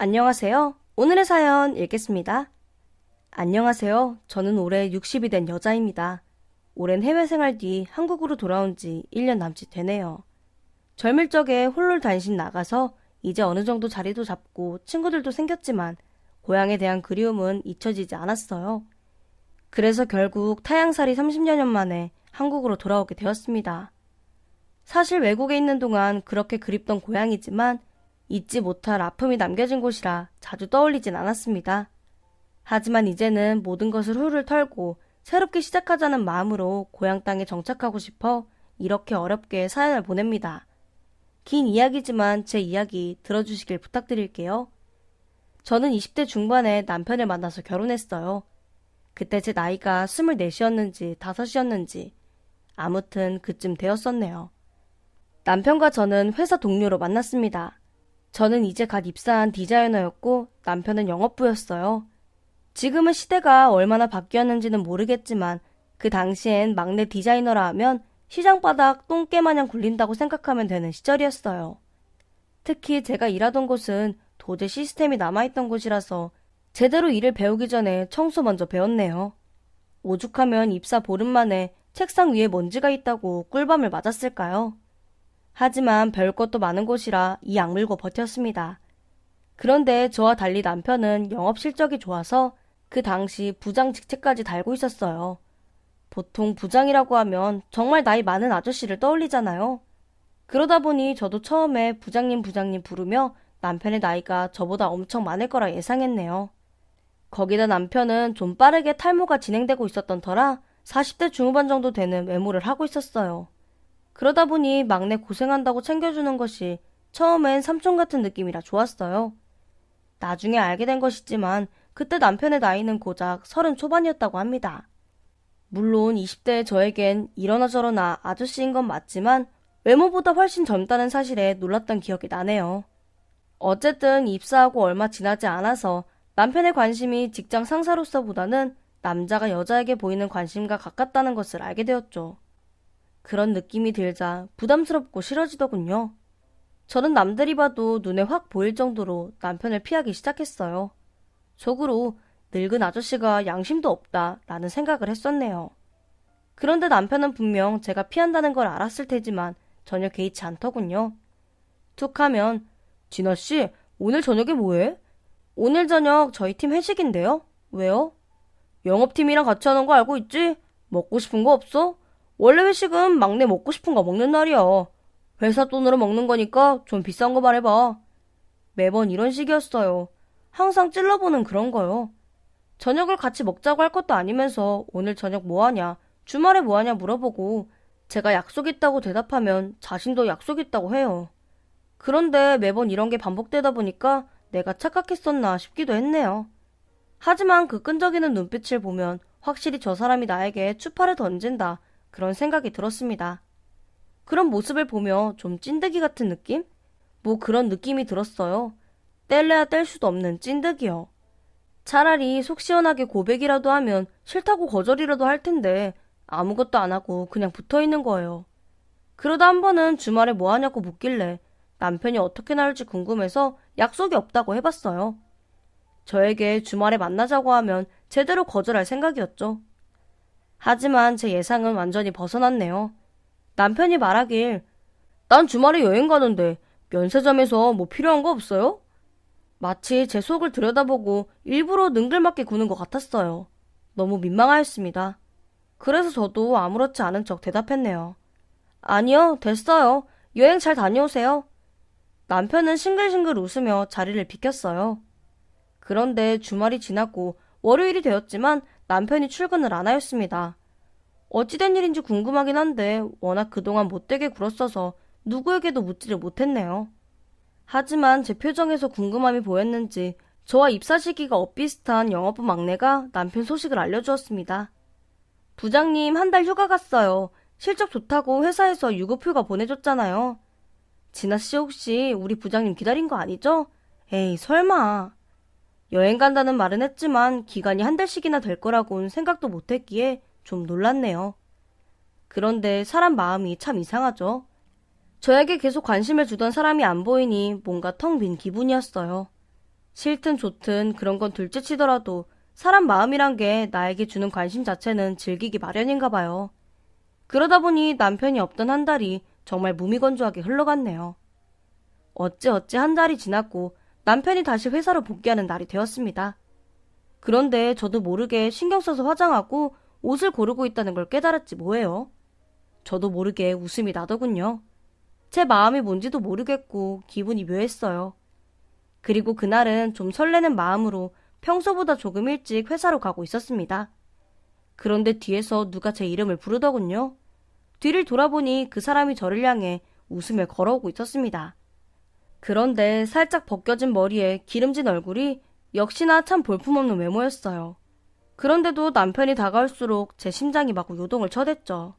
안녕하세요. 오늘의 사연 읽겠습니다. 안녕하세요. 저는 올해 60이 된 여자입니다. 오랜 해외 생활 뒤 한국으로 돌아온 지 1년 남짓 되네요. 젊을 적에 홀로 단신 나가서 이제 어느 정도 자리도 잡고 친구들도 생겼지만 고향에 대한 그리움은 잊혀지지 않았어요. 그래서 결국 타향살이 30여 년 만에 한국으로 돌아오게 되었습니다. 사실 외국에 있는 동안 그렇게 그립던 고향이지만 잊지 못할 아픔이 남겨진 곳이라 자주 떠올리진 않았습니다. 하지만 이제는 모든 것을 훌훌 털고 새롭게 시작하자는 마음으로 고향 땅에 정착하고 싶어 이렇게 어렵게 사연을 보냅니다. 긴 이야기지만 제 이야기 들어주시길 부탁드릴게요. 저는 20대 중반에 남편을 만나서 결혼했어요. 그때 제 나이가 24이었는지 5이었는지 아무튼 그쯤 되었었네요. 남편과 저는 회사 동료로 만났습니다. 저는 이제 갓 입사한 디자이너였고 남편은 영업부였어요. 지금은 시대가 얼마나 바뀌었는지는 모르겠지만 그 당시엔 막내 디자이너라 하면 시장바닥 똥개마냥 굴린다고 생각하면 되는 시절이었어요. 특히 제가 일하던 곳은 도제 시스템이 남아있던 곳이라서 제대로 일을 배우기 전에 청소 먼저 배웠네요. 오죽하면 입사 보름 만에 책상 위에 먼지가 있다고 꿀밤을 맞았을까요? 하지만 별 것도 많은 곳이라 이 악물고 버텼습니다. 그런데 저와 달리 남편은 영업 실적이 좋아서 그 당시 부장 직책까지 달고 있었어요. 보통 부장이라고 하면 정말 나이 많은 아저씨를 떠올리잖아요. 그러다 보니 저도 처음에 부장님 부르며 남편의 나이가 저보다 엄청 많을 거라 예상했네요. 거기다 남편은 좀 빠르게 탈모가 진행되고 있었던 터라 40대 중후반 정도 되는 외모를 하고 있었어요. 그러다 보니 막내 고생한다고 챙겨주는 것이 처음엔 삼촌 같은 느낌이라 좋았어요. 나중에 알게 된 것이지만 그때 남편의 나이는 고작 30 초반이었다고 합니다. 물론 20대의 저에겐 이러나 저러나 아저씨인 건 맞지만 외모보다 훨씬 젊다는 사실에 놀랐던 기억이 나네요. 어쨌든 입사하고 얼마 지나지 않아서 남편의 관심이 직장 상사로서보다는 남자가 여자에게 보이는 관심과 가깝다는 것을 알게 되었죠. 그런 느낌이 들자 부담스럽고 싫어지더군요. 저는 남들이 봐도 눈에 확 보일 정도로 남편을 피하기 시작했어요. 속으로 늙은 아저씨가 양심도 없다 라는 생각을 했었네요. 그런데 남편은 분명 제가 피한다는 걸 알았을 테지만 전혀 개의치 않더군요. 툭 하면 진아씨 오늘 저녁에 뭐해? 오늘 저녁 저희 팀 회식인데요. 왜요? 영업팀이랑 같이 하는 거 알고 있지? 먹고 싶은 거 없어? 원래 회식은 막내 먹고 싶은 거 먹는 날이야. 회사 돈으로 먹는 거니까 좀 비싼 거 말해봐. 매번 이런 식이었어요. 항상 찔러보는 그런 거요. 저녁을 같이 먹자고 할 것도 아니면서 오늘 저녁 뭐 하냐, 주말에 뭐 하냐 물어보고 제가 약속 있다고 대답하면 자신도 약속 있다고 해요. 그런데 매번 이런 게 반복되다 보니까 내가 착각했었나 싶기도 했네요. 하지만 그 끈적이는 눈빛을 보면 확실히 저 사람이 나에게 추파를 던진다 그런 생각이 들었습니다. 그런 모습을 보며 좀 찐득이 같은 느낌? 뭐 그런 느낌이 들었어요. 뗄래야 뗄 수도 없는 찐득이요. 차라리 속 시원하게 고백이라도 하면 싫다고 거절이라도 할 텐데 아무것도 안 하고 그냥 붙어 있는 거예요. 그러다 한 번은 주말에 뭐 하냐고 묻길래 남편이 어떻게 나올지 궁금해서 약속이 없다고 해봤어요. 저에게 주말에 만나자고 하면 제대로 거절할 생각이었죠. 하지만 제 예상은 완전히 벗어났네요. 남편이 말하길 난 주말에 여행 가는데 면세점에서 뭐 필요한 거 없어요? 마치 제 속을 들여다보고 일부러 능글맞게 구는 것 같았어요. 너무 민망하였습니다. 그래서 저도 아무렇지 않은 척 대답했네요. 아니요, 됐어요. 여행 잘 다녀오세요. 남편은 싱글싱글 웃으며 자리를 비켰어요. 그런데 주말이 지났고 월요일이 되었지만 남편이 출근을 안 하였습니다. 어찌된 일인지 궁금하긴 한데 워낙 그동안 못되게 굴었어서 누구에게도 묻지를 못했네요. 하지만 제 표정에서 궁금함이 보였는지 저와 입사 시기가 엇비슷한 영업부 막내가 남편 소식을 알려주었습니다. 부장님 한 달 휴가 갔어요. 실적 좋다고 회사에서 유급휴가 보내줬잖아요. 진아씨 혹시 우리 부장님 기다린 거 아니죠? 에이 설마. 여행 간다는 말은 했지만 기간이 한 달씩이나 될 거라고는 생각도 못했기에 좀 놀랐네요. 그런데 사람 마음이 참 이상하죠. 저에게 계속 관심을 주던 사람이 안 보이니 뭔가 텅 빈 기분이었어요. 싫든 좋든 그런 건 둘째치더라도 사람 마음이란 게 나에게 주는 관심 자체는 즐기기 마련인가 봐요. 그러다 보니 남편이 없던 한 달이 정말 무미건조하게 흘러갔네요. 어찌어찌 한 달이 지났고 남편이 다시 회사로 복귀하는 날이 되었습니다. 그런데 저도 모르게 신경 써서 화장하고 옷을 고르고 있다는 걸 깨달았지 뭐예요. 저도 모르게 웃음이 나더군요. 제 마음이 뭔지도 모르겠고 기분이 묘했어요. 그리고 그날은 좀 설레는 마음으로 평소보다 조금 일찍 회사로 가고 있었습니다. 그런데 뒤에서 누가 제 이름을 부르더군요. 뒤를 돌아보니 그 사람이 저를 향해 웃으며 걸어오고 있었습니다. 그런데 살짝 벗겨진 머리에 기름진 얼굴이 역시나 참 볼품없는 외모였어요. 그런데도 남편이 다가올수록 제 심장이 막 요동을 쳐댔죠.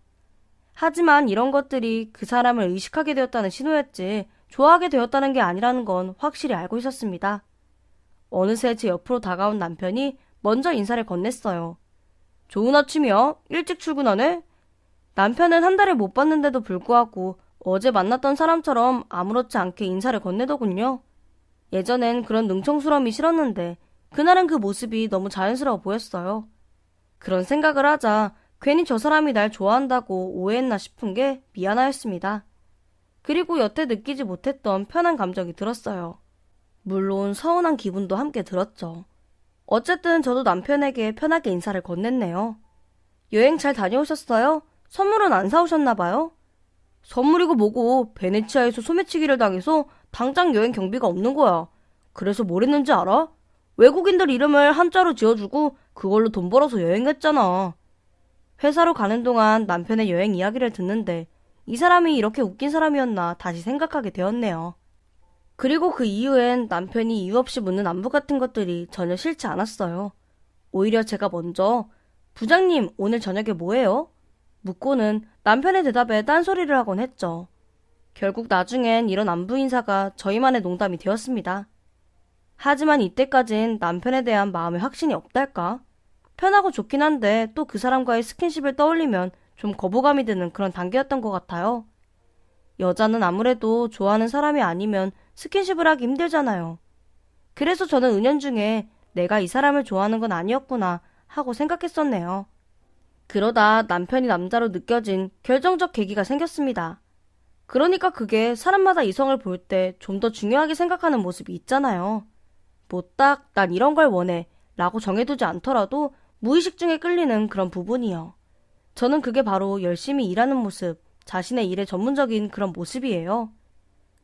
하지만 이런 것들이 그 사람을 의식하게 되었다는 신호였지 좋아하게 되었다는 게 아니라는 건 확실히 알고 있었습니다. 어느새 제 옆으로 다가온 남편이 먼저 인사를 건넸어요. 좋은 아침이야. 일찍 출근하네? 남편은 한 달을 못 봤는데도 불구하고 어제 만났던 사람처럼 아무렇지 않게 인사를 건네더군요. 예전엔 그런 능청스러움이 싫었는데 그날은 그 모습이 너무 자연스러워 보였어요. 그런 생각을 하자 괜히 저 사람이 날 좋아한다고 오해했나 싶은 게 미안하였습니다. 그리고 여태 느끼지 못했던 편한 감정이 들었어요. 물론 서운한 기분도 함께 들었죠. 어쨌든 저도 남편에게 편하게 인사를 건넸네요. 여행 잘 다녀오셨어요? 선물은 안 사오셨나 봐요? 선물이고 뭐고 베네치아에서 소매치기를 당해서 당장 여행 경비가 없는 거야. 그래서 뭘 했는지 알아? 외국인들 이름을 한자로 지어주고 그걸로 돈 벌어서 여행했잖아. 회사로 가는 동안 남편의 여행 이야기를 듣는데 이 사람이 이렇게 웃긴 사람이었나 다시 생각하게 되었네요. 그리고 그 이후엔 남편이 이유 없이 묻는 안부 같은 것들이 전혀 싫지 않았어요. 오히려 제가 먼저 부장님 오늘 저녁에 뭐해요? 묻고는 남편의 대답에 딴소리를 하곤 했죠. 결국 나중엔 이런 안부 인사가 저희만의 농담이 되었습니다. 하지만 이때까진 남편에 대한 마음의 확신이 없달까? 편하고 좋긴 한데 또 그 사람과의 스킨십을 떠올리면 좀 거부감이 드는 그런 단계였던 것 같아요. 여자는 아무래도 좋아하는 사람이 아니면 스킨십을 하기 힘들잖아요. 그래서 저는 은연중에 내가 이 사람을 좋아하는 건 아니었구나 하고 생각했었네요. 그러다 남편이 남자로 느껴진 결정적 계기가 생겼습니다. 그러니까 그게 사람마다 이성을 볼 때 좀 더 중요하게 생각하는 모습이 있잖아요. 뭐 딱 난 이런 걸 원해 라고 정해두지 않더라도 무의식 중에 끌리는 그런 부분이요. 저는 그게 바로 열심히 일하는 모습, 자신의 일에 전문적인 그런 모습이에요.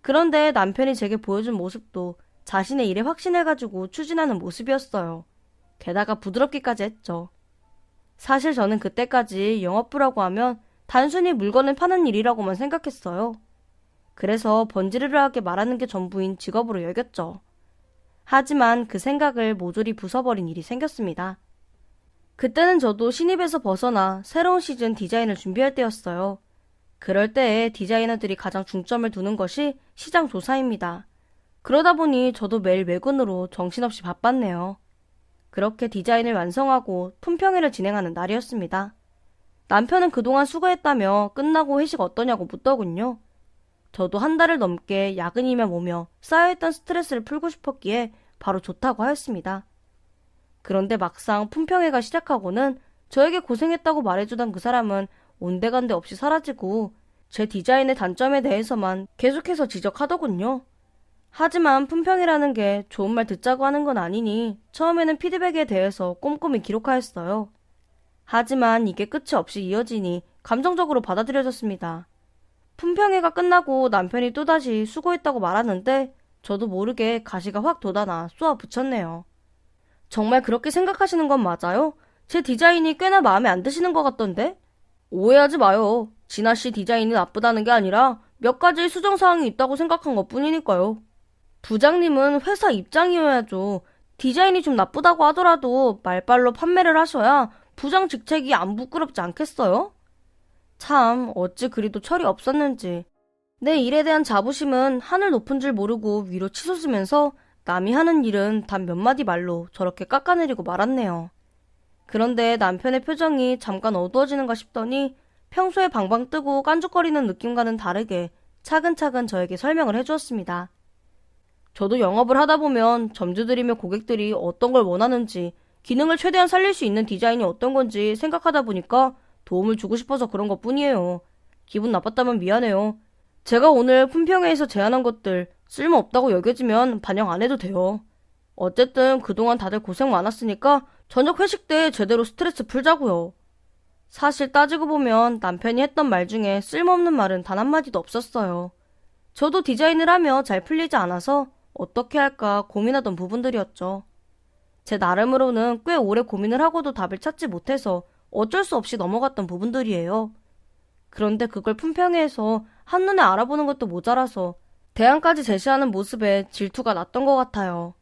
그런데 남편이 제게 보여준 모습도 자신의 일에 확신해가지고 추진하는 모습이었어요. 게다가 부드럽기까지 했죠. 사실 저는 그때까지 영업부라고 하면 단순히 물건을 파는 일이라고만 생각했어요. 그래서 번지르르하게 말하는 게 전부인 직업으로 여겼죠. 하지만 그 생각을 모조리 부숴버린 일이 생겼습니다. 그때는 저도 신입에서 벗어나 새로운 시즌 디자인을 준비할 때였어요. 그럴 때에 디자이너들이 가장 중점을 두는 것이 시장 조사입니다. 그러다 보니 저도 매일 외근으로 정신없이 바빴네요. 그렇게 디자인을 완성하고 품평회를 진행하는 날이었습니다. 남편은 그동안 수고했다며 끝나고 회식 어떠냐고 묻더군요. 저도 한 달을 넘게 야근이며 뭐며 쌓여있던 스트레스를 풀고 싶었기에 바로 좋다고 하였습니다. 그런데 막상 품평회가 시작하고는 저에게 고생했다고 말해주던 그 사람은 온데간데 없이 사라지고 제 디자인의 단점에 대해서만 계속해서 지적하더군요. 하지만 품평이라는 게 좋은 말 듣자고 하는 건 아니니 처음에는 피드백에 대해서 꼼꼼히 기록하였어요. 하지만 이게 끝이 없이 이어지니 감정적으로 받아들여졌습니다. 품평회가 끝나고 남편이 또다시 수고했다고 말하는데 저도 모르게 가시가 확 돋아나 쏘아 붙였네요. 정말 그렇게 생각하시는 건 맞아요? 제 디자인이 꽤나 마음에 안 드시는 것 같던데? 오해하지 마요. 진아 씨 디자인이 나쁘다는 게 아니라 몇 가지 수정사항이 있다고 생각한 것 뿐이니까요. 부장님은 회사 입장이어야죠. 디자인이 좀 나쁘다고 하더라도 말빨로 판매를 하셔야 부장 직책이 안 부끄럽지 않겠어요? 참 어찌 그리도 철이 없었는지. 내 일에 대한 자부심은 하늘 높은 줄 모르고 위로 치솟으면서 남이 하는 일은 단 몇 마디 말로 저렇게 깎아내리고 말았네요. 그런데 남편의 표정이 잠깐 어두워지는가 싶더니 평소에 방방 뜨고 깐죽거리는 느낌과는 다르게 차근차근 저에게 설명을 해주었습니다. 저도 영업을 하다 보면 점주들이며 고객들이 어떤 걸 원하는지, 기능을 최대한 살릴 수 있는 디자인이 어떤 건지 생각하다 보니까 도움을 주고 싶어서 그런 것 뿐이에요. 기분 나빴다면 미안해요. 제가 오늘 품평회에서 제안한 것들 쓸모없다고 여겨지면 반영 안 해도 돼요. 어쨌든 그동안 다들 고생 많았으니까 저녁 회식 때 제대로 스트레스 풀자고요. 사실 따지고 보면 남편이 했던 말 중에 쓸모없는 말은 단 한마디도 없었어요. 저도 디자인을 하며 잘 풀리지 않아서 어떻게 할까 고민하던 부분들이었죠. 제 나름으로는 꽤 오래 고민을 하고도 답을 찾지 못해서 어쩔 수 없이 넘어갔던 부분들이에요. 그런데 그걸 품평회에서 한눈에 알아보는 것도 모자라서 대안까지 제시하는 모습에 질투가 났던 것 같아요.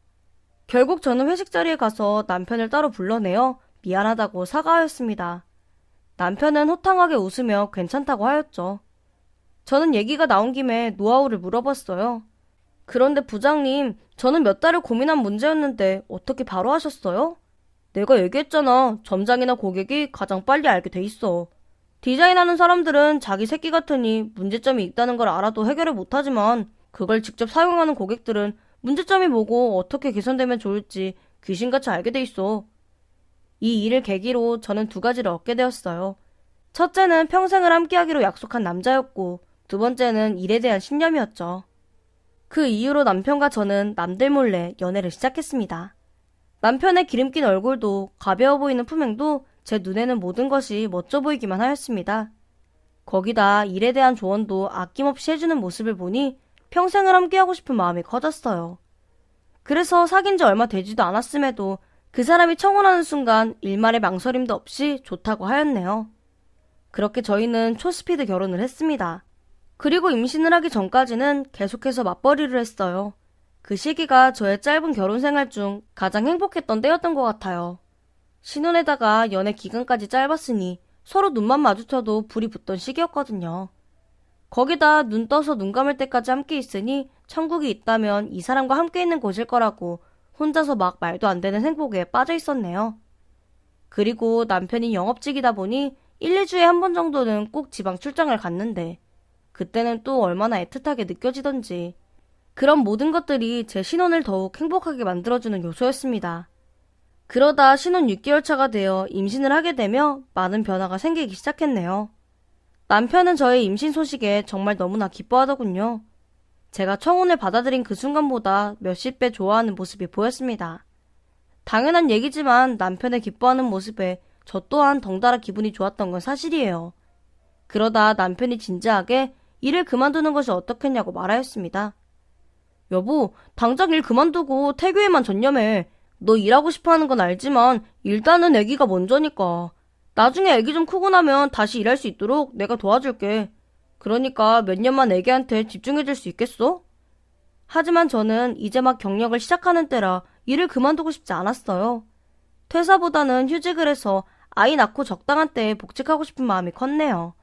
결국 저는 회식 자리에 가서 남편을 따로 불러내어 미안하다고 사과하였습니다. 남편은 호탕하게 웃으며 괜찮다고 하였죠. 저는 얘기가 나온 김에 노하우를 물어봤어요. 그런데 부장님, 저는 몇 달을 고민한 문제였는데 어떻게 바로 하셨어요? 내가 얘기했잖아. 점장이나 고객이 가장 빨리 알게 돼 있어. 디자인하는 사람들은 자기 새끼 같으니 문제점이 있다는 걸 알아도 해결을 못하지만 그걸 직접 사용하는 고객들은 문제점이 뭐고 어떻게 개선되면 좋을지 귀신같이 알게 돼 있어. 이 일을 계기로 저는 두 가지를 얻게 되었어요. 첫째는 평생을 함께하기로 약속한 남자였고 두 번째는 일에 대한 신념이었죠. 그 이후로 남편과 저는 남들 몰래 연애를 시작했습니다. 남편의 기름긴 얼굴도 가벼워 보이는 품행도 제 눈에는 모든 것이 멋져 보이기만 하였습니다. 거기다 일에 대한 조언도 아낌없이 해주는 모습을 보니 평생을 함께하고 싶은 마음이 커졌어요. 그래서 사귄 지 얼마 되지도 않았음에도 그 사람이 청혼하는 순간 일말의 망설임도 없이 좋다고 하였네요. 그렇게 저희는 초스피드 결혼을 했습니다. 그리고 임신을 하기 전까지는 계속해서 맞벌이를 했어요. 그 시기가 저의 짧은 결혼 생활 중 가장 행복했던 때였던 것 같아요. 신혼에다가 연애 기간까지 짧았으니 서로 눈만 마주쳐도 불이 붙던 시기였거든요. 거기다 눈 떠서 눈 감을 때까지 함께 있으니 천국이 있다면 이 사람과 함께 있는 곳일 거라고 혼자서 막 말도 안 되는 행복에 빠져 있었네요. 그리고 남편이 영업직이다 보니 1, 2주에 한 번 정도는 꼭 지방 출장을 갔는데 그때는 또 얼마나 애틋하게 느껴지던지 그런 모든 것들이 제 신혼을 더욱 행복하게 만들어주는 요소였습니다. 그러다 신혼 6개월 차가 되어 임신을 하게 되며 많은 변화가 생기기 시작했네요. 남편은 저의 임신 소식에 정말 너무나 기뻐하더군요. 제가 청혼을 받아들인 그 순간보다 몇십 배 좋아하는 모습이 보였습니다. 당연한 얘기지만 남편의 기뻐하는 모습에 저 또한 덩달아 기분이 좋았던 건 사실이에요. 그러다 남편이 진지하게 일을 그만두는 것이 어떻겠냐고 말하였습니다. 여보, 당장 일 그만두고 태교에만 전념해. 너 일하고 싶어 하는 건 알지만 일단은 아기가 먼저니까. 나중에 아기 좀 크고 나면 다시 일할 수 있도록 내가 도와줄게. 그러니까 몇 년만 아기한테 집중해줄 수 있겠어? 하지만 저는 이제 막 경력을 시작하는 때라 일을 그만두고 싶지 않았어요. 퇴사보다는 휴직을 해서 아이 낳고 적당한 때에 복직하고 싶은 마음이 컸네요.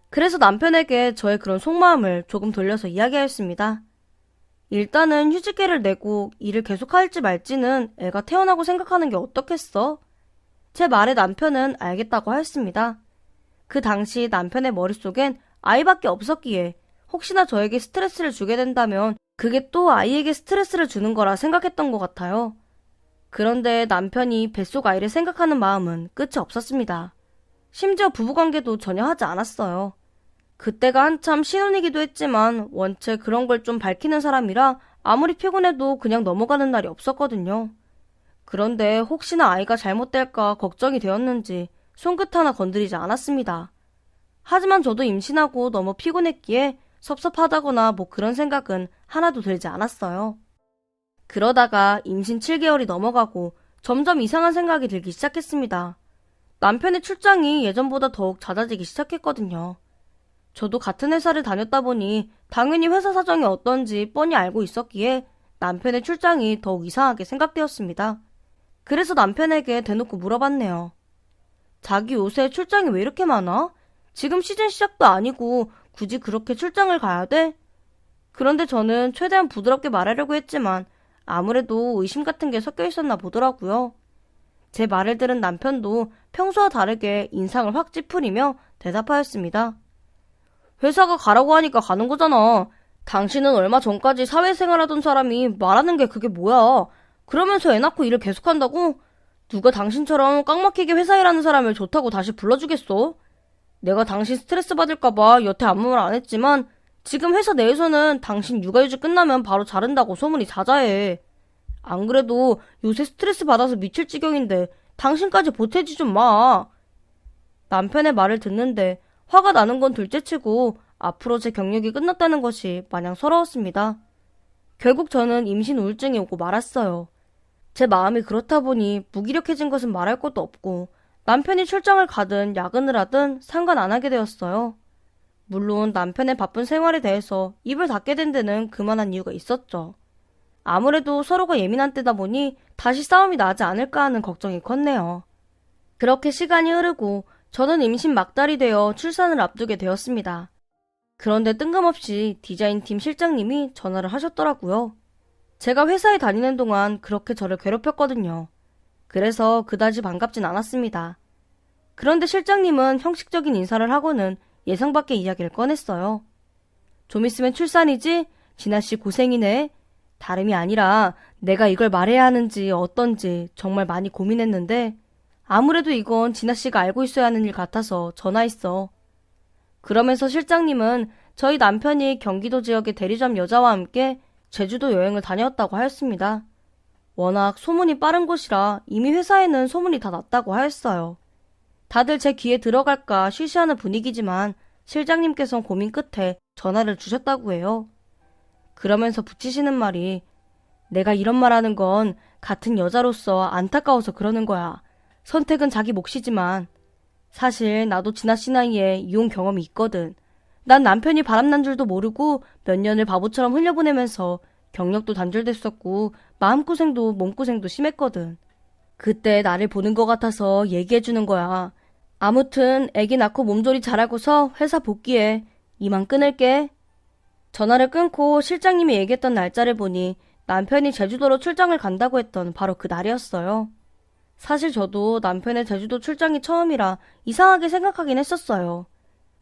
그래서 남편에게 저의 그런 속마음을 조금 돌려서 이야기하였습니다. 일단은 휴직계를 내고 일을 계속할지 말지는 애가 태어나고 생각하는 게 어떻겠어? 제 말에 남편은 알겠다고 하였습니다. 그 당시 남편의 머릿속엔 아이밖에 없었기에 혹시나 저에게 스트레스를 주게 된다면 그게 또 아이에게 스트레스를 주는 거라 생각했던 것 같아요. 그런데 남편이 뱃속 아이를 생각하는 마음은 끝이 없었습니다. 심지어 부부관계도 전혀 하지 않았어요. 그때가 한참 신혼이기도 했지만 원체 그런 걸 좀 밝히는 사람이라 아무리 피곤해도 그냥 넘어가는 날이 없었거든요. 그런데 혹시나 아이가 잘못될까 걱정이 되었는지 손끝 하나 건드리지 않았습니다. 하지만 저도 임신하고 너무 피곤했기에 섭섭하다거나 뭐 그런 생각은 하나도 들지 않았어요. 그러다가 임신 7개월이 넘어가고 점점 이상한 생각이 들기 시작했습니다. 남편의 출장이 예전보다 더욱 잦아지기 시작했거든요. 저도 같은 회사를 다녔다 보니 당연히 회사 사정이 어떤지 뻔히 알고 있었기에 남편의 출장이 더욱 이상하게 생각되었습니다. 그래서 남편에게 대놓고 물어봤네요. 자기 요새 출장이 왜 이렇게 많아? 지금 시즌 시작도 아니고 굳이 그렇게 출장을 가야 돼? 그런데 저는 최대한 부드럽게 말하려고 했지만 아무래도 의심 같은 게 섞여 있었나 보더라고요. 제 말을 들은 남편도 평소와 다르게 인상을 확 찌푸리며 대답하였습니다. 회사가 가라고 하니까 가는 거잖아. 당신은 얼마 전까지 사회생활하던 사람이 말하는 게 그게 뭐야? 그러면서 애 낳고 일을 계속한다고? 누가 당신처럼 꽉 막히게 회사 일하는 사람을 좋다고 다시 불러주겠어? 내가 당신 스트레스 받을까봐 여태 아무 말 안 했지만 지금 회사 내에서는 당신 육아휴직 끝나면 바로 자른다고 소문이 자자해. 안 그래도 요새 스트레스 받아서 미칠 지경인데 당신까지 보태지 좀 마. 남편의 말을 듣는데 화가 나는 건 둘째치고 앞으로 제 경력이 끝났다는 것이 마냥 서러웠습니다. 결국 저는 임신 우울증이 오고 말았어요. 제 마음이 그렇다 보니 무기력해진 것은 말할 것도 없고 남편이 출장을 가든 야근을 하든 상관 안 하게 되었어요. 물론 남편의 바쁜 생활에 대해서 입을 닫게 된 데는 그만한 이유가 있었죠. 아무래도 서로가 예민한 때다 보니 다시 싸움이 나지 않을까 하는 걱정이 컸네요. 그렇게 시간이 흐르고 저는 임신 막달이 되어 출산을 앞두게 되었습니다. 그런데 뜬금없이 디자인팀 실장님이 전화를 하셨더라고요. 제가 회사에 다니는 동안 그렇게 저를 괴롭혔거든요. 그래서 그다지 반갑진 않았습니다. 그런데 실장님은 형식적인 인사를 하고는 예상 밖의 이야기를 꺼냈어요. 좀 있으면 출산이지? 진아씨 고생이네. 다름이 아니라 내가 이걸 말해야 하는지 어떤지 정말 많이 고민했는데 아무래도 이건 진아씨가 알고 있어야 하는 일 같아서 전화했어. 그러면서 실장님은 저희 남편이 경기도 지역의 대리점 여자와 함께 제주도 여행을 다녀왔다고 하였습니다. 워낙 소문이 빠른 곳이라 이미 회사에는 소문이 다 났다고 하였어요. 다들 제 귀에 들어갈까 쉬쉬하는 분위기지만 실장님께서는 고민 끝에 전화를 주셨다고 해요. 그러면서 붙이시는 말이 내가 이런 말하는 건 같은 여자로서 안타까워서 그러는 거야. 선택은 자기 몫이지만 사실 나도 진아씨 나이에 이혼 경험이 있거든. 난 남편이 바람난 줄도 모르고 몇 년을 바보처럼 흘려보내면서 경력도 단절됐었고 마음고생도 몸고생도 심했거든. 그때 나를 보는 것 같아서 얘기해주는 거야. 아무튼 애기 낳고 몸조리 잘하고서 회사 복귀해. 이만 끊을게. 전화를 끊고 실장님이 얘기했던 날짜를 보니 남편이 제주도로 출장을 간다고 했던 바로 그 날이었어요. 사실 저도 남편의 제주도 출장이 처음이라 이상하게 생각하긴 했었어요.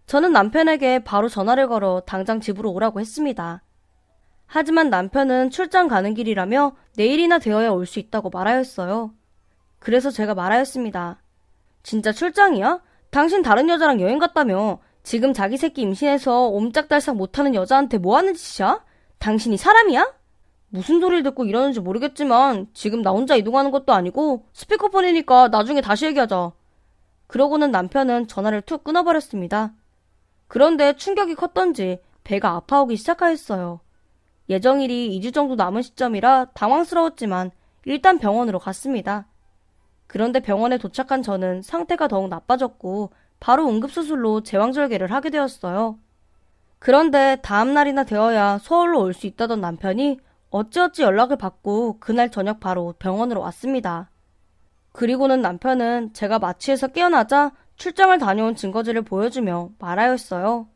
저는 남편에게 바로 전화를 걸어 당장 집으로 오라고 했습니다. 하지만 남편은 출장 가는 길이라며 내일이나 되어야 올 수 있다고 말하였어요. 그래서 제가 말하였습니다. 진짜 출장이야? 당신 다른 여자랑 여행 갔다며 지금 자기 새끼 임신해서 옴짝달싹 못하는 여자한테 뭐하는 짓이야? 당신이 사람이야? 무슨 소리를 듣고 이러는지 모르겠지만 지금 나 혼자 이동하는 것도 아니고 스피커폰이니까 나중에 다시 얘기하자. 그러고는 남편은 전화를 툭 끊어버렸습니다. 그런데 충격이 컸던지 배가 아파오기 시작하였어요. 예정일이 2주 정도 남은 시점이라 당황스러웠지만 일단 병원으로 갔습니다. 그런데 병원에 도착한 저는 상태가 더욱 나빠졌고 바로 응급수술로 제왕절개를 하게 되었어요. 그런데 다음날이나 되어야 서울로 올 수 있다던 남편이 어찌어찌 연락을 받고 그날 저녁 바로 병원으로 왔습니다. 그리고는 남편은 제가 마취해서 깨어나자 출장을 다녀온 증거지를 보여주며 말하였어요.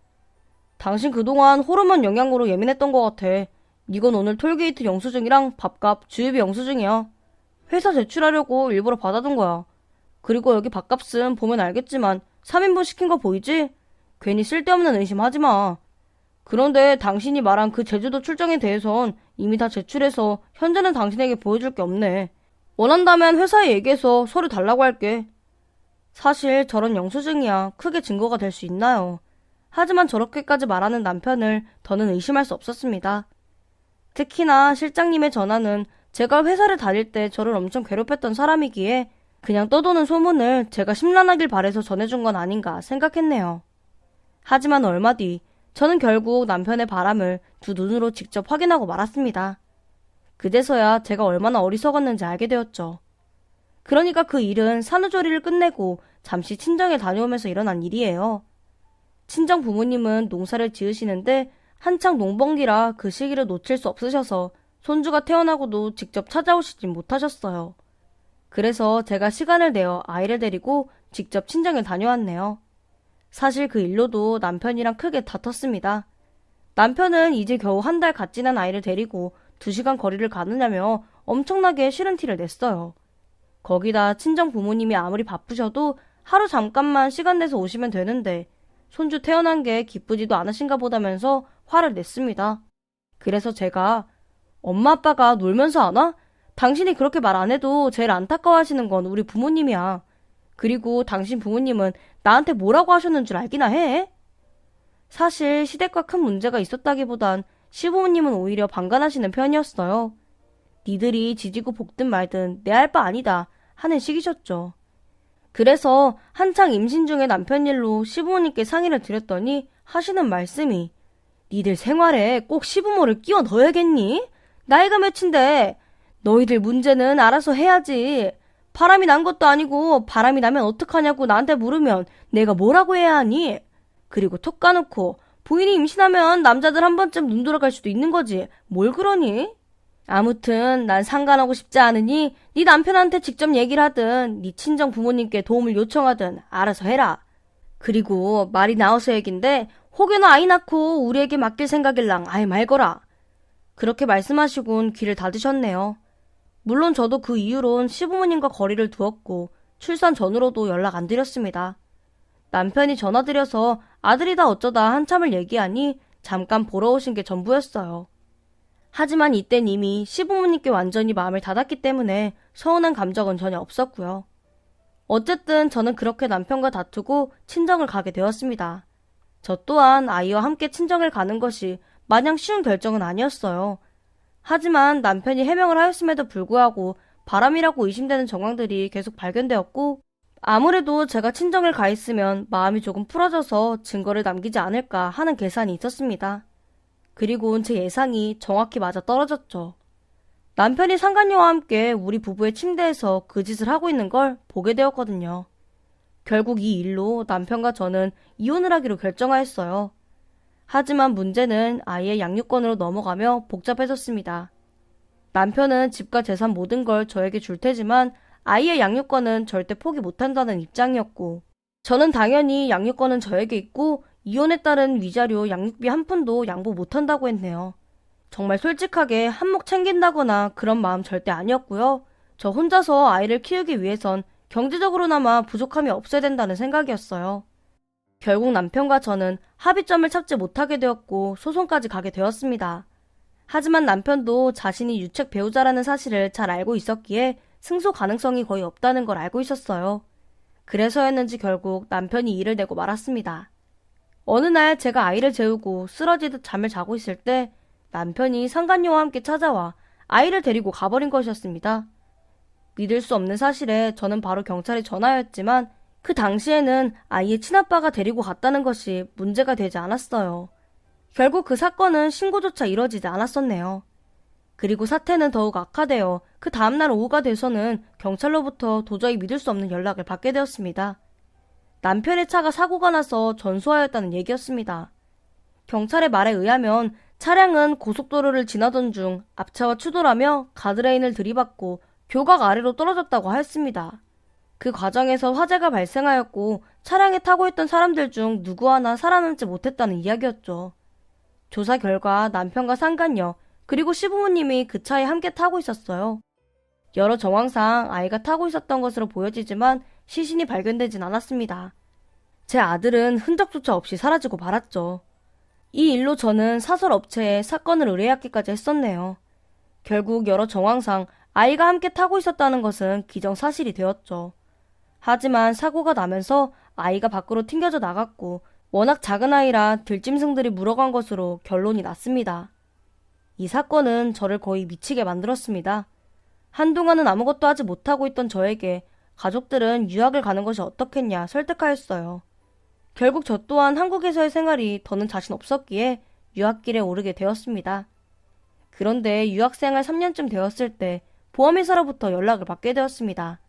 당신 그동안 호르몬 영향으로 예민했던 것 같아. 이건 오늘 톨게이트 영수증이랑 밥값, 주유비 영수증이야. 회사 제출하려고 일부러 받아둔 거야. 그리고 여기 밥값은 보면 알겠지만 3인분 시킨 거 보이지? 괜히 쓸데없는 의심하지 마. 그런데 당신이 말한 그 제주도 출장에 대해선 이미 다 제출해서 현재는 당신에게 보여줄 게 없네. 원한다면 회사에 얘기해서 서류 달라고 할게. 사실 저런 영수증이야 크게 증거가 될 수 있나요? 하지만 저렇게까지 말하는 남편을 더는 의심할 수 없었습니다. 특히나 실장님의 전화는 제가 회사를 다닐 때 저를 엄청 괴롭혔던 사람이기에 그냥 떠도는 소문을 제가 심란하길 바래서 전해준 건 아닌가 생각했네요. 하지만 얼마 뒤 저는 결국 남편의 바람을 두 눈으로 직접 확인하고 말았습니다. 그제서야 제가 얼마나 어리석었는지 알게 되었죠. 그러니까 그 일은 산후조리를 끝내고 잠시 친정에 다녀오면서 일어난 일이에요. 친정 부모님은 농사를 지으시는데 한창 농번기라 그 시기를 놓칠 수 없으셔서 손주가 태어나고도 직접 찾아오시진 못하셨어요. 그래서 제가 시간을 내어 아이를 데리고 직접 친정에 다녀왔네요. 사실 그 일로도 남편이랑 크게 다퉜습니다. 남편은 이제 겨우 한 달 갓 지난 아이를 데리고 2시간 거리를 가느냐며 엄청나게 싫은 티를 냈어요. 거기다 친정 부모님이 아무리 바쁘셔도 하루 잠깐만 시간 내서 오시면 되는데 손주 태어난 게 기쁘지도 않으신가 보다면서 화를 냈습니다. 그래서 제가 엄마 아빠가 놀면서 안 와? 당신이 그렇게 말 안 해도 제일 안타까워하시는 건 우리 부모님이야. 그리고 당신 부모님은 나한테 뭐라고 하셨는 줄 알기나 해? 사실 시댁과 큰 문제가 있었다기보단 시부모님은 오히려 방관하시는 편이었어요. 니들이 지지고 볶든 말든 내 할 바 아니다 하는 식이셨죠. 그래서 한창 임신 중에 남편 일로 시부모님께 상의를 드렸더니 하시는 말씀이 니들 생활에 꼭 시부모를 끼워 넣어야겠니? 나이가 몇인데 너희들 문제는 알아서 해야지. 바람이 난 것도 아니고 바람이 나면 어떡하냐고 나한테 물으면 내가 뭐라고 해야 하니? 그리고 톡 까놓고 부인이 임신하면 남자들 한 번쯤 눈 돌아갈 수도 있는 거지. 뭘 그러니? 아무튼 난 상관하고 싶지 않으니 네 남편한테 직접 얘기를 하든 네 친정 부모님께 도움을 요청하든 알아서 해라. 그리고 말이 나와서 얘긴데 혹여나 아이 낳고 우리에게 맡길 생각일랑 아예 말거라. 그렇게 말씀하시곤 귀를 닫으셨네요. 물론 저도 그 이후론 시부모님과 거리를 두었고 출산 전후로도 연락 안 드렸습니다. 남편이 전화드려서 아들이다 어쩌다 한참을 얘기하니 잠깐 보러 오신 게 전부였어요. 하지만 이땐 이미 시부모님께 완전히 마음을 닫았기 때문에 서운한 감정은 전혀 없었고요. 어쨌든 저는 그렇게 남편과 다투고 친정을 가게 되었습니다. 저 또한 아이와 함께 친정을 가는 것이 마냥 쉬운 결정은 아니었어요. 하지만 남편이 해명을 하였음에도 불구하고 바람이라고 의심되는 정황들이 계속 발견되었고 아무래도 제가 친정을 가 있으면 마음이 조금 풀어져서 증거를 남기지 않을까 하는 계산이 있었습니다. 그리고 제 예상이 정확히 맞아 떨어졌죠. 남편이 상간녀와 함께 우리 부부의 침대에서 그 짓을 하고 있는 걸 보게 되었거든요. 결국 이 일로 남편과 저는 이혼을 하기로 결정하였어요. 하지만 문제는 아이의 양육권으로 넘어가며 복잡해졌습니다. 남편은 집과 재산 모든 걸 저에게 줄 테지만 아이의 양육권은 절대 포기 못한다는 입장이었고 저는 당연히 양육권은 저에게 있고 이혼에 따른 위자료 양육비 한 푼도 양보 못한다고 했네요. 정말 솔직하게 한몫 챙긴다거나 그런 마음 절대 아니었고요. 저 혼자서 아이를 키우기 위해선 경제적으로나마 부족함이 없어야 된다는 생각이었어요. 결국 남편과 저는 합의점을 찾지 못하게 되었고 소송까지 가게 되었습니다. 하지만 남편도 자신이 유책 배우자라는 사실을 잘 알고 있었기에 승소 가능성이 거의 없다는 걸 알고 있었어요. 그래서였는지 결국 남편이 일을 내고 말았습니다. 어느 날 제가 아이를 재우고 쓰러지듯 잠을 자고 있을 때 남편이 상간녀와 함께 찾아와 아이를 데리고 가버린 것이었습니다. 믿을 수 없는 사실에 저는 바로 경찰에 전화하였지만 그 당시에는 아이의 친아빠가 데리고 갔다는 것이 문제가 되지 않았어요. 결국 그 사건은 신고조차 이뤄지지 않았었네요. 그리고 사태는 더욱 악화되어 그 다음날 오후가 돼서는 경찰로부터 도저히 믿을 수 없는 연락을 받게 되었습니다. 남편의 차가 사고가 나서 전소하였다는 얘기였습니다. 경찰의 말에 의하면 차량은 고속도로를 지나던 중 앞차와 추돌하며 가드레인을 들이받고 교각 아래로 떨어졌다고 하였습니다. 그 과정에서 화재가 발생하였고 차량에 타고 있던 사람들 중 누구 하나 살아남지 못했다는 이야기였죠. 조사 결과 남편과 상간녀 그리고 시부모님이 그 차에 함께 타고 있었어요. 여러 정황상 아이가 타고 있었던 것으로 보여지지만 시신이 발견되진 않았습니다. 제 아들은 흔적조차 없이 사라지고 말았죠. 이 일로 저는 사설업체에 사건을 의뢰하기까지 했었네요. 결국 여러 정황상 아이가 함께 타고 있었다는 것은 기정사실이 되었죠. 하지만 사고가 나면서 아이가 밖으로 튕겨져 나갔고 워낙 작은 아이라 들짐승들이 물어간 것으로 결론이 났습니다. 이 사건은 저를 거의 미치게 만들었습니다. 한동안은 아무것도 하지 못하고 있던 저에게 가족들은 유학을 가는 것이 어떻겠냐 설득하였어요. 결국 저 또한 한국에서의 생활이 더는 자신 없었기에 유학길에 오르게 되었습니다. 그런데 유학생활 3년쯤 되었을 때 보험회사로부터 연락을 받게 되었습니다.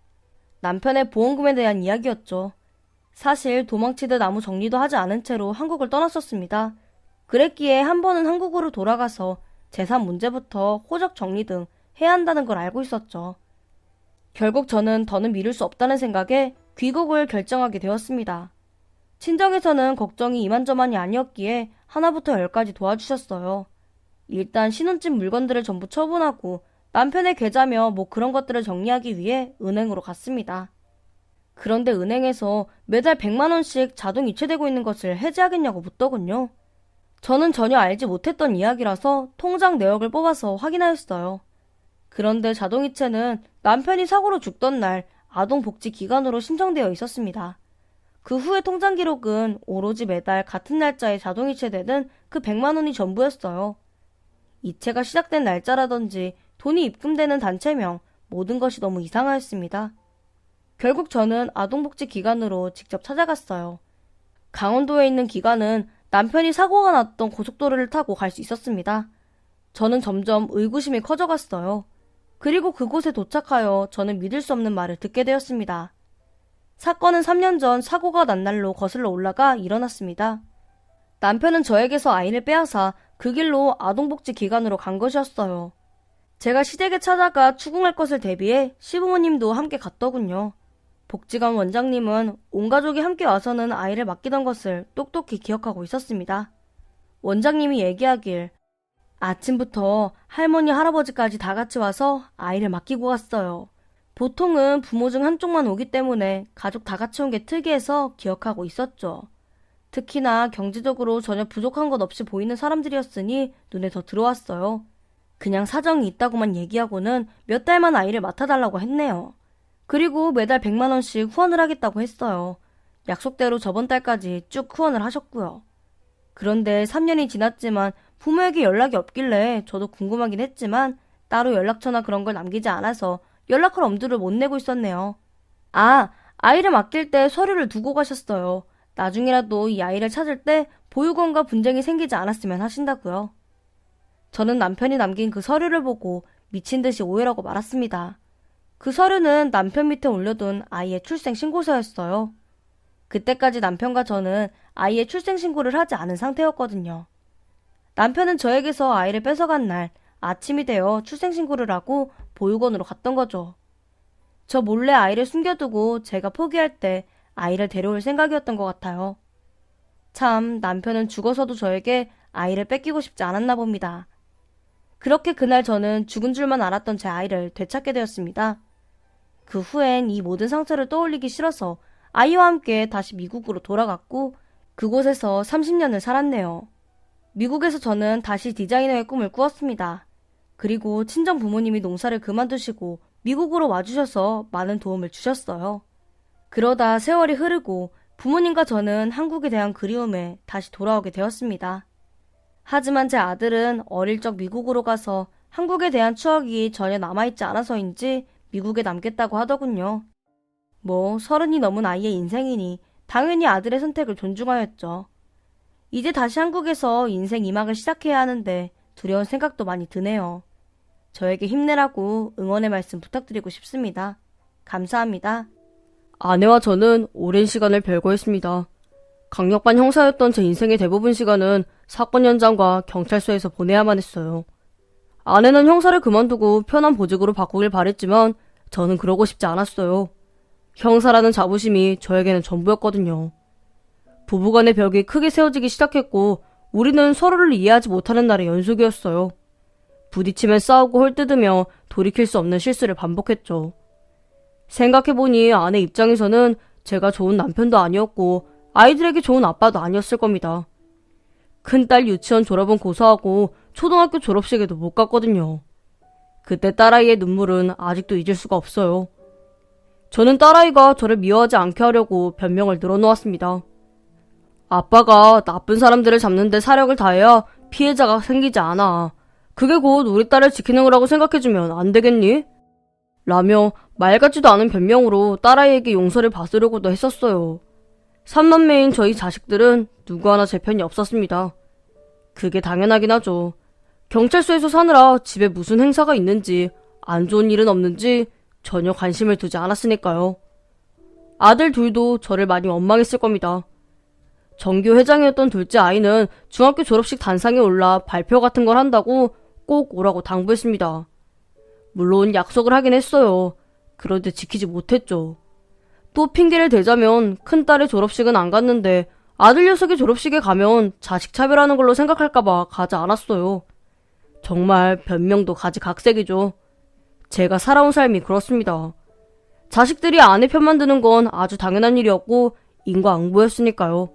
남편의 보험금에 대한 이야기였죠. 사실 도망치듯 아무 정리도 하지 않은 채로 한국을 떠났었습니다. 그랬기에 한 번은 한국으로 돌아가서 재산 문제부터 호적 정리 등 해야 한다는 걸 알고 있었죠. 결국 저는 더는 미룰 수 없다는 생각에 귀국을 결정하게 되었습니다. 친정에서는 걱정이 이만저만이 아니었기에 하나부터 열까지 도와주셨어요. 일단 신혼집 물건들을 전부 처분하고 남편의 계좌며 뭐 그런 것들을 정리하기 위해 은행으로 갔습니다. 그런데 은행에서 매달 100만 원씩 자동 이체되고 있는 것을 해지하겠냐고 묻더군요. 저는 전혀 알지 못했던 이야기라서 통장 내역을 뽑아서 확인하였어요. 그런데 자동이체는 남편이 사고로 죽던 날 아동복지기관으로 신청되어 있었습니다. 그 후의 통장 기록은 오로지 매달 같은 날짜에 자동이체되는 그 100만 원이 전부였어요. 이체가 시작된 날짜라든지 돈이 입금되는 단체명, 모든 것이 너무 이상하였습니다. 결국 저는 아동복지기관으로 직접 찾아갔어요. 강원도에 있는 기관은 남편이 사고가 났던 고속도로를 타고 갈 수 있었습니다. 저는 점점 의구심이 커져갔어요. 그리고 그곳에 도착하여 저는 믿을 수 없는 말을 듣게 되었습니다. 사건은 3년 전 사고가 난 날로 거슬러 올라가 일어났습니다. 남편은 저에게서 아이를 빼앗아 그 길로 아동복지기관으로 간 것이었어요. 제가 시댁에 찾아가 추궁할 것을 대비해 시부모님도 함께 갔더군요. 복지관 원장님은 온 가족이 함께 와서는 아이를 맡기던 것을 똑똑히 기억하고 있었습니다. 원장님이 얘기하길 아침부터 할머니, 할아버지까지 다 같이 와서 아이를 맡기고 갔어요. 보통은 부모 중 한쪽만 오기 때문에 가족 다 같이 온 게 특이해서 기억하고 있었죠. 특히나 경제적으로 전혀 부족한 것 없이 보이는 사람들이었으니 눈에 더 들어왔어요. 그냥 사정이 있다고만 얘기하고는 몇 달만 아이를 맡아달라고 했네요. 그리고 매달 100만 원씩 후원을 하겠다고 했어요. 약속대로 저번 달까지 쭉 후원을 하셨고요. 그런데 3년이 지났지만 부모에게 연락이 없길래 저도 궁금하긴 했지만 따로 연락처나 그런 걸 남기지 않아서 연락할 엄두를 못 내고 있었네요. 아, 아이를 맡길 때 서류를 두고 가셨어요. 나중이라도 이 아이를 찾을 때 보육원과 분쟁이 생기지 않았으면 하신다고요. 저는 남편이 남긴 그 서류를 보고 미친 듯이 오해라고 말았습니다. 그 서류는 남편 밑에 올려둔 아이의 출생신고서였어요. 그때까지 남편과 저는 아이의 출생신고를 하지 않은 상태였거든요. 남편은 저에게서 아이를 뺏어간 날 아침이 되어 출생신고를 하고 보육원으로 갔던 거죠. 저 몰래 아이를 숨겨두고 제가 포기할 때 아이를 데려올 생각이었던 것 같아요. 참, 남편은 죽어서도 저에게 아이를 뺏기고 싶지 않았나 봅니다. 그렇게 그날 저는 죽은 줄만 알았던 제 아이를 되찾게 되었습니다. 그 후엔 이 모든 상처를 떠올리기 싫어서 아이와 함께 다시 미국으로 돌아갔고 그곳에서 30년을 살았네요. 미국에서 저는 다시 디자이너의 꿈을 꾸었습니다. 그리고 친정 부모님이 농사를 그만두시고 미국으로 와주셔서 많은 도움을 주셨어요. 그러다 세월이 흐르고 부모님과 저는 한국에 대한 그리움에 다시 돌아오게 되었습니다. 하지만 제 아들은 어릴 적 미국으로 가서 한국에 대한 추억이 전혀 남아있지 않아서인지 미국에 남겠다고 하더군요. 뭐 30이 넘은 아이의 인생이니 당연히 아들의 선택을 존중하였죠. 이제 다시 한국에서 인생 2막을 시작해야 하는데 두려운 생각도 많이 드네요. 저에게 힘내라고 응원의 말씀 부탁드리고 싶습니다. 감사합니다. 아내와 저는 오랜 시간을 별거했습니다. 강력반 형사였던 제 인생의 대부분 시간은 사건 현장과 경찰서에서 보내야만 했어요. 아내는 형사를 그만두고 편한 보직으로 바꾸길 바랬지만 저는 그러고 싶지 않았어요. 형사라는 자부심이 저에게는 전부였거든요. 부부간의 벽이 크게 세워지기 시작했고 우리는 서로를 이해하지 못하는 날의 연속이었어요. 부딪히면 싸우고 헐뜯으며 돌이킬 수 없는 실수를 반복했죠. 생각해보니 아내 입장에서는 제가 좋은 남편도 아니었고 아이들에게 좋은 아빠도 아니었을 겁니다. 큰딸 유치원 졸업은 고사하고 초등학교 졸업식에도 못 갔거든요. 그때 딸아이의 눈물은 아직도 잊을 수가 없어요. 저는 딸아이가 저를 미워하지 않게 하려고 변명을 늘어놓았습니다. 아빠가 나쁜 사람들을 잡는데 사력을 다해야 피해자가 생기지 않아. 그게 곧 우리 딸을 지키는 거라고 생각해주면 안 되겠니? 라며 말 같지도 않은 변명으로 딸아이에게 용서를 받으려고도 했었어요. 3남매인 저희 자식들은 누구 하나 제 편이 없었습니다. 그게 당연하긴 하죠. 경찰서에서 사느라 집에 무슨 행사가 있는지 안 좋은 일은 없는지 전혀 관심을 두지 않았으니까요. 아들 둘도 저를 많이 원망했을 겁니다. 정교 회장이었던 둘째 아이는 중학교 졸업식 단상에 올라 발표 같은 걸 한다고 꼭 오라고 당부했습니다. 물론 약속을 하긴 했어요. 그런데 지키지 못했죠. 또 핑계를 대자면 큰딸의 졸업식은 안 갔는데 아들 녀석의 졸업식에 가면 자식 차별하는 걸로 생각할까봐 가지 않았어요. 정말 변명도 가지각색이죠. 제가 살아온 삶이 그렇습니다. 자식들이 아내 편만 드는 건 아주 당연한 일이었고 인과응보였으니까요.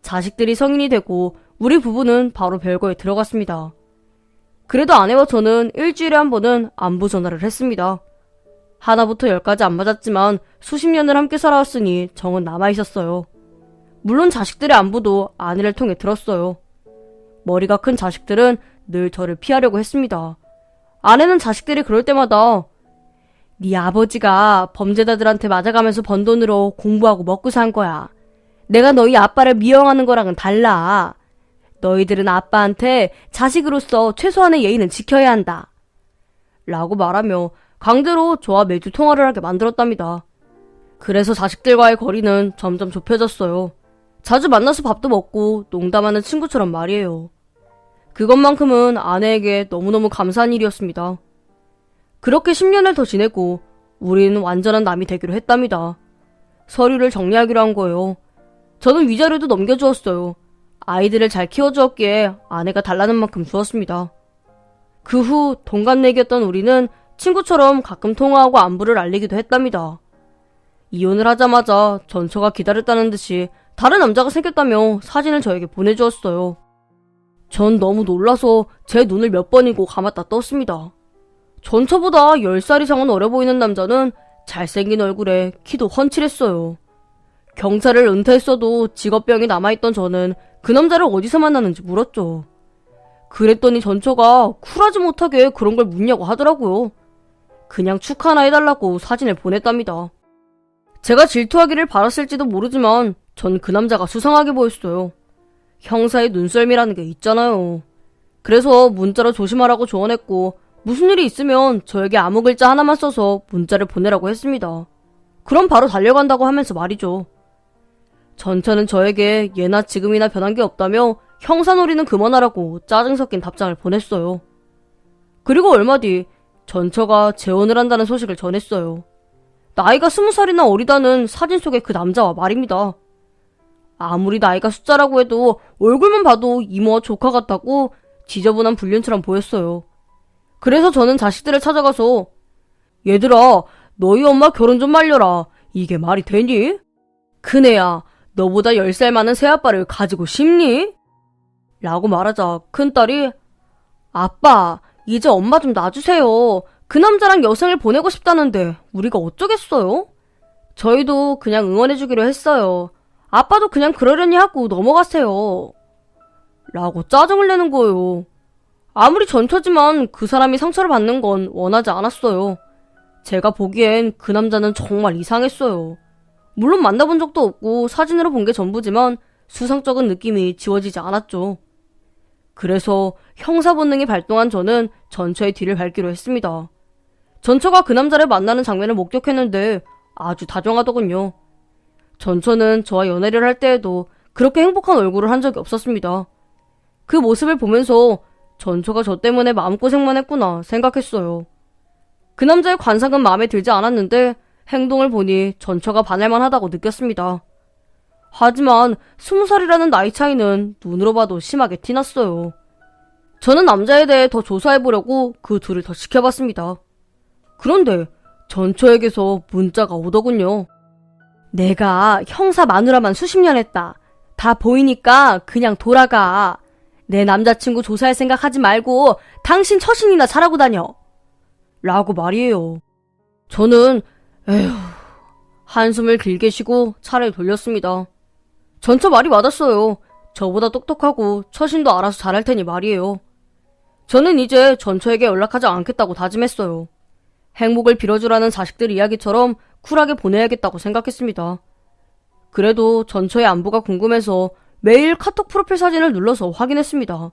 자식들이 성인이 되고 우리 부부는 바로 별거에 들어갔습니다. 그래도 아내와 저는 일주일에 한 번은 안부 전화를 했습니다. 하나부터 열까지 안 맞았지만 수십 년을 함께 살아왔으니 정은 남아있었어요. 물론 자식들의 안부도 아내를 통해 들었어요. 머리가 큰 자식들은 늘 저를 피하려고 했습니다. 아내는 자식들이 그럴 때마다 네 아버지가 범죄자들한테 맞아가면서 번 돈으로 공부하고 먹고 산 거야. 내가 너희 아빠를 미워하는 거랑은 달라. 너희들은 아빠한테 자식으로서 최소한의 예의는 지켜야 한다. 라고 말하며 강제로 저와 매주 통화를 하게 만들었답니다. 그래서 자식들과의 거리는 점점 좁혀졌어요. 자주 만나서 밥도 먹고 농담하는 친구처럼 말이에요. 그것만큼은 아내에게 너무너무 감사한 일이었습니다. 그렇게 10년을 더 지내고 우리는 완전한 남이 되기로 했답니다. 서류를 정리하기로 한 거예요. 저는 위자료도 넘겨주었어요. 아이들을 잘 키워주었기에 아내가 달라는 만큼 주었습니다. 그 후 동갑내기였던 우리는 친구처럼 가끔 통화하고 안부를 알리기도 했답니다. 이혼을 하자마자 전처가 기다렸다는 듯이 다른 남자가 생겼다며 사진을 저에게 보내주었어요. 전 너무 놀라서 제 눈을 몇 번이고 감았다 떴습니다. 전처보다 10살 이상은 어려 보이는 남자는 잘생긴 얼굴에 키도 훤칠했어요. 경찰을 은퇴했어도 직업병이 남아있던 저는 그 남자를 어디서 만났는지 물었죠. 그랬더니 전처가 쿨하지 못하게 그런 걸 묻냐고 하더라고요. 그냥 축하나 해달라고 사진을 보냈답니다. 제가 질투하기를 바랐을지도 모르지만 전 그 남자가 수상하게 보였어요. 형사의 눈썰미라는 게 있잖아요. 그래서 문자로 조심하라고 조언했고 무슨 일이 있으면 저에게 아무 글자 하나만 써서 문자를 보내라고 했습니다. 그럼 바로 달려간다고 하면서 말이죠. 전처는 저에게 예나 지금이나 변한 게 없다며 형사놀이는 그만하라고 짜증 섞인 답장을 보냈어요. 그리고 얼마 뒤 전처가 재혼을 한다는 소식을 전했어요. 나이가 20살이나 어리다는 사진 속의 그 남자와 말입니다. 아무리 나이가 숫자라고 해도 얼굴만 봐도 이모와 조카 같다고 지저분한 불륜처럼 보였어요. 그래서 저는 자식들을 찾아가서 얘들아, 너희 엄마 결혼 좀 말려라. 이게 말이 되니? 큰애야, 너보다 10살 많은 새아빠를 가지고 싶니? 라고 말하자 큰딸이 아빠, 이제 엄마 좀 놔주세요. 그 남자랑 여생을 보내고 싶다는데 우리가 어쩌겠어요? 저희도 그냥 응원해주기로 했어요. 아빠도 그냥 그러려니 하고 넘어가세요. 라고 짜증을 내는 거예요. 아무리 전처지만 그 사람이 상처를 받는 건 원하지 않았어요. 제가 보기엔 그 남자는 정말 이상했어요. 물론 만나본 적도 없고 사진으로 본 게 전부지만 수상쩍은 느낌이 지워지지 않았죠. 그래서 형사 본능이 발동한 저는 전처의 뒤를 밟기로 했습니다. 전처가 그 남자를 만나는 장면을 목격했는데 아주 다정하더군요. 전처는 저와 연애를 할 때에도 그렇게 행복한 얼굴을 한 적이 없었습니다. 그 모습을 보면서 전처가 저 때문에 마음고생만 했구나 생각했어요. 그 남자의 관상은 마음에 들지 않았는데 행동을 보니 전처가 반할만 하다고 느꼈습니다. 하지만 20살이라는 나이 차이는 눈으로 봐도 심하게 티났어요. 저는 남자에 대해 더 조사해보려고 그 둘을 더 지켜봤습니다. 그런데 전처에게서 문자가 오더군요. 내가 형사 마누라만 수십 년 했다. 다 보이니까 그냥 돌아가. 내 남자친구 조사할 생각 하지 말고 당신 처신이나 잘하고 다녀. 라고 말이에요. 저는 에휴, 한숨을 길게 쉬고 차를 돌렸습니다. 전처 말이 맞았어요. 저보다 똑똑하고 처신도 알아서 잘할 테니 말이에요. 저는 이제 전처에게 연락하지 않겠다고 다짐했어요. 행복을 빌어주라는 자식들 이야기처럼 쿨하게 보내야겠다고 생각했습니다. 그래도 전처의 안부가 궁금해서 매일 카톡 프로필 사진을 눌러서 확인했습니다.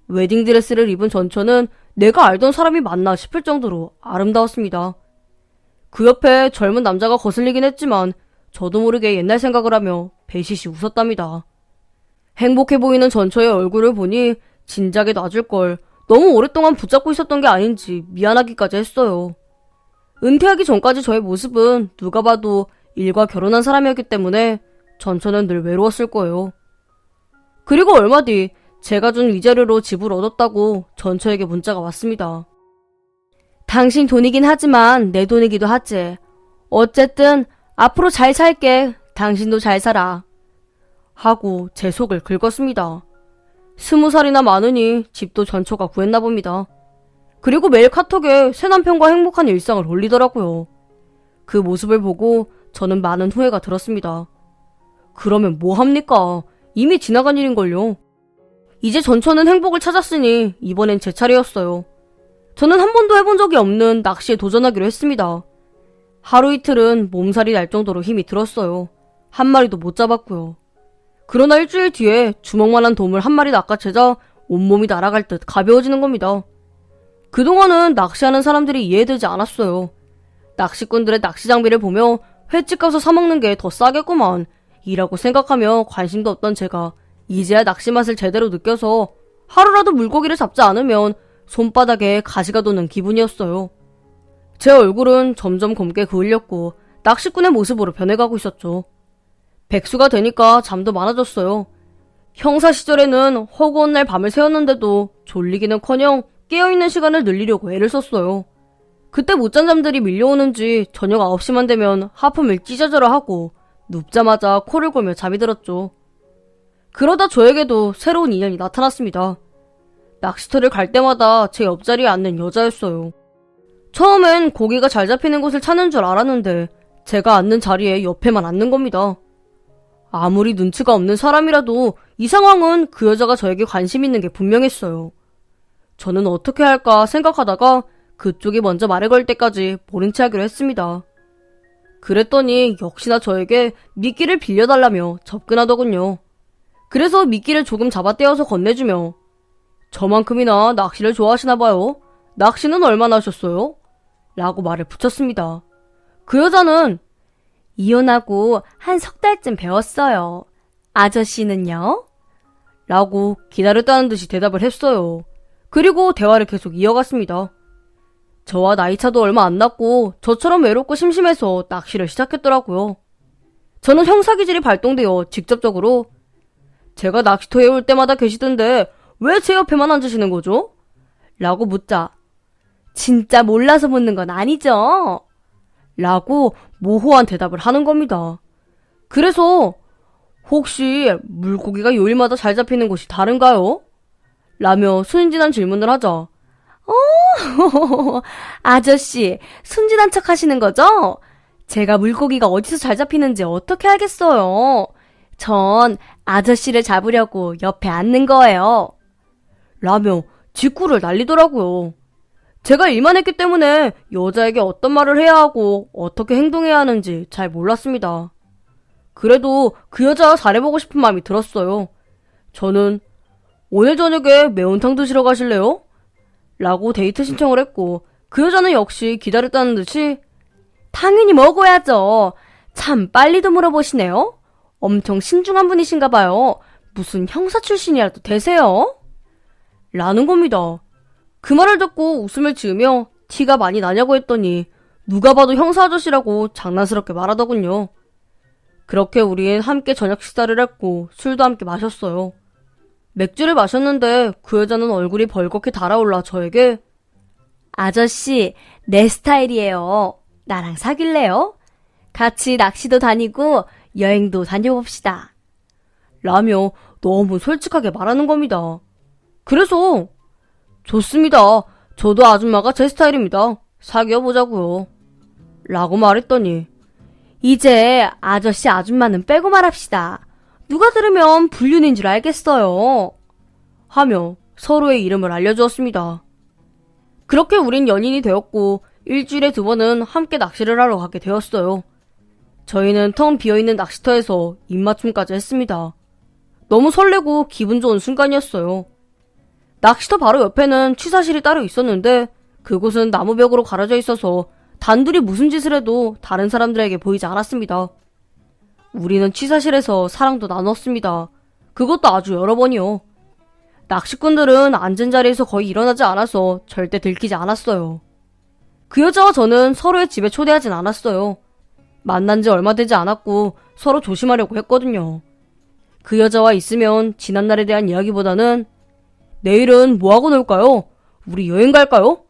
웨딩드레스를 입은 전처는 내가 알던 사람이 맞나 싶을 정도로 아름다웠습니다. 그 옆에 젊은 남자가 거슬리긴 했지만 저도 모르게 옛날 생각을 하며 배시시 웃었답니다. 행복해 보이는 전처의 얼굴을 보니 진작에 놔줄걸 너무 오랫동안 붙잡고 있었던 게 아닌지 미안하기까지 했어요. 은퇴하기 전까지 저의 모습은 누가 봐도 일과 결혼한 사람이었기 때문에 전처는 늘 외로웠을 거예요. 그리고 얼마 뒤 제가 준 위자료로 집을 얻었다고 전처에게 문자가 왔습니다. 당신 돈이긴 하지만 내 돈이기도 하지. 어쨌든 앞으로 잘 살게. 당신도 잘 살아. 하고 제 속을 긁었습니다. 20살이나 많으니 집도 전처가 구했나 봅니다. 그리고 매일 카톡에 새 남편과 행복한 일상을 올리더라고요. 그 모습을 보고 저는 많은 후회가 들었습니다. 그러면 뭐 합니까? 이미 지나간 일인걸요. 이제 전처는 행복을 찾았으니 이번엔 제 차례였어요. 저는 한 번도 해본 적이 없는 낚시에 도전하기로 했습니다. 하루 이틀은 몸살이 날 정도로 힘이 들었어요. 한 마리도 못 잡았고요. 그러나 일주일 뒤에 주먹만한 돔을 한 마리 낚아채자 온몸이 날아갈 듯 가벼워지는 겁니다. 그동안은 낚시하는 사람들이 이해되지 않았어요. 낚시꾼들의 낚시 장비를 보며 횟집 가서 사먹는 게 더 싸겠구만 이라고 생각하며 관심도 없던 제가 이제야 낚시 맛을 제대로 느껴서 하루라도 물고기를 잡지 않으면 손바닥에 가시가 도는 기분이었어요. 제 얼굴은 점점 검게 그을렸고 낚시꾼의 모습으로 변해가고 있었죠. 백수가 되니까 잠도 많아졌어요. 형사 시절에는 허구한 날 밤을 새웠는데도 졸리기는커녕 깨어있는 시간을 늘리려고 애를 썼어요. 그때 못 잔 잠들이 밀려오는지 저녁 9시만 되면 하품을 찢어져라 하고 눕자마자 코를 골며 잠이 들었죠. 그러다 저에게도 새로운 인연이 나타났습니다. 낚시터를 갈 때마다 제 옆자리에 앉는 여자였어요. 처음엔 고기가 잘 잡히는 곳을 찾는 줄 알았는데 제가 앉는 자리에 옆에만 앉는 겁니다. 아무리 눈치가 없는 사람이라도 이 상황은 그 여자가 저에게 관심 있는 게 분명했어요. 저는 어떻게 할까 생각하다가 그쪽이 먼저 말을 걸 때까지 모른 체 하기로 했습니다. 그랬더니 역시나 저에게 미끼를 빌려달라며 접근하더군요. 그래서 미끼를 조금 잡아떼어서 건네주며 저만큼이나 낚시를 좋아하시나봐요. 낚시는 얼마나 하셨어요? 라고 말을 붙였습니다. 그 여자는 이혼하고 한 석 달쯤 배웠어요. 아저씨는요? 라고 기다렸다는 듯이 대답을 했어요. 그리고 대화를 계속 이어갔습니다. 저와 나이차도 얼마 안 났고 저처럼 외롭고 심심해서 낚시를 시작했더라고요. 저는 형사기질이 발동되어 직접적으로 제가 낚시터에 올 때마다 계시던데 왜 제 옆에만 앉으시는 거죠? 라고 묻자 진짜 몰라서 묻는 건 아니죠? 라고 모호한 대답을 하는 겁니다. 그래서 혹시 물고기가 요일마다 잘 잡히는 곳이 다른가요? 라며 순진한 질문을 하자 아저씨 순진한 척 하시는 거죠? 제가 물고기가 어디서 잘 잡히는지 어떻게 알겠어요? 전 아저씨를 잡으려고 옆에 앉는 거예요. 라며 직구를 날리더라고요. 제가 일만 했기 때문에 여자에게 어떤 말을 해야 하고 어떻게 행동해야 하는지 잘 몰랐습니다. 그래도 그 여자가 잘해보고 싶은 마음이 들었어요. 저는 오늘 저녁에 매운탕 드시러 가실래요? 라고 데이트 신청을 했고 그 여자는 역시 기다렸다는 듯이 당연히 먹어야죠. 참 빨리도 물어보시네요. 엄청 신중한 분이신가 봐요. 무슨 형사 출신이라도 되세요? 라는 겁니다. 그 말을 듣고 웃음을 지으며 티가 많이 나냐고 했더니 누가 봐도 형사 아저씨라고 장난스럽게 말하더군요. 그렇게 우린 함께 저녁 식사를 했고 술도 함께 마셨어요. 맥주를 마셨는데 그 여자는 얼굴이 벌겋게 달아올라 저에게 아저씨 내 스타일이에요. 나랑 사귈래요? 같이 낚시도 다니고 여행도 다녀봅시다. 라며 너무 솔직하게 말하는 겁니다. 그래서 좋습니다. 저도 아줌마가 제 스타일입니다. 사귀어보자고요. 라고 말했더니 이제 아저씨 아줌마는 빼고 말합시다. 누가 들으면 불륜인 줄 알겠어요. 하며 서로의 이름을 알려주었습니다. 그렇게 우린 연인이 되었고 일주일에 2번은 함께 낚시를 하러 가게 되었어요. 저희는 텅 비어있는 낚시터에서 입맞춤까지 했습니다. 너무 설레고 기분 좋은 순간이었어요. 낚시터 바로 옆에는 취사실이 따로 있었는데 그곳은 나무벽으로 가려져 있어서 단둘이 무슨 짓을 해도 다른 사람들에게 보이지 않았습니다. 우리는 취사실에서 사랑도 나눴습니다. 그것도 아주 여러 번이요. 낚시꾼들은 앉은 자리에서 거의 일어나지 않아서 절대 들키지 않았어요. 그 여자와 저는 서로의 집에 초대하진 않았어요. 만난 지 얼마 되지 않았고 서로 조심하려고 했거든요. 그 여자와 있으면 지난날에 대한 이야기보다는 내일은 뭐하고 놀까요? 우리 여행 갈까요?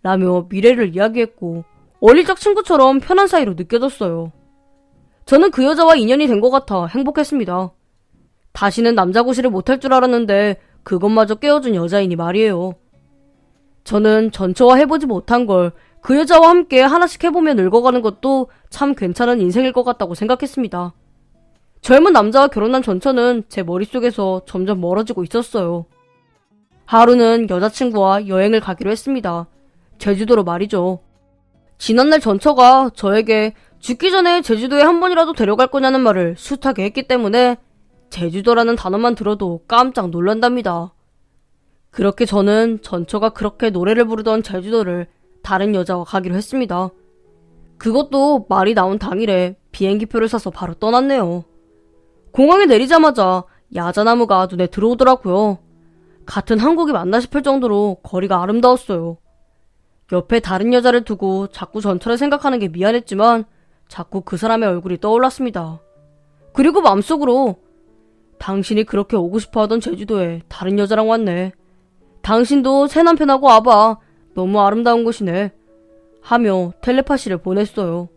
라며 미래를 이야기했고 어릴 적 친구처럼 편한 사이로 느껴졌어요. 저는 그 여자와 인연이 된 것 같아 행복했습니다. 다시는 남자 구실을 못할 줄 알았는데 그것마저 깨워준 여자이니 말이에요. 저는 전처와 해보지 못한 걸 그 여자와 함께 하나씩 해보며 늙어가는 것도 참 괜찮은 인생일 것 같다고 생각했습니다. 젊은 남자와 결혼한 전처는 제 머릿속에서 점점 멀어지고 있었어요. 하루는 여자친구와 여행을 가기로 했습니다. 제주도로 말이죠. 지난날 전처가 저에게 죽기 전에 제주도에 한 번이라도 데려갈 거냐는 말을 숱하게 했기 때문에 제주도라는 단어만 들어도 깜짝 놀란답니다. 그렇게 저는 전처가 그렇게 노래를 부르던 제주도를 다른 여자와 가기로 했습니다. 그것도 말이 나온 당일에 비행기표를 사서 바로 떠났네요. 공항에 내리자마자 야자나무가 눈에 들어오더라고요. 같은 한국이 맞나 싶을 정도로 거리가 아름다웠어요. 옆에 다른 여자를 두고 자꾸 전처를 생각하는 게 미안했지만 자꾸 그 사람의 얼굴이 떠올랐습니다. 그리고 마음속으로 당신이 그렇게 오고 싶어하던 제주도에 다른 여자랑 왔네. 당신도 새 남편하고 와봐. 너무 아름다운 곳이네. 하며 텔레파시를 보냈어요.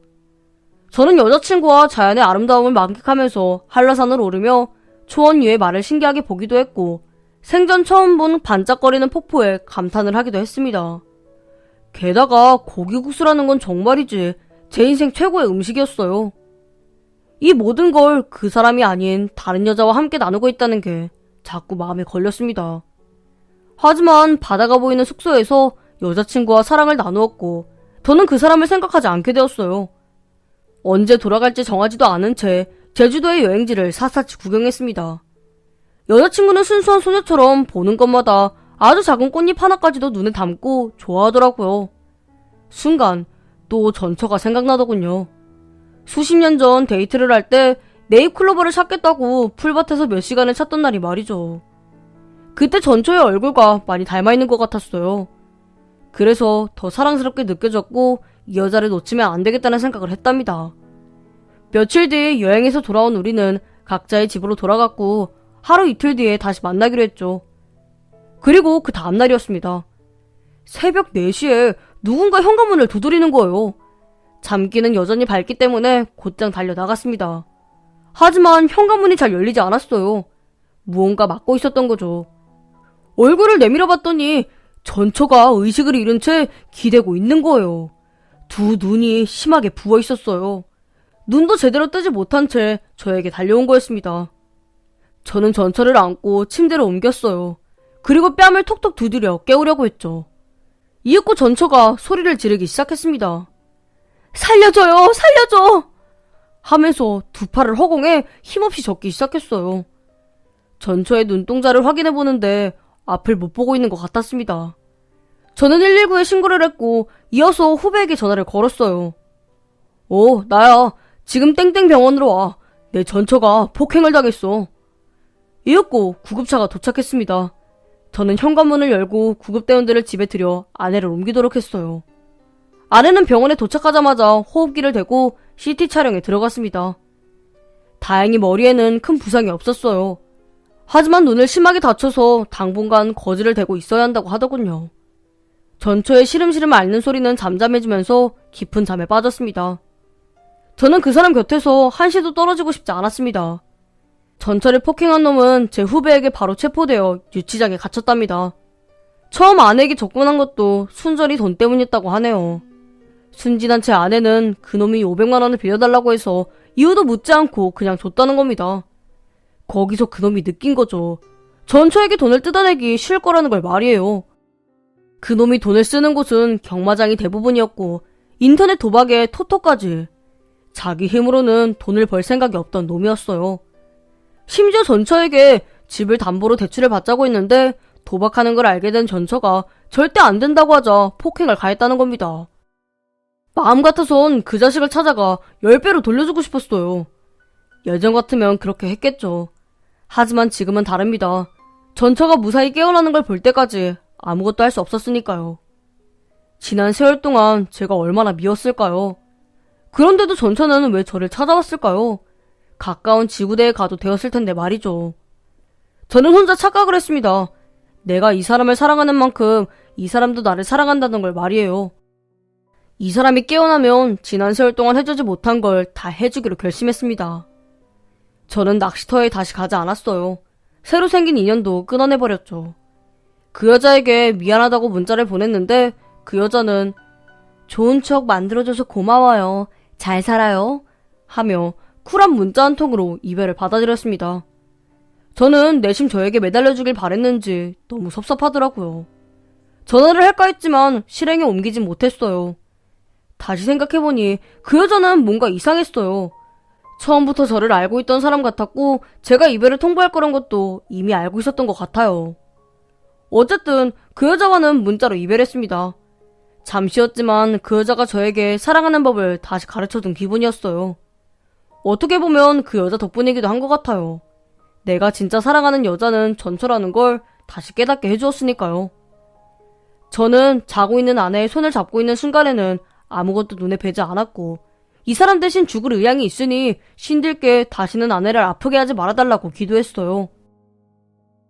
저는 여자친구와 자연의 아름다움을 만끽하면서 한라산을 오르며 초원 위의 말을 신기하게 보기도 했고 생전 처음 본 반짝거리는 폭포에 감탄을 하기도 했습니다. 게다가 고기국수라는 건 정말이지 제 인생 최고의 음식이었어요. 이 모든 걸 그 사람이 아닌 다른 여자와 함께 나누고 있다는 게 자꾸 마음에 걸렸습니다. 하지만 바다가 보이는 숙소에서 여자친구와 사랑을 나누었고 더는 그 사람을 생각하지 않게 되었어요. 언제 돌아갈지 정하지도 않은 채 제주도의 여행지를 샅샅이 구경했습니다. 여자친구는 순수한 소녀처럼 보는 것마다 아주 작은 꽃잎 하나까지도 눈에 담고 좋아하더라고요. 순간 또 전처가 생각나더군요. 수십 년 전 데이트를 할 때 네잎클로버를 찾겠다고 풀밭에서 몇 시간을 찾던 날이 말이죠. 그때 전처의 얼굴과 많이 닮아있는 것 같았어요. 그래서 더 사랑스럽게 느껴졌고 이 여자를 놓치면 안 되겠다는 생각을 했답니다. 며칠 뒤 여행에서 돌아온 우리는 각자의 집으로 돌아갔고 하루 이틀 뒤에 다시 만나기로 했죠. 그리고 그 다음날이었습니다. 새벽 4시에 누군가 현관문을 두드리는 거예요. 잠기는 여전히 밝기 때문에 곧장 달려나갔습니다. 하지만 현관문이 잘 열리지 않았어요. 무언가 막고 있었던 거죠. 얼굴을 내밀어 봤더니 전처가 의식을 잃은 채 기대고 있는 거예요. 두 눈이 심하게 부어 있었어요. 눈도 제대로 뜨지 못한 채 저에게 달려온 거였습니다. 저는 전처를 안고 침대로 옮겼어요. 그리고 뺨을 톡톡 두드려 깨우려고 했죠. 이윽고 전처가 소리를 지르기 시작했습니다. 살려줘요! 살려줘! 하면서 두 팔을 허공에 힘없이 젓기 시작했어요. 전처의 눈동자를 확인해보는데 앞을 못 보고 있는 것 같았습니다. 저는 119에 신고를 했고 이어서 후배에게 전화를 걸었어요. 나야. 지금 땡땡 병원으로 와. 내 전처가 폭행을 당했어. 이윽고 구급차가 도착했습니다. 저는 현관문을 열고 구급대원들을 집에 들여 아내를 옮기도록 했어요. 아내는 병원에 도착하자마자 호흡기를 대고 CT 촬영에 들어갔습니다. 다행히 머리에는 큰 부상이 없었어요. 하지만 눈을 심하게 다쳐서 당분간 거즈를 대고 있어야 한다고 하더군요. 전처의 시름시름 앓는 소리는 잠잠해지면서 깊은 잠에 빠졌습니다. 저는 그 사람 곁에서 한시도 떨어지고 싶지 않았습니다. 전처를 폭행한 놈은 제 후배에게 바로 체포되어 유치장에 갇혔답니다. 처음 아내에게 접근한 것도 순전히 돈 때문이었다고 하네요. 순진한 제 아내는 그놈이 500만 원을 빌려달라고 해서 이유도 묻지 않고 그냥 줬다는 겁니다. 거기서 그놈이 느낀 거죠. 전처에게 돈을 뜯어내기 쉬울 거라는 걸 말이에요. 그놈이 돈을 쓰는 곳은 경마장이 대부분이었고 인터넷 도박에 토토까지. 자기 힘으로는 돈을 벌 생각이 없던 놈이었어요. 심지어 전처에게 집을 담보로 대출을 받자고 했는데 도박하는 걸 알게 된 전처가 절대 안 된다고 하자 폭행을 가했다는 겁니다. 마음 같아선 그 자식을 찾아가 10배로 돌려주고 싶었어요. 예전 같으면 그렇게 했겠죠. 하지만 지금은 다릅니다. 전처가 무사히 깨어나는 걸 볼 때까지 아무것도 할 수 없었으니까요. 지난 세월 동안 제가 얼마나 미웠을까요? 그런데도 전처는 왜 저를 찾아왔을까요? 가까운 지구대에 가도 되었을 텐데 말이죠. 저는 혼자 착각을 했습니다. 내가 이 사람을 사랑하는 만큼 이 사람도 나를 사랑한다는 걸 말이에요. 이 사람이 깨어나면 지난 세월 동안 해주지 못한 걸 다 해주기로 결심했습니다. 저는 낚시터에 다시 가지 않았어요. 새로 생긴 인연도 끊어내버렸죠. 그 여자에게 미안하다고 문자를 보냈는데 그 여자는 좋은 추억 만들어줘서 고마워요. 잘 살아요. 하며 쿨한 문자 한 통으로 이별을 받아들였습니다. 저는 내심 저에게 매달려주길 바랬는지 너무 섭섭하더라고요. 전화를 할까 했지만 실행에 옮기진 못했어요. 다시 생각해보니 그 여자는 뭔가 이상했어요. 처음부터 저를 알고 있던 사람 같았고 제가 이별을 통보할 거란 것도 이미 알고 있었던 것 같아요. 어쨌든 그 여자와는 문자로 이별했습니다. 잠시였지만 그 여자가 저에게 사랑하는 법을 다시 가르쳐준 기분이었어요. 어떻게 보면 그 여자 덕분이기도 한 것 같아요. 내가 진짜 사랑하는 여자는 전처라는 걸 다시 깨닫게 해주었으니까요. 저는 자고 있는 아내의 손을 잡고 있는 순간에는 아무것도 눈에 뵈지 않았고 이 사람 대신 죽을 의향이 있으니 신들께 다시는 아내를 아프게 하지 말아달라고 기도했어요.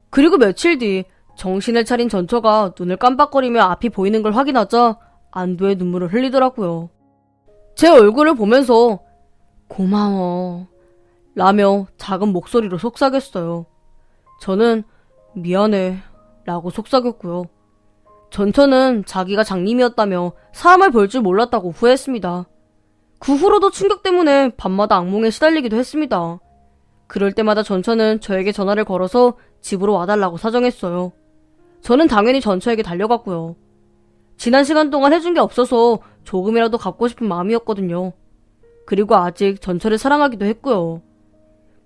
그리고 며칠 뒤 정신을 차린 전처가 눈을 깜빡거리며 앞이 보이는 걸 확인하자 안도의 눈물을 흘리더라고요. 제 얼굴을 보면서 고마워 라며 작은 목소리로 속삭였어요. 저는 미안해 라고 속삭였고요. 전처는 자기가 장님이었다며 사람을 볼 줄 몰랐다고 후회했습니다. 그 후로도 충격 때문에 밤마다 악몽에 시달리기도 했습니다. 그럴 때마다 전처는 저에게 전화를 걸어서 집으로 와달라고 사정했어요. 저는 당연히 전처에게 달려갔고요. 지난 시간 동안 해준 게 없어서 조금이라도 갚고 싶은 마음이었거든요. 그리고 아직 전처를 사랑하기도 했고요.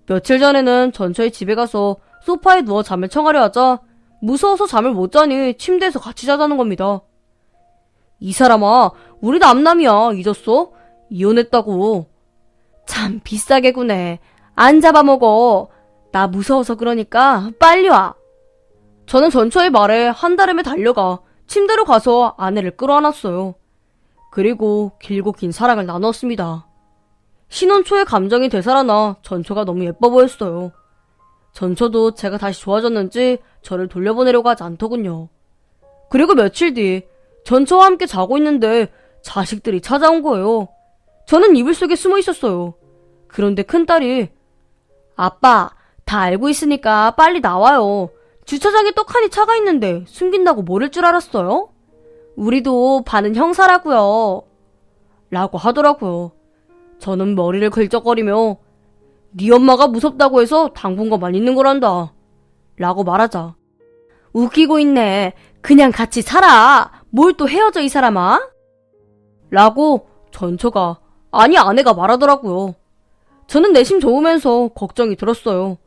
며칠 전에는 전처의 집에 가서 소파에 누워 잠을 청하려 하자 무서워서 잠을 못 자니 침대에서 같이 자자는 겁니다. 이 사람아, 우리 남남이야. 잊었어? 이혼했다고. 참 비싸게 구네. 안 잡아먹어. 나 무서워서 그러니까 빨리 와. 저는 전처의 말에 한달음에 달려가 침대로 가서 아내를 끌어안았어요. 그리고 길고 긴 사랑을 나눴습니다. 신혼 초의 감정이 되살아나 전처가 너무 예뻐 보였어요. 전처도 제가 다시 좋아졌는지 저를 돌려보내려고 하지 않더군요. 그리고 며칠 뒤 전처와 함께 자고 있는데 자식들이 찾아온 거예요. 저는 이불 속에 숨어 있었어요. 그런데 큰딸이 아빠, 다 알고 있으니까 빨리 나와요. 주차장에 떡하니 차가 있는데 숨긴다고 모를 줄 알았어요? 우리도 반은 형사라고요. 라고 하더라고요. 저는 머리를 긁적거리며 네 엄마가 무섭다고 해서 당분간만 있는 거란다. 라고 말하자 웃기고 있네. 그냥 같이 살아. 뭘 또 헤어져 이 사람아? 라고 전처가 아니 아내가 말하더라고요. 저는 내심 좋으면서 걱정이 들었어요.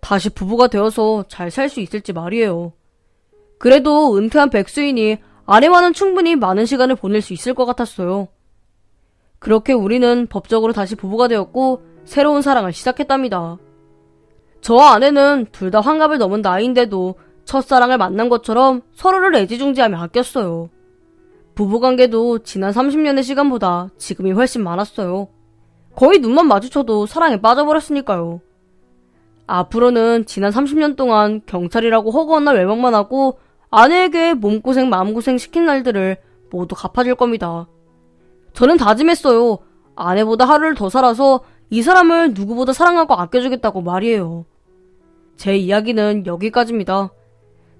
다시 부부가 되어서 잘 살 수 있을지 말이에요. 그래도 은퇴한 백수이니 아내와는 충분히 많은 시간을 보낼 수 있을 것 같았어요. 그렇게 우리는 법적으로 다시 부부가 되었고 새로운 사랑을 시작했답니다. 저와 아내는 둘 다 환갑을 넘은 나이인데도 첫사랑을 만난 것처럼 서로를 애지중지하며 아꼈어요. 부부관계도 지난 30년의 시간보다 지금이 훨씬 많았어요. 거의 눈만 마주쳐도 사랑에 빠져버렸으니까요. 앞으로는 지난 30년 동안 경찰이라고 허구한 날 외박만 하고 아내에게 몸고생 마음고생 시킨 날들을 모두 갚아줄 겁니다. 저는 다짐했어요. 아내보다 하루를 더 살아서 이 사람을 누구보다 사랑하고 아껴주겠다고 말이에요. 제 이야기는 여기까지입니다.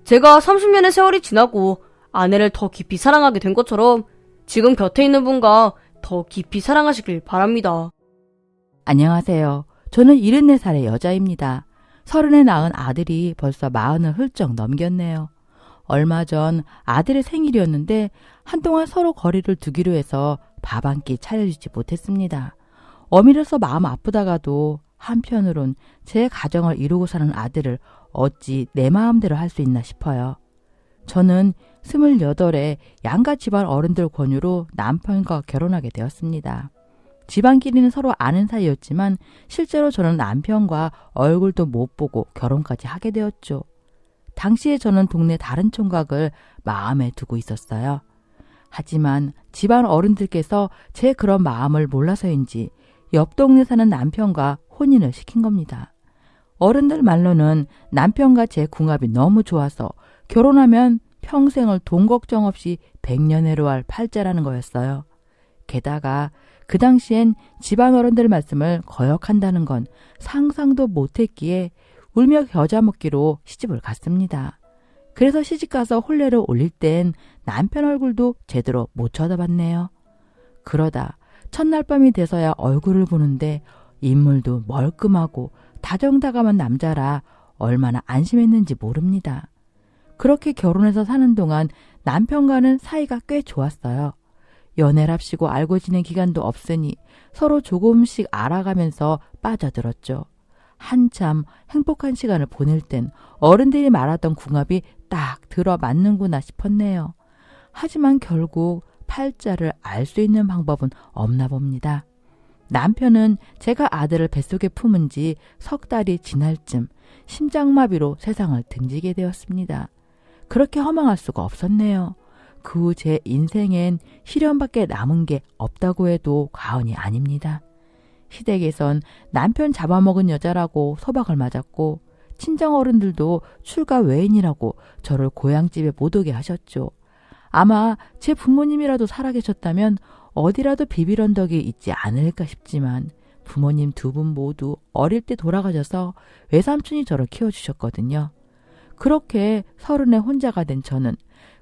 제가 30년의 세월이 지나고 아내를 더 깊이 사랑하게 된 것처럼 지금 곁에 있는 분과 더 깊이 사랑하시길 바랍니다. 안녕하세요. 저는 74살의 여자입니다. 30에 낳은 아들이 벌써 40을 훌쩍 넘겼네요. 얼마 전 아들의 생일이었는데 한동안 서로 거리를 두기로 해서 밥 한 끼 차려주지 못했습니다. 어미로서 마음 아프다가도 한편으론 제 가정을 이루고 사는 아들을 어찌 내 마음대로 할 수 있나 싶어요. 저는 28에 양가 집안 어른들 권유로 남편과 결혼하게 되었습니다. 집안끼리는 서로 아는 사이였지만 실제로 저는 남편과 얼굴도 못 보고 결혼까지 하게 되었죠. 당시에 저는 동네 다른 총각을 마음에 두고 있었어요. 하지만 집안 어른들께서 제 그런 마음을 몰라서인지 옆 동네 사는 남편과 혼인을 시킨 겁니다. 어른들 말로는 남편과 제 궁합이 너무 좋아서 결혼하면 평생을 돈 걱정 없이 백년해로 할 팔자라는 거였어요. 게다가 그 당시엔 집안 어른들 말씀을 거역한다는 건 상상도 못했기에 울며 겨자 먹기로 시집을 갔습니다. 그래서 시집가서 혼례를 올릴 땐 남편 얼굴도 제대로 못 쳐다봤네요. 그러다 첫날 밤이 돼서야 얼굴을 보는데 인물도 멀끔하고 다정다감한 남자라 얼마나 안심했는지 모릅니다. 그렇게 결혼해서 사는 동안 남편과는 사이가 꽤 좋았어요. 연애랍시고 알고 지낸 기간도 없으니 서로 조금씩 알아가면서 빠져들었죠. 한참 행복한 시간을 보낼 땐 어른들이 말하던 궁합이 딱 들어맞는구나 싶었네요. 하지만 결국 팔자를 알 수 있는 방법은 없나 봅니다. 남편은 제가 아들을 뱃속에 품은 지 석 달이 지날 쯤 심장마비로 세상을 등지게 되었습니다. 그렇게 허망할 수가 없었네요. 그 후 제 인생엔 시련밖에 남은 게 없다고 해도 과언이 아닙니다. 시댁에선 남편 잡아먹은 여자라고 소박을 맞았고 친정 어른들도 출가 외인이라고 저를 고향집에 못 오게 하셨죠. 아마 제 부모님이라도 살아계셨다면 어디라도 비빌 언덕이 있지 않을까 싶지만 부모님 두 분 모두 어릴 때 돌아가셔서 외삼촌이 저를 키워주셨거든요. 그렇게 30에 혼자가 된 저는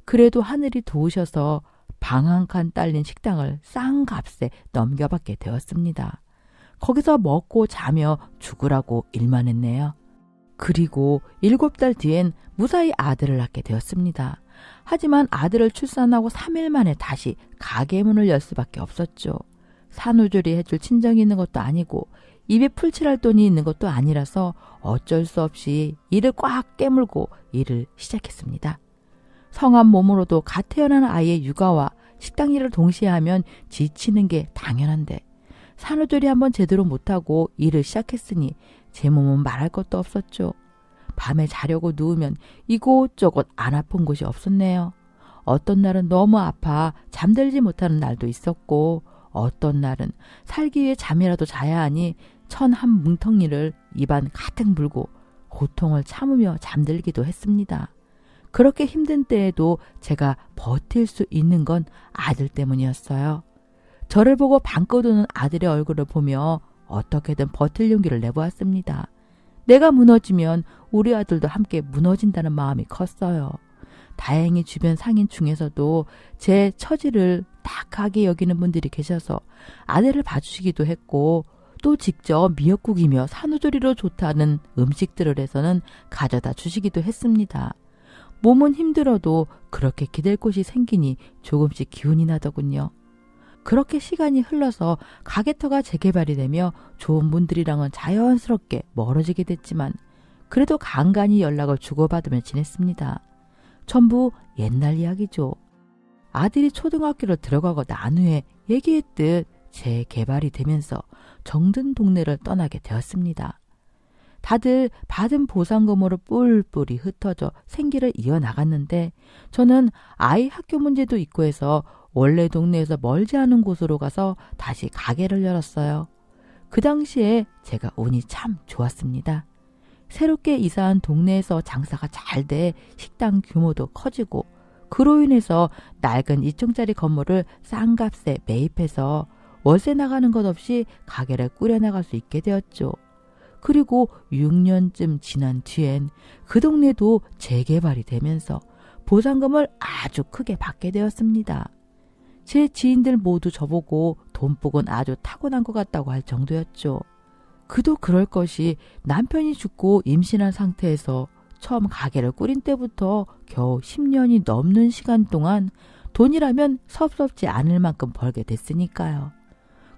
그래도 하늘이 도우셔서 방 한 칸 딸린 식당을 싼 값에 넘겨받게 되었습니다. 거기서 먹고 자며 죽으라고 일만 했네요. 그리고 7달 뒤엔 무사히 아들을 낳게 되었습니다. 하지만 아들을 출산하고 3일 만에 다시 가게 문을 열 수밖에 없었죠. 산후조리 해줄 친정이 있는 것도 아니고 입에 풀칠할 돈이 있는 것도 아니라서 어쩔 수 없이 이를 꽉 깨물고 일을 시작했습니다. 성한 몸으로도 갓 태어난 아이의 육아와 식당 일을 동시에 하면 지치는 게 당연한데 산후조리 한번 제대로 못하고 일을 시작했으니 제 몸은 말할 것도 없었죠. 밤에 자려고 누우면 이곳저곳 안 아픈 곳이 없었네요. 어떤 날은 너무 아파 잠들지 못하는 날도 있었고 어떤 날은 살기 위해 잠이라도 자야 하니 천 한 뭉텅이를 입안 가득 물고 고통을 참으며 잠들기도 했습니다. 그렇게 힘든 때에도 제가 버틸 수 있는 건 아들 때문이었어요. 저를 보고 방긋 우는 아들의 얼굴을 보며 어떻게든 버틸 용기를 내보았습니다. 내가 무너지면 우리 아들도 함께 무너진다는 마음이 컸어요. 다행히 주변 상인 중에서도 제 처지를 딱하게 여기는 분들이 계셔서 아들을 봐주시기도 했고 또 직접 미역국이며 산후조리로 좋다는 음식들을 해서는 가져다 주시기도 했습니다. 몸은 힘들어도 그렇게 기댈 곳이 생기니 조금씩 기운이 나더군요. 그렇게 시간이 흘러서 가게터가 재개발이 되며 좋은 분들이랑은 자연스럽게 멀어지게 됐지만 그래도 간간히 연락을 주고받으며 지냈습니다. 전부 옛날 이야기죠. 아들이 초등학교를 들어가고 난 후에 얘기했듯 재개발이 되면서 정든 동네를 떠나게 되었습니다. 다들 받은 보상금으로 뿔뿔이 흩어져 생계를 이어나갔는데 저는 아이 학교 문제도 있고 해서 원래 동네에서 멀지 않은 곳으로 가서 다시 가게를 열었어요. 그 당시에 제가 운이 참 좋았습니다. 새롭게 이사한 동네에서 장사가 잘 돼 식당 규모도 커지고 그로 인해서 낡은 2층짜리 건물을 싼 값에 매입해서 월세 나가는 것 없이 가게를 꾸려나갈 수 있게 되었죠. 그리고 6년쯤 지난 뒤엔 그 동네도 재개발이 되면서 보상금을 아주 크게 받게 되었습니다. 제 지인들 모두 저보고 돈복은 아주 타고난 것 같다고 할 정도였죠. 그도 그럴 것이 남편이 죽고 임신한 상태에서 처음 가게를 꾸린 때부터 겨우 10년이 넘는 시간 동안 돈이라면 섭섭지 않을 만큼 벌게 됐으니까요.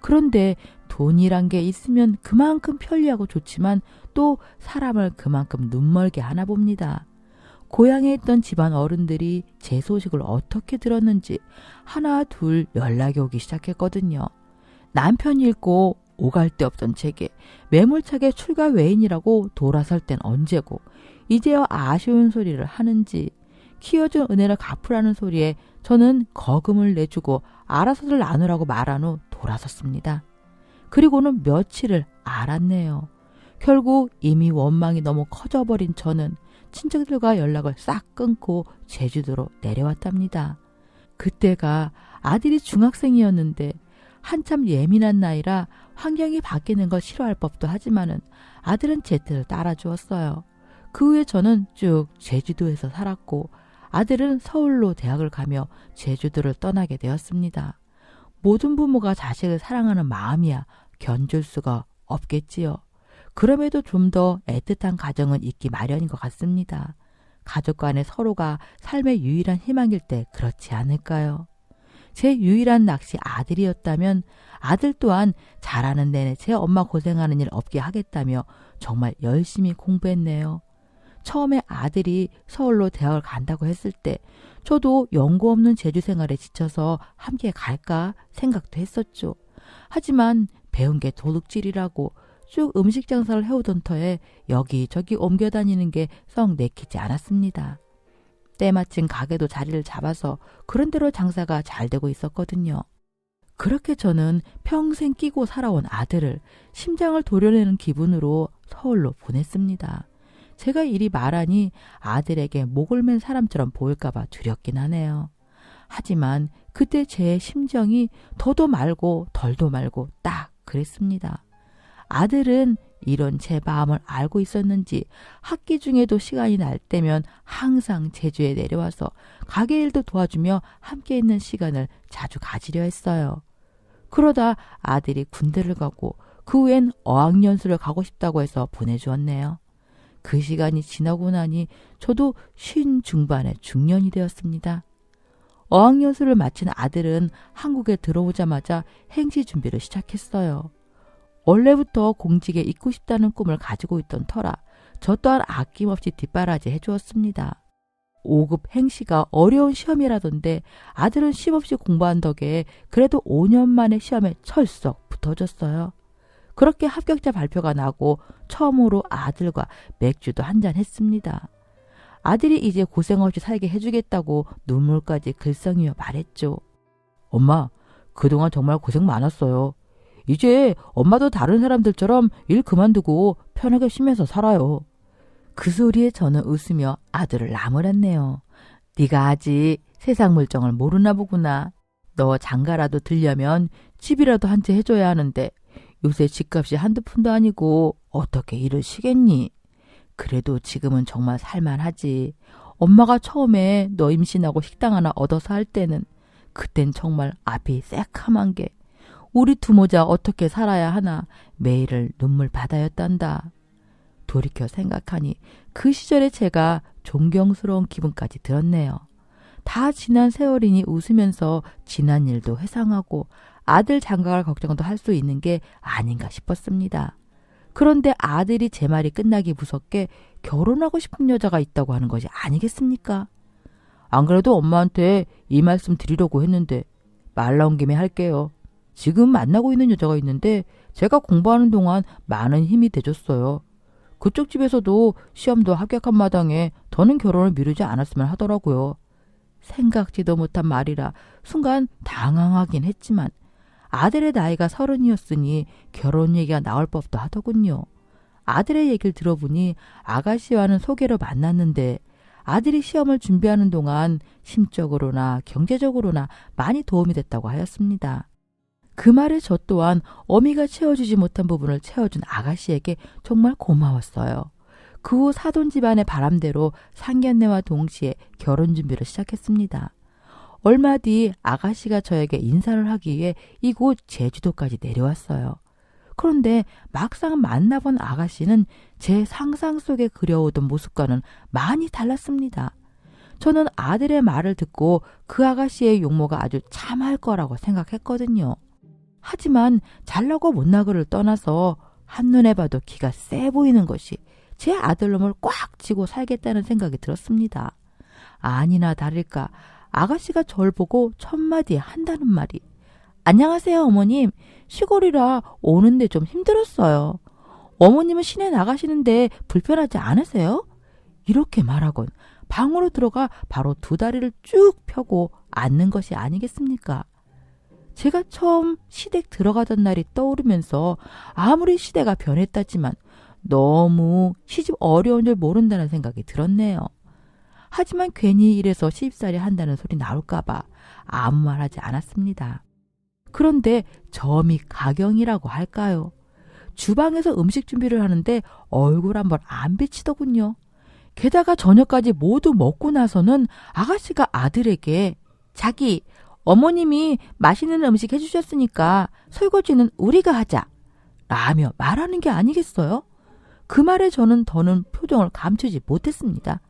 그런데 돈이란 게 있으면 그만큼 편리하고 좋지만 또 사람을 그만큼 눈멀게 하나 봅니다. 고향에 있던 집안 어른들이 제 소식을 어떻게 들었는지 하나 둘 연락이 오기 시작했거든요. 남편이 읽고 오갈 데 없던 제게 매몰차게 출가 외인이라고 돌아설 땐 언제고 이제야 아쉬운 소리를 하는지 키워준 은혜를 갚으라는 소리에 저는 거금을 내주고 알아서들 나누라고 말한 후 돌아섰습니다. 그리고는 며칠을 알았네요. 결국 이미 원망이 너무 커져버린 저는 친척들과 연락을 싹 끊고 제주도로 내려왔답니다. 그때가 아들이 중학생이었는데 한참 예민한 나이라 환경이 바뀌는 걸 싫어할 법도 하지만은 아들은 제 뜻을 따라주었어요. 그 후에 저는 쭉 제주도에서 살았고 아들은 서울로 대학을 가며 제주도를 떠나게 되었습니다. 모든 부모가 자식을 사랑하는 마음이야 견줄 수가 없겠지요. 그럼에도 좀 더 애틋한 가정은 있기 마련인 것 같습니다. 가족 간에 서로가 삶의 유일한 희망일 때 그렇지 않을까요? 제 유일한 낚시 아들이었다면 아들 또한 자라는 내내 제 엄마 고생하는 일 없게 하겠다며 정말 열심히 공부했네요. 처음에 아들이 서울로 대학을 간다고 했을 때 저도 연고 없는 제주 생활에 지쳐서 함께 갈까 생각도 했었죠. 하지만 배운 게 도둑질이라고 쭉 음식 장사를 해오던 터에 여기저기 옮겨 다니는 게 썩 내키지 않았습니다. 때마침 가게도 자리를 잡아서 그런 대로 장사가 잘 되고 있었거든요. 그렇게 저는 평생 끼고 살아온 아들을 심장을 도려내는 기분으로 서울로 보냈습니다. 제가 이리 말하니 아들에게 목을 맨 사람처럼 보일까봐 두렵긴 하네요. 하지만 그때 제 심정이 더도 말고 덜도 말고 딱 그랬습니다. 아들은 이런 제 마음을 알고 있었는지 학기 중에도 시간이 날 때면 항상 제주에 내려와서 가게 일도 도와주며 함께 있는 시간을 자주 가지려 했어요. 그러다 아들이 군대를 가고 그 후엔 어학연수를 가고 싶다고 해서 보내주었네요. 그 시간이 지나고 나니 저도 50 중반의 중년이 되었습니다. 어학연수를 마친 아들은 한국에 들어오자마자 행시 준비를 시작했어요. 원래부터 공직에 있고 싶다는 꿈을 가지고 있던 터라 저 또한 아낌없이 뒷바라지 해주었습니다. 5급 행시가 어려운 시험이라던데 아들은 쉼없이 공부한 덕에 그래도 5년 만에 시험에 철썩 붙어졌어요. 그렇게 합격자 발표가 나고 처음으로 아들과 맥주도 한잔 했습니다. 아들이 이제 고생 없이 살게 해주겠다고 눈물까지 글썽이며 말했죠. 엄마, 그동안 정말 고생 많았어요. 이제 엄마도 다른 사람들처럼 일 그만두고 편하게 쉬면서 살아요. 그 소리에 저는 웃으며 아들을 나무랐네요. 네가 아직 세상 물정을 모르나 보구나. 너 장가라도 들려면 집이라도 한 채 해줘야 하는데 요새 집값이 한두 푼도 아니고 어떻게 일을 쉬겠니? 그래도 지금은 정말 살만하지. 엄마가 처음에 너 임신하고 식당 하나 얻어서 할 때는 그땐 정말 앞이 새카만 게 우리 두 모자 어떻게 살아야 하나 매일을 눈물 바다였단다. 돌이켜 생각하니 그 시절에 제가 존경스러운 기분까지 들었네요. 다 지난 세월이니 웃으면서 지난 일도 회상하고 아들 장가갈 걱정도 할 수 있는 게 아닌가 싶었습니다. 그런데 아들이 제 말이 끝나기 무섭게 결혼하고 싶은 여자가 있다고 하는 것이 아니겠습니까? 안 그래도 엄마한테 이 말씀 드리려고 했는데 말 나온 김에 할게요. 지금 만나고 있는 여자가 있는데 제가 공부하는 동안 많은 힘이 돼줬어요. 그쪽 집에서도 시험도 합격한 마당에 더는 결혼을 미루지 않았으면 하더라고요. 생각지도 못한 말이라 순간 당황하긴 했지만 아들의 나이가 30이었으니 결혼 얘기가 나올 법도 하더군요. 아들의 얘기를 들어보니 아가씨와는 소개로 만났는데 아들이 시험을 준비하는 동안 심적으로나 경제적으로나 많이 도움이 됐다고 하였습니다. 그 말에 저 또한 어미가 채워주지 못한 부분을 채워준 아가씨에게 정말 고마웠어요. 그 후 사돈 집안의 바람대로 상견례와 동시에 결혼 준비를 시작했습니다. 얼마 뒤 아가씨가 저에게 인사를 하기 위해 이곳 제주도까지 내려왔어요. 그런데 막상 만나본 아가씨는 제 상상 속에 그려오던 모습과는 많이 달랐습니다. 저는 아들의 말을 듣고 그 아가씨의 용모가 아주 참할 거라고 생각했거든요. 하지만 잘나고 못나고를 떠나서 한눈에 봐도 기가 세 보이는 것이 제 아들놈을 꽉 쥐고 살겠다는 생각이 들었습니다. 아니나 다를까 아가씨가 절 보고 첫마디에 한다는 말이 안녕하세요 어머님. 시골이라 오는데 좀 힘들었어요. 어머님은 시내 나가시는데 불편하지 않으세요? 이렇게 말하곤 방으로 들어가 바로 두 다리를 쭉 펴고 앉는 것이 아니겠습니까? 제가 처음 시댁 들어가던 날이 떠오르면서 아무리 시대가 변했다지만 너무 시집 어려운 줄 모른다는 생각이 들었네요. 하지만 괜히 이래서 시집살이 한다는 소리 나올까봐 아무 말 하지 않았습니다. 그런데 점이 가경이라고 할까요? 주방에서 음식 준비를 하는데 얼굴 한번 안 비치더군요. 게다가 저녁까지 모두 먹고 나서는 아가씨가 아들에게 자기 어머님이 맛있는 음식 해주셨으니까 설거지는 우리가 하자 라며 말하는 게 아니겠어요? 그 말에 저는 더는 표정을 감추지 못했습니다.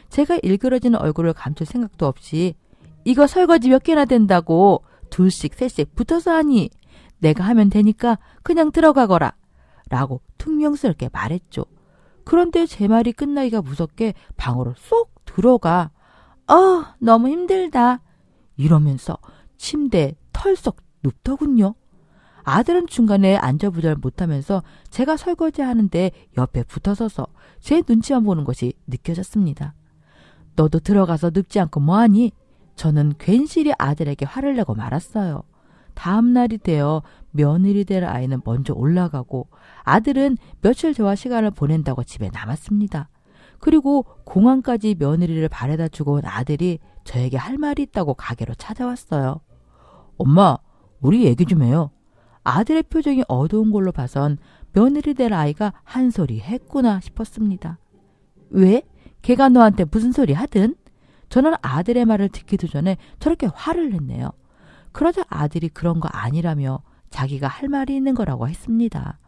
제가 일그러지는 얼굴을 감출 생각도 없이 이거 설거지 몇 개나 된다고 둘씩 셋씩 붙어서 하니 내가 하면 되니까 그냥 들어가거라 라고 퉁명스럽게 말했죠. 그런데 제 말이 끝나기가 무섭게 방으로 쏙 들어가 너무 힘들다 이러면서 침대에 털썩 눕더군요. 아들은 중간에 안절부절 못하면서 제가 설거지하는데 옆에 붙어서서 제 눈치만 보는 것이 느껴졌습니다. 너도 들어가서 눕지 않고 뭐하니? 저는 괜시리 아들에게 화를 내고 말았어요. 다음 날이 되어 며느리 될 아이는 먼저 올라가고 아들은 며칠 저와 시간을 보낸다고 집에 남았습니다. 그리고 공항까지 며느리를 바래다 주고 온 아들이 저에게 할 말이 있다고 가게로 찾아왔어요. 엄마, 우리 얘기 좀 해요. 아들의 표정이 어두운 걸로 봐선 며느리 될 아이가 한 소리 했구나 싶었습니다. 왜? 걔가 너한테 무슨 소리 하든? 저는 아들의 말을 듣기도 전에 저렇게 화를 냈네요. 그러자 아들이 그런 거 아니라며 자기가 할 말이 있는 거라고 했습니다.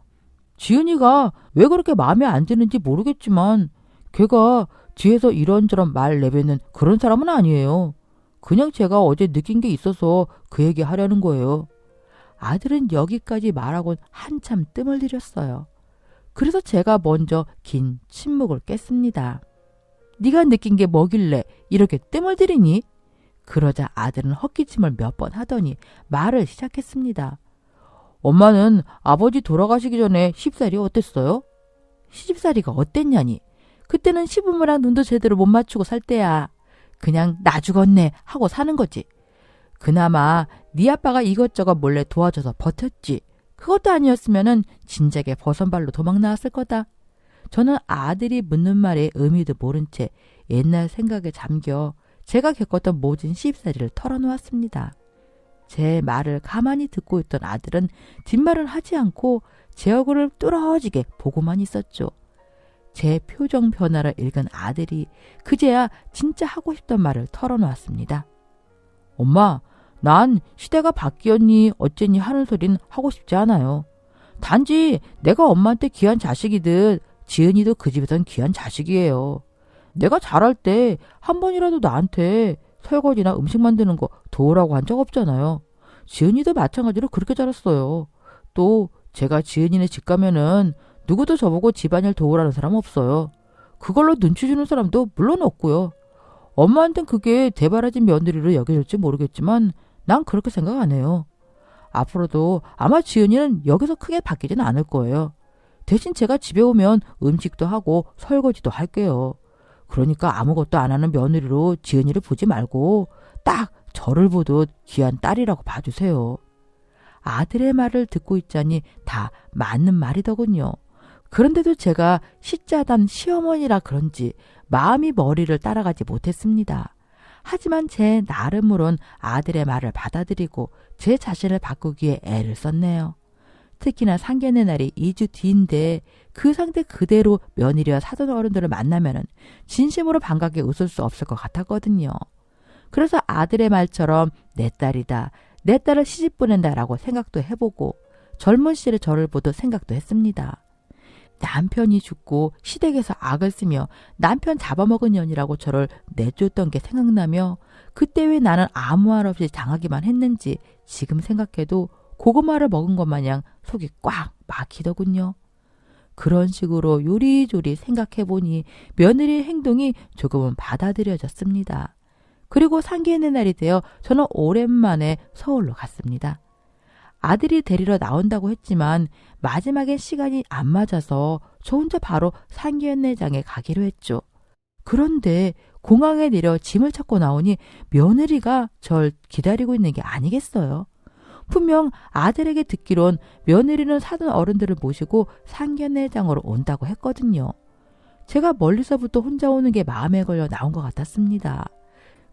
지은이가 왜 그렇게 마음에 안 드는지 모르겠지만 걔가 뒤에서 이런저런 말 내뱉는 그런 사람은 아니에요. 그냥 제가 어제 느낀 게 있어서 그 얘기 하려는 거예요. 아들은 여기까지 말하곤 한참 뜸을 들였어요. 그래서 제가 먼저 긴 침묵을 깼습니다. 네가 느낀 게 뭐길래 이렇게 뜸을 들이니? 그러자 아들은 헛기침을 몇 번 하더니 말을 시작했습니다. 엄마는 아버지 돌아가시기 전에 시집살이 어땠어요? 시집살이가 어땠냐니? 그때는 시부모랑 눈도 제대로 못 맞추고 살 때야. 그냥 나 죽었네 하고 사는 거지. 그나마 네 아빠가 이것저것 몰래 도와줘서 버텼지. 그것도 아니었으면은 진작에 버선발로 도망 나왔을 거다. 저는 아들이 묻는 말에 의미도 모른 채 옛날 생각에 잠겨 제가 겪었던 모진 시집살이를 털어놓았습니다. 제 말을 가만히 듣고 있던 아들은 뒷말을 하지 않고 제 얼굴을 뚫어지게 보고만 있었죠. 제 표정 변화를 읽은 아들이 그제야 진짜 하고 싶던 말을 털어놓았습니다. 엄마, 난 시대가 바뀌었니 어쨌니 하는 소린 하고 싶지 않아요. 단지 내가 엄마한테 귀한 자식이듯 지은이도 그 집에선 귀한 자식이에요. 내가 자랄 때 한 번이라도 나한테 설거지나 음식 만드는 거 도우라고 한 적 없잖아요. 지은이도 마찬가지로 그렇게 자랐어요. 또 제가 지은이네 집 가면은 누구도 저보고 집안일 도우라는 사람 없어요. 그걸로 눈치 주는 사람도 물론 없고요. 엄마한텐 그게 대바라진 며느리로 여겨질지 모르겠지만 난 그렇게 생각 안 해요. 앞으로도 아마 지은이는 여기서 크게 바뀌진 않을 거예요. 대신 제가 집에 오면 음식도 하고 설거지도 할게요. 그러니까 아무것도 안 하는 며느리로 지은이를 보지 말고 딱 저를 보듯 귀한 딸이라고 봐주세요. 아들의 말을 듣고 있자니 다 맞는 말이더군요. 그런데도 제가 시짜단 시어머니라 그런지 마음이 머리를 따라가지 못했습니다. 하지만 제 나름으론 아들의 말을 받아들이고 제 자신을 바꾸기에 애를 썼네요. 특히나 상견례 날이 2주 뒤인데 그 상태 그대로 며느리와 사돈 어른들을 만나면은 진심으로 반갑게 웃을 수 없을 것 같았거든요. 그래서 아들의 말처럼 내 딸이다, 내 딸을 시집 보낸다라고 생각도 해보고 젊은 시절의 저를 보듯 생각도 했습니다. 남편이 죽고 시댁에서 악을 쓰며 남편 잡아먹은 년이라고 저를 내쫓던 게 생각나며 그때 왜 나는 아무 말 없이 당하기만 했는지 지금 생각해도 고구마를 먹은 것 마냥 속이 꽉 막히더군요. 그런 식으로 요리조리 생각해보니 며느리의 행동이 조금은 받아들여졌습니다. 그리고 상견례 날이 되어 저는 오랜만에 서울로 갔습니다. 아들이 데리러 나온다고 했지만 마지막엔 시간이 안 맞아서 저 혼자 바로 상견례장에 가기로 했죠. 그런데 공항에 내려 짐을 찾고 나오니 며느리가 절 기다리고 있는 게 아니겠어요. 분명 아들에게 듣기론 며느리는 사돈 어른들을 모시고 상견례장으로 온다고 했거든요. 제가 멀리서부터 혼자 오는 게 마음에 걸려 나온 것 같았습니다.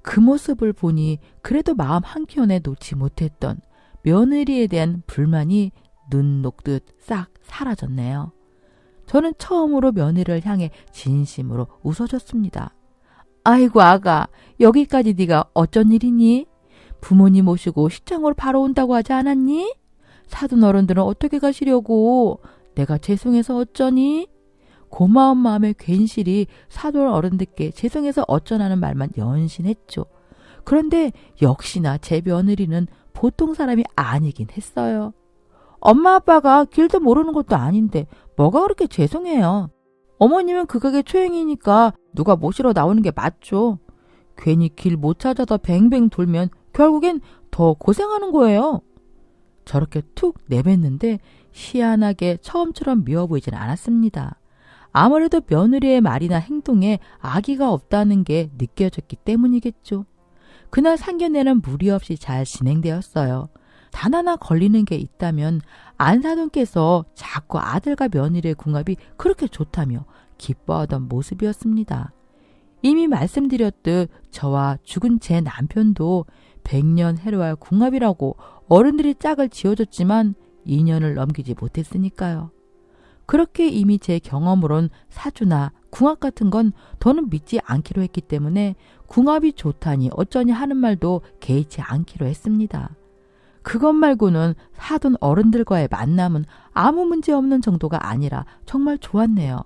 그 모습을 보니 그래도 마음 한켠에 놓지 못했던 며느리에 대한 불만이 눈 녹듯 싹 사라졌네요. 저는 처음으로 며느리를 향해 진심으로 웃어줬습니다. 아이고 아가, 여기까지 네가 어쩐 일이니? 부모님 모시고 시장으로 바로 온다고 하지 않았니? 사돈 어른들은 어떻게 가시려고? 내가 죄송해서 어쩌니? 고마운 마음에 괜시리 사돈 어른들께 죄송해서 어쩌나는 말만 연신했죠. 그런데 역시나 제 며느리는 보통 사람이 아니긴 했어요. 엄마 아빠가 길도 모르는 것도 아닌데 뭐가 그렇게 죄송해요. 어머님은 그 가게 초행이니까 누가 모시러 나오는 게 맞죠. 괜히 길 못 찾아서 뱅뱅 돌면 결국엔 더 고생하는 거예요. 저렇게 툭 내뱉는데 희한하게 처음처럼 미워 보이진 않았습니다. 아무래도 며느리의 말이나 행동에 악의가 없다는 게 느껴졌기 때문이겠죠. 그날 상견례는 무리 없이 잘 진행되었어요. 단 하나 걸리는 게 있다면 안사돈께서 자꾸 아들과 며느리의 궁합이 그렇게 좋다며 기뻐하던 모습이었습니다. 이미 말씀드렸듯 저와 죽은 제 남편도 100년 해로할 궁합이라고 어른들이 짝을 지어줬지만 2년을 넘기지 못했으니까요. 그렇게 이미 제 경험으론 사주나 궁합 같은 건 더는 믿지 않기로 했기 때문에 궁합이 좋다니 어쩌니 하는 말도 개의치 않기로 했습니다. 그것 말고는 사돈 어른들과의 만남은 아무 문제 없는 정도가 아니라 정말 좋았네요.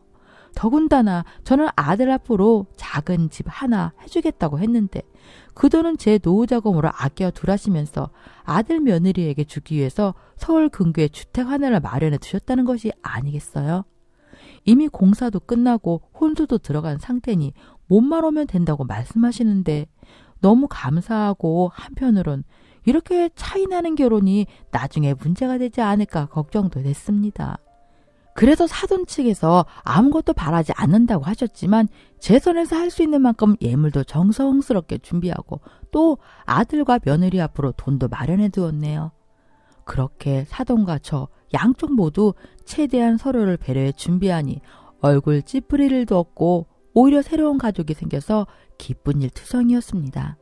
더군다나 저는 아들 앞으로 작은 집 하나 해주겠다고 했는데 그 돈은 제 노후자금으로 아껴두라시면서 아들 며느리에게 주기 위해서 서울 근교에 주택 하나를 마련해 두셨다는 것이 아니겠어요? 이미 공사도 끝나고 혼수도 들어간 상태니 몸만 오면 된다고 말씀하시는데 너무 감사하고 한편으론 이렇게 차이나는 결혼이 나중에 문제가 되지 않을까 걱정도 됐습니다. 그래서 사돈 측에서 아무것도 바라지 않는다고 하셨지만 제 손에서 할 수 있는 만큼 예물도 정성스럽게 준비하고 또 아들과 며느리 앞으로 돈도 마련해 두었네요. 그렇게 사돈과 저 양쪽 모두 최대한 서로를 배려해 준비하니 얼굴 찌푸리를 없고 오히려 새로운 가족이 생겨서 기쁜 일 투성이었습니다.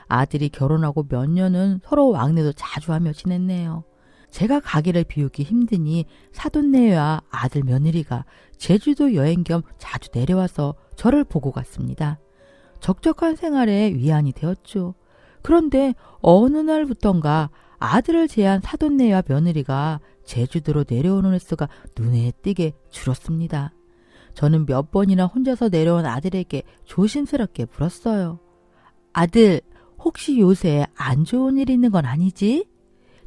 아들이 결혼하고 몇 년은 서로 왕래도 자주 하며 지냈네요. 제가 가게를 비우기 힘드니 사돈네와 아들 며느리가 제주도 여행 겸 자주 내려와서 저를 보고 갔습니다. 적적한 생활에 위안이 되었죠. 그런데 어느 날부턴가 아들을 제한 사돈네와 며느리가 제주도로 내려오는 횟수가 눈에 띄게 줄었습니다. 저는 몇 번이나 혼자서 내려온 아들에게 조심스럽게 물었어요. 아들, 혹시 요새 안 좋은 일 있는 건 아니지?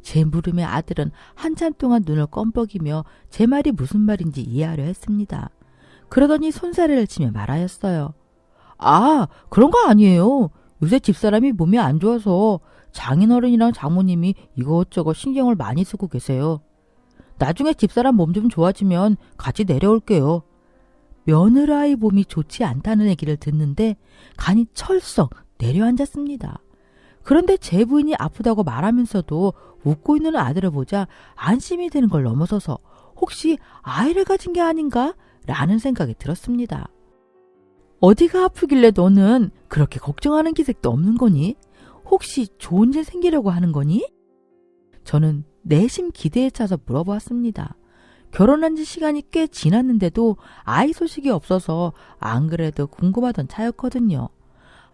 제 물음에 아들은 한참 동안 눈을 껌뻑이며 제 말이 무슨 말인지 이해하려 했습니다. 그러더니 손사래를 치며 말하였어요. 아, 그런 거 아니에요. 요새 집사람이 몸이 안 좋아서 장인어른이랑 장모님이 이것저것 신경을 많이 쓰고 계세요. 나중에 집사람 몸 좀 좋아지면 같이 내려올게요. 며느라이 몸이 좋지 않다는 얘기를 듣는데 간이 철썩 내려앉았습니다. 그런데 제 부인이 아프다고 말하면서도 웃고 있는 아들을 보자 안심이 되는 걸 넘어서서 혹시 아이를 가진 게 아닌가? 라는 생각이 들었습니다. 어디가 아프길래 너는 그렇게 걱정하는 기색도 없는 거니? 혹시 좋은 일 생기려고 하는 거니? 저는 내심 기대에 차서 물어보았습니다. 결혼한 지 시간이 꽤 지났는데도 아이 소식이 없어서 안 그래도 궁금하던 차였거든요.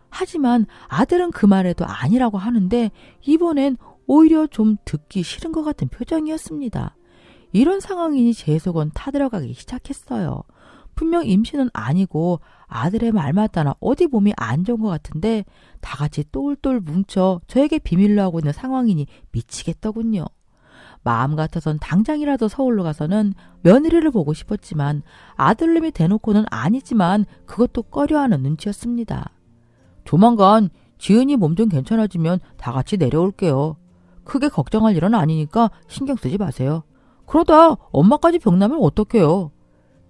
하지만 아들은 그 말에도 아니라고 하는데 이번엔 오히려 좀 듣기 싫은 것 같은 표정이었습니다. 이런 상황이니 제 속은 타들어가기 시작했어요. 분명 임신은 아니고 아들의 말만 따라 어디 몸이 안 좋은 것 같은데 다 같이 똘똘 뭉쳐 저에게 비밀로 하고 있는 상황이니 미치겠더군요. 마음 같아선 당장이라도 서울로 가서는 며느리를 보고 싶었지만 아들놈이 대놓고는 아니지만 그것도 꺼려하는 눈치였습니다. 조만간 지은이 몸 좀 괜찮아지면 다 같이 내려올게요. 크게 걱정할 일은 아니니까 신경 쓰지 마세요. 그러다 엄마까지 병나면 어떡해요.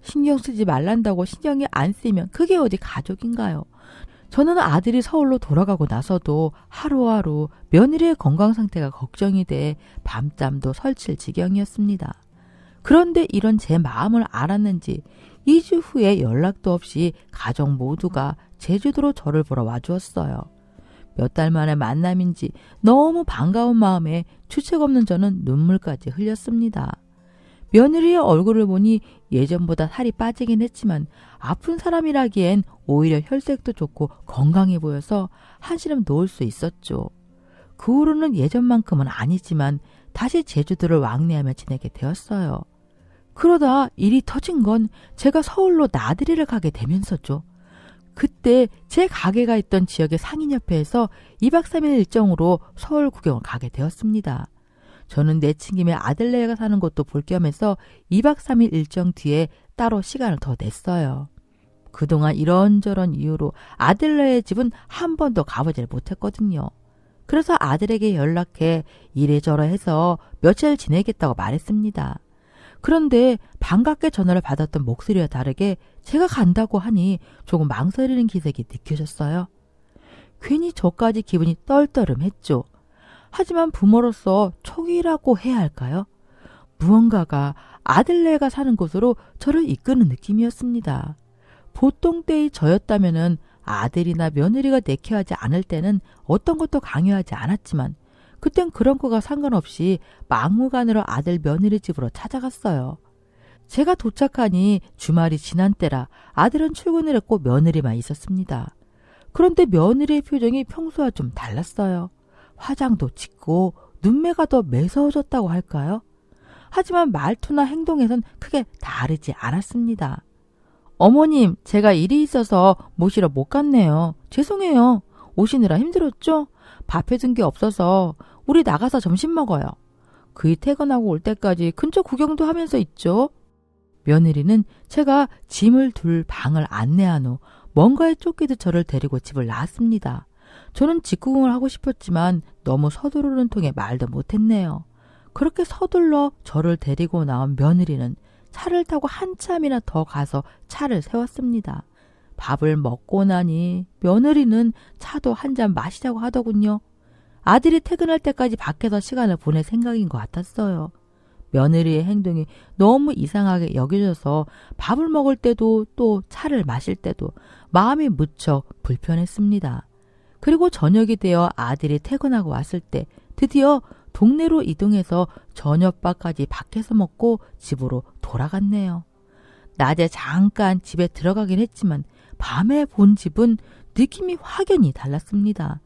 신경 쓰지 말란다고 신경이 안 쓰이면 그게 어디 가족인가요? 저는 아들이 서울로 돌아가고 나서도 하루하루 며느리의 건강 상태가 걱정이 돼 밤잠도 설칠 지경이었습니다. 그런데 이런 제 마음을 알았는지 2주 후에 연락도 없이 가족 모두가 제주도로 저를 보러 와주었어요. 몇 달 만의 만남인지 너무 반가운 마음에 주책 없는 저는 눈물까지 흘렸습니다. 며느리의 얼굴을 보니 예전보다 살이 빠지긴 했지만 아픈 사람이라기엔 오히려 혈색도 좋고 건강해 보여서 한시름 놓을 수 있었죠. 그 후로는 예전만큼은 아니지만 다시 제주도를 왕래하며 지내게 되었어요. 그러다 일이 터진 건 제가 서울로 나들이를 가게 되면서죠. 그때 제 가게가 있던 지역의 상인협회에서 2박 3일 일정으로 서울 구경을 가게 되었습니다. 저는 내친김에 아들네가 사는 곳도 볼 겸해서 2박 3일 일정 뒤에 따로 시간을 더 냈어요. 그동안 이런저런 이유로 아들네의 집은 한 번도 가보질 못했거든요. 그래서 아들에게 연락해 이래저래 해서 며칠 지내겠다고 말했습니다. 그런데 반갑게 전화를 받았던 목소리와 다르게 제가 간다고 하니 조금 망설이는 기색이 느껴졌어요. 괜히 저까지 기분이 떨떠름했죠. 하지만 부모로서 촉이라고 해야 할까요? 무언가가 아들네가 사는 곳으로 저를 이끄는 느낌이었습니다. 보통 때의 저였다면은 아들이나 며느리가 내켜하지 않을 때는 어떤 것도 강요하지 않았지만 그땐 그런 거가 상관없이 막무가내로 아들 며느리 집으로 찾아갔어요. 제가 도착하니 주말이 지난 때라 아들은 출근을 했고 며느리만 있었습니다. 그런데 며느리의 표정이 평소와 좀 달랐어요. 화장도 짙고 눈매가 더 매서워졌다고 할까요? 하지만 말투나 행동에선 크게 다르지 않았습니다. 어머님, 제가 일이 있어서 모시러 못 갔네요. 죄송해요. 오시느라 힘들었죠? 밥 해준 게 없어서 우리 나가서 점심 먹어요. 그이 퇴근하고 올 때까지 근처 구경도 하면서 있죠. 며느리는 제가 짐을 둘 방을 안내한 후 뭔가에 쫓기듯 저를 데리고 집을 나왔습니다. 저는 직구경을 하고 싶었지만 너무 서두르는 통에 말도 못했네요. 그렇게 서둘러 저를 데리고 나온 며느리는 차를 타고 한참이나 더 가서 차를 세웠습니다. 밥을 먹고 나니 며느리는 차도 한 잔 마시자고 하더군요. 아들이 퇴근할 때까지 밖에서 시간을 보낼 생각인 것 같았어요. 며느리의 행동이 너무 이상하게 여겨져서 밥을 먹을 때도 또 차를 마실 때도 마음이 무척 불편했습니다. 그리고 저녁이 되어 아들이 퇴근하고 왔을 때 드디어 동네로 이동해서 저녁밥까지 밖에서 먹고 집으로 돌아갔네요. 낮에 잠깐 집에 들어가긴 했지만 밤에 본 집은 느낌이 확연히 달랐습니다.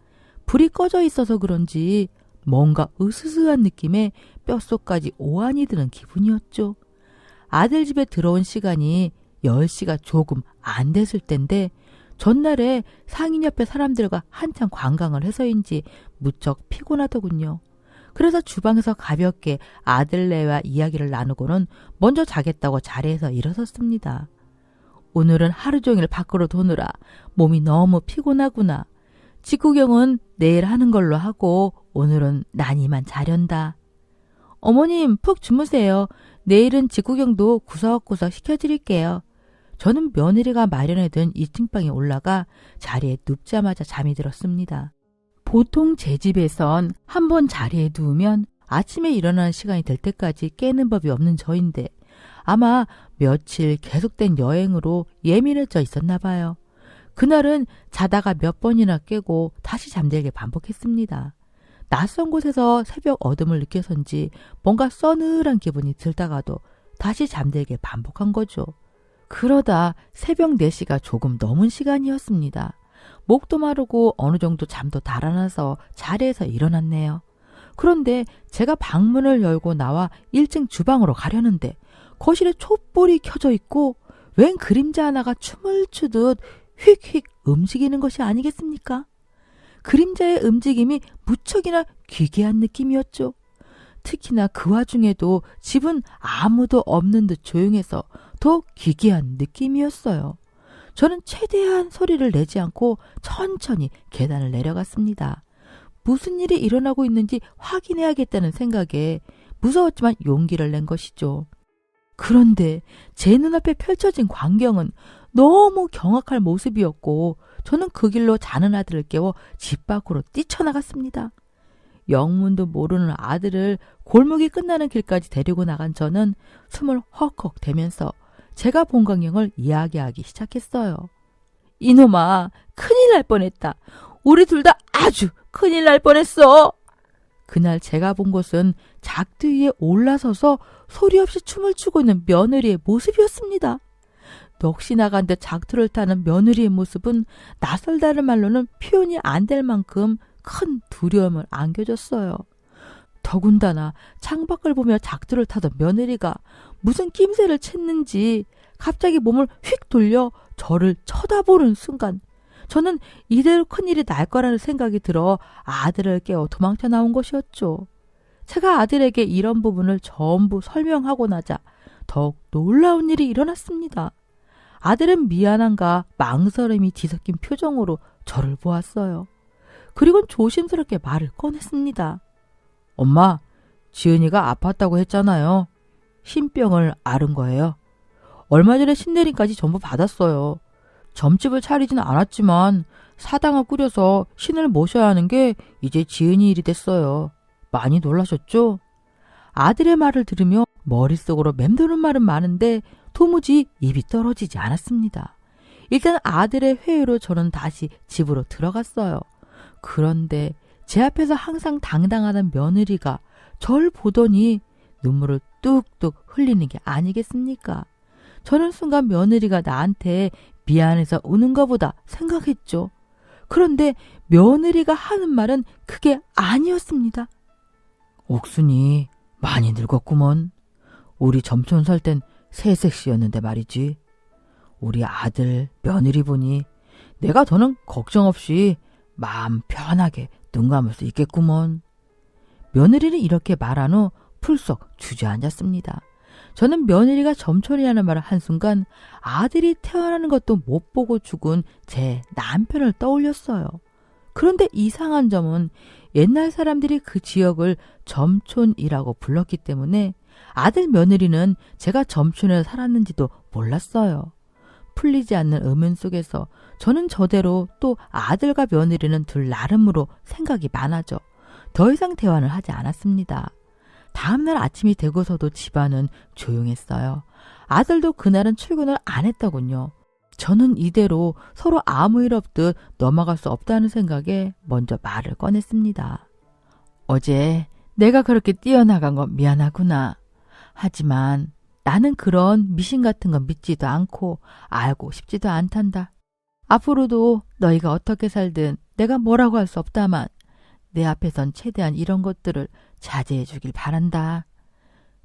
불이 꺼져 있어서 그런지 뭔가 으스스한 느낌에 뼛속까지 오한이 드는 기분이었죠. 아들 집에 들어온 시간이 10시가 조금 안 됐을 텐데 전날에 상인협회 사람들과 한참 관광을 해서인지 무척 피곤하더군요. 그래서 주방에서 가볍게 아들네와 이야기를 나누고는 먼저 자겠다고 자리에서 일어섰습니다. 오늘은 하루 종일 밖으로 도느라 몸이 너무 피곤하구나. 직구경은 내일 하는 걸로 하고 오늘은 난 이만 자련다. 어머님 푹 주무세요. 내일은 직구경도 구석구석 시켜드릴게요. 저는 며느리가 마련해둔 2층 방에 올라가 자리에 눕자마자 잠이 들었습니다. 보통 제 집에선 한번 자리에 누우면 아침에 일어나는 시간이 될 때까지 깨는 법이 없는 저인데 아마 며칠 계속된 여행으로 예민해져 있었나 봐요. 그날은 자다가 몇 번이나 깨고 다시 잠들게 반복했습니다. 낯선 곳에서 새벽 어둠을 느껴서인지 뭔가 서늘한 기분이 들다가도 다시 잠들게 반복한 거죠. 그러다 새벽 4시가 조금 넘은 시간이었습니다. 목도 마르고 어느 정도 잠도 달아나서 자리에서 일어났네요. 그런데 제가 방문을 열고 나와 1층 주방으로 가려는데 거실에 촛불이 켜져 있고 웬 그림자 하나가 춤을 추듯 휙휙 움직이는 것이 아니겠습니까? 그림자의 움직임이 무척이나 기괴한 느낌이었죠. 특히나 그 와중에도 집은 아무도 없는 듯 조용해서 더 기괴한 느낌이었어요. 저는 최대한 소리를 내지 않고 천천히 계단을 내려갔습니다. 무슨 일이 일어나고 있는지 확인해야겠다는 생각에 무서웠지만 용기를 낸 것이죠. 그런데 제 눈앞에 펼쳐진 광경은 너무 경악할 모습이었고 저는 그 길로 자는 아들을 깨워 집 밖으로 뛰쳐나갔습니다. 영문도 모르는 아들을 골목이 끝나는 길까지 데리고 나간 저는 숨을 헉헉 대면서 제가 본 광경을 이야기하기 시작했어요. 이놈아, 큰일 날 뻔했다. 우리 둘 다 아주 큰일 날 뻔했어. 그날 제가 본 것은 작두 위에 올라서서 소리 없이 춤을 추고 있는 며느리의 모습이었습니다. 넋이 나간 듯 작두를 타는 며느리의 모습은 낯설다는 말로는 표현이 안 될 만큼 큰 두려움을 안겨줬어요. 더군다나 창밖을 보며 작두를 타던 며느리가 무슨 낌새를 챘는지 갑자기 몸을 휙 돌려 저를 쳐다보는 순간 저는 이대로 큰일이 날 거라는 생각이 들어 아들을 깨워 도망쳐 나온 것이었죠. 제가 아들에게 이런 부분을 전부 설명하고 나자 더욱 놀라운 일이 일어났습니다. 아들은 미안함과 망설임이 뒤섞인 표정으로 저를 보았어요. 그리고는 조심스럽게 말을 꺼냈습니다. 엄마, 지은이가 아팠다고 했잖아요. 신병을 앓은 거예요. 얼마 전에 신내림까지 전부 받았어요. 점집을 차리진 않았지만 사당을 꾸려서 신을 모셔야 하는 게 이제 지은이 일이 됐어요. 많이 놀라셨죠? 아들의 말을 들으며 머릿속으로 맴도는 말은 많은데 도무지 입이 떨어지지 않았습니다. 일단 아들의 회유로 저는 다시 집으로 들어갔어요. 그런데 제 앞에서 항상 당당하던 며느리가 절 보더니 눈물을 뚝뚝 흘리는 게 아니겠습니까? 저는 순간 며느리가 나한테 미안해서 우는 것보다 생각했죠. 그런데 며느리가 하는 말은 그게 아니었습니다. 옥순이 많이 늙었구먼. 우리 점촌 살 땐 새색시였는데 말이지. 우리 아들 며느리 보니 내가 더는 걱정 없이 마음 편하게 눈 감을 수 있겠구먼. 며느리는 이렇게 말한 후 풀썩 주저앉았습니다. 저는 며느리가 점촌이라는 말을 한순간 아들이 태어나는 것도 못 보고 죽은 제 남편을 떠올렸어요. 그런데 이상한 점은 옛날 사람들이 그 지역을 점촌이라고 불렀기 때문에 아들 며느리는 제가 점촌에 살았는지도 몰랐어요. 풀리지 않는 의문 속에서 저는 저대로 또 아들과 며느리는 둘 나름으로 생각이 많아져 더 이상 대화는 하지 않았습니다. 다음날 아침이 되고서도 집안은 조용했어요. 아들도 그날은 출근을 안 했더군요. 저는 이대로 서로 아무 일 없듯 넘어갈 수 없다는 생각에 먼저 말을 꺼냈습니다. 어제 내가 그렇게 뛰어나간 건 미안하구나. 하지만 나는 그런 미신 같은 건 믿지도 않고 알고 싶지도 않단다. 앞으로도 너희가 어떻게 살든 내가 뭐라고 할 수 없다만 내 앞에선 최대한 이런 것들을 자제해 주길 바란다.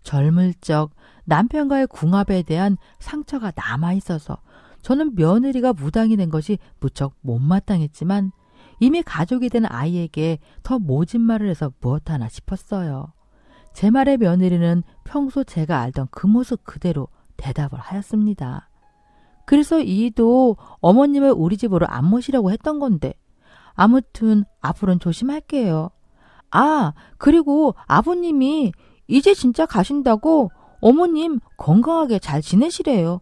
젊을 적 남편과의 궁합에 대한 상처가 남아있어서 저는 며느리가 무당이 된 것이 무척 못마땅했지만 이미 가족이 된 아이에게 더 모진 말을 해서 무엇하나 싶었어요. 제 말에 며느리는 평소 제가 알던 그 모습 그대로 대답을 하였습니다. 그래서 이도 어머님을 우리 집으로 안 모시려고 했던 건데 아무튼 앞으로는 조심할게요. 아, 그리고 아버님이 이제 진짜 가신다고 어머님 건강하게 잘 지내시래요.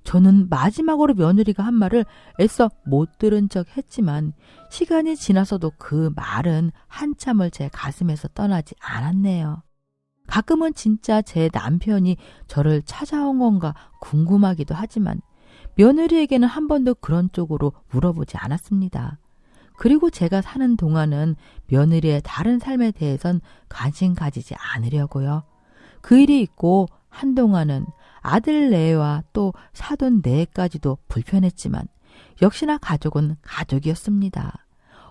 저는 마지막으로 며느리가 한 말을 애써 못 들은 척 했지만 시간이 지나서도 그 말은 한참을 제 가슴에서 떠나지 않았네요. 가끔은 진짜 제 남편이 저를 찾아온 건가 궁금하기도 하지만 며느리에게는 한 번도 그런 쪽으로 물어보지 않았습니다. 그리고 제가 사는 동안은 며느리의 다른 삶에 대해선 관심 가지지 않으려고요. 그 일이 있고 한동안은 아들 내외와 또 사돈 내외까지도 불편했지만 역시나 가족은 가족이었습니다.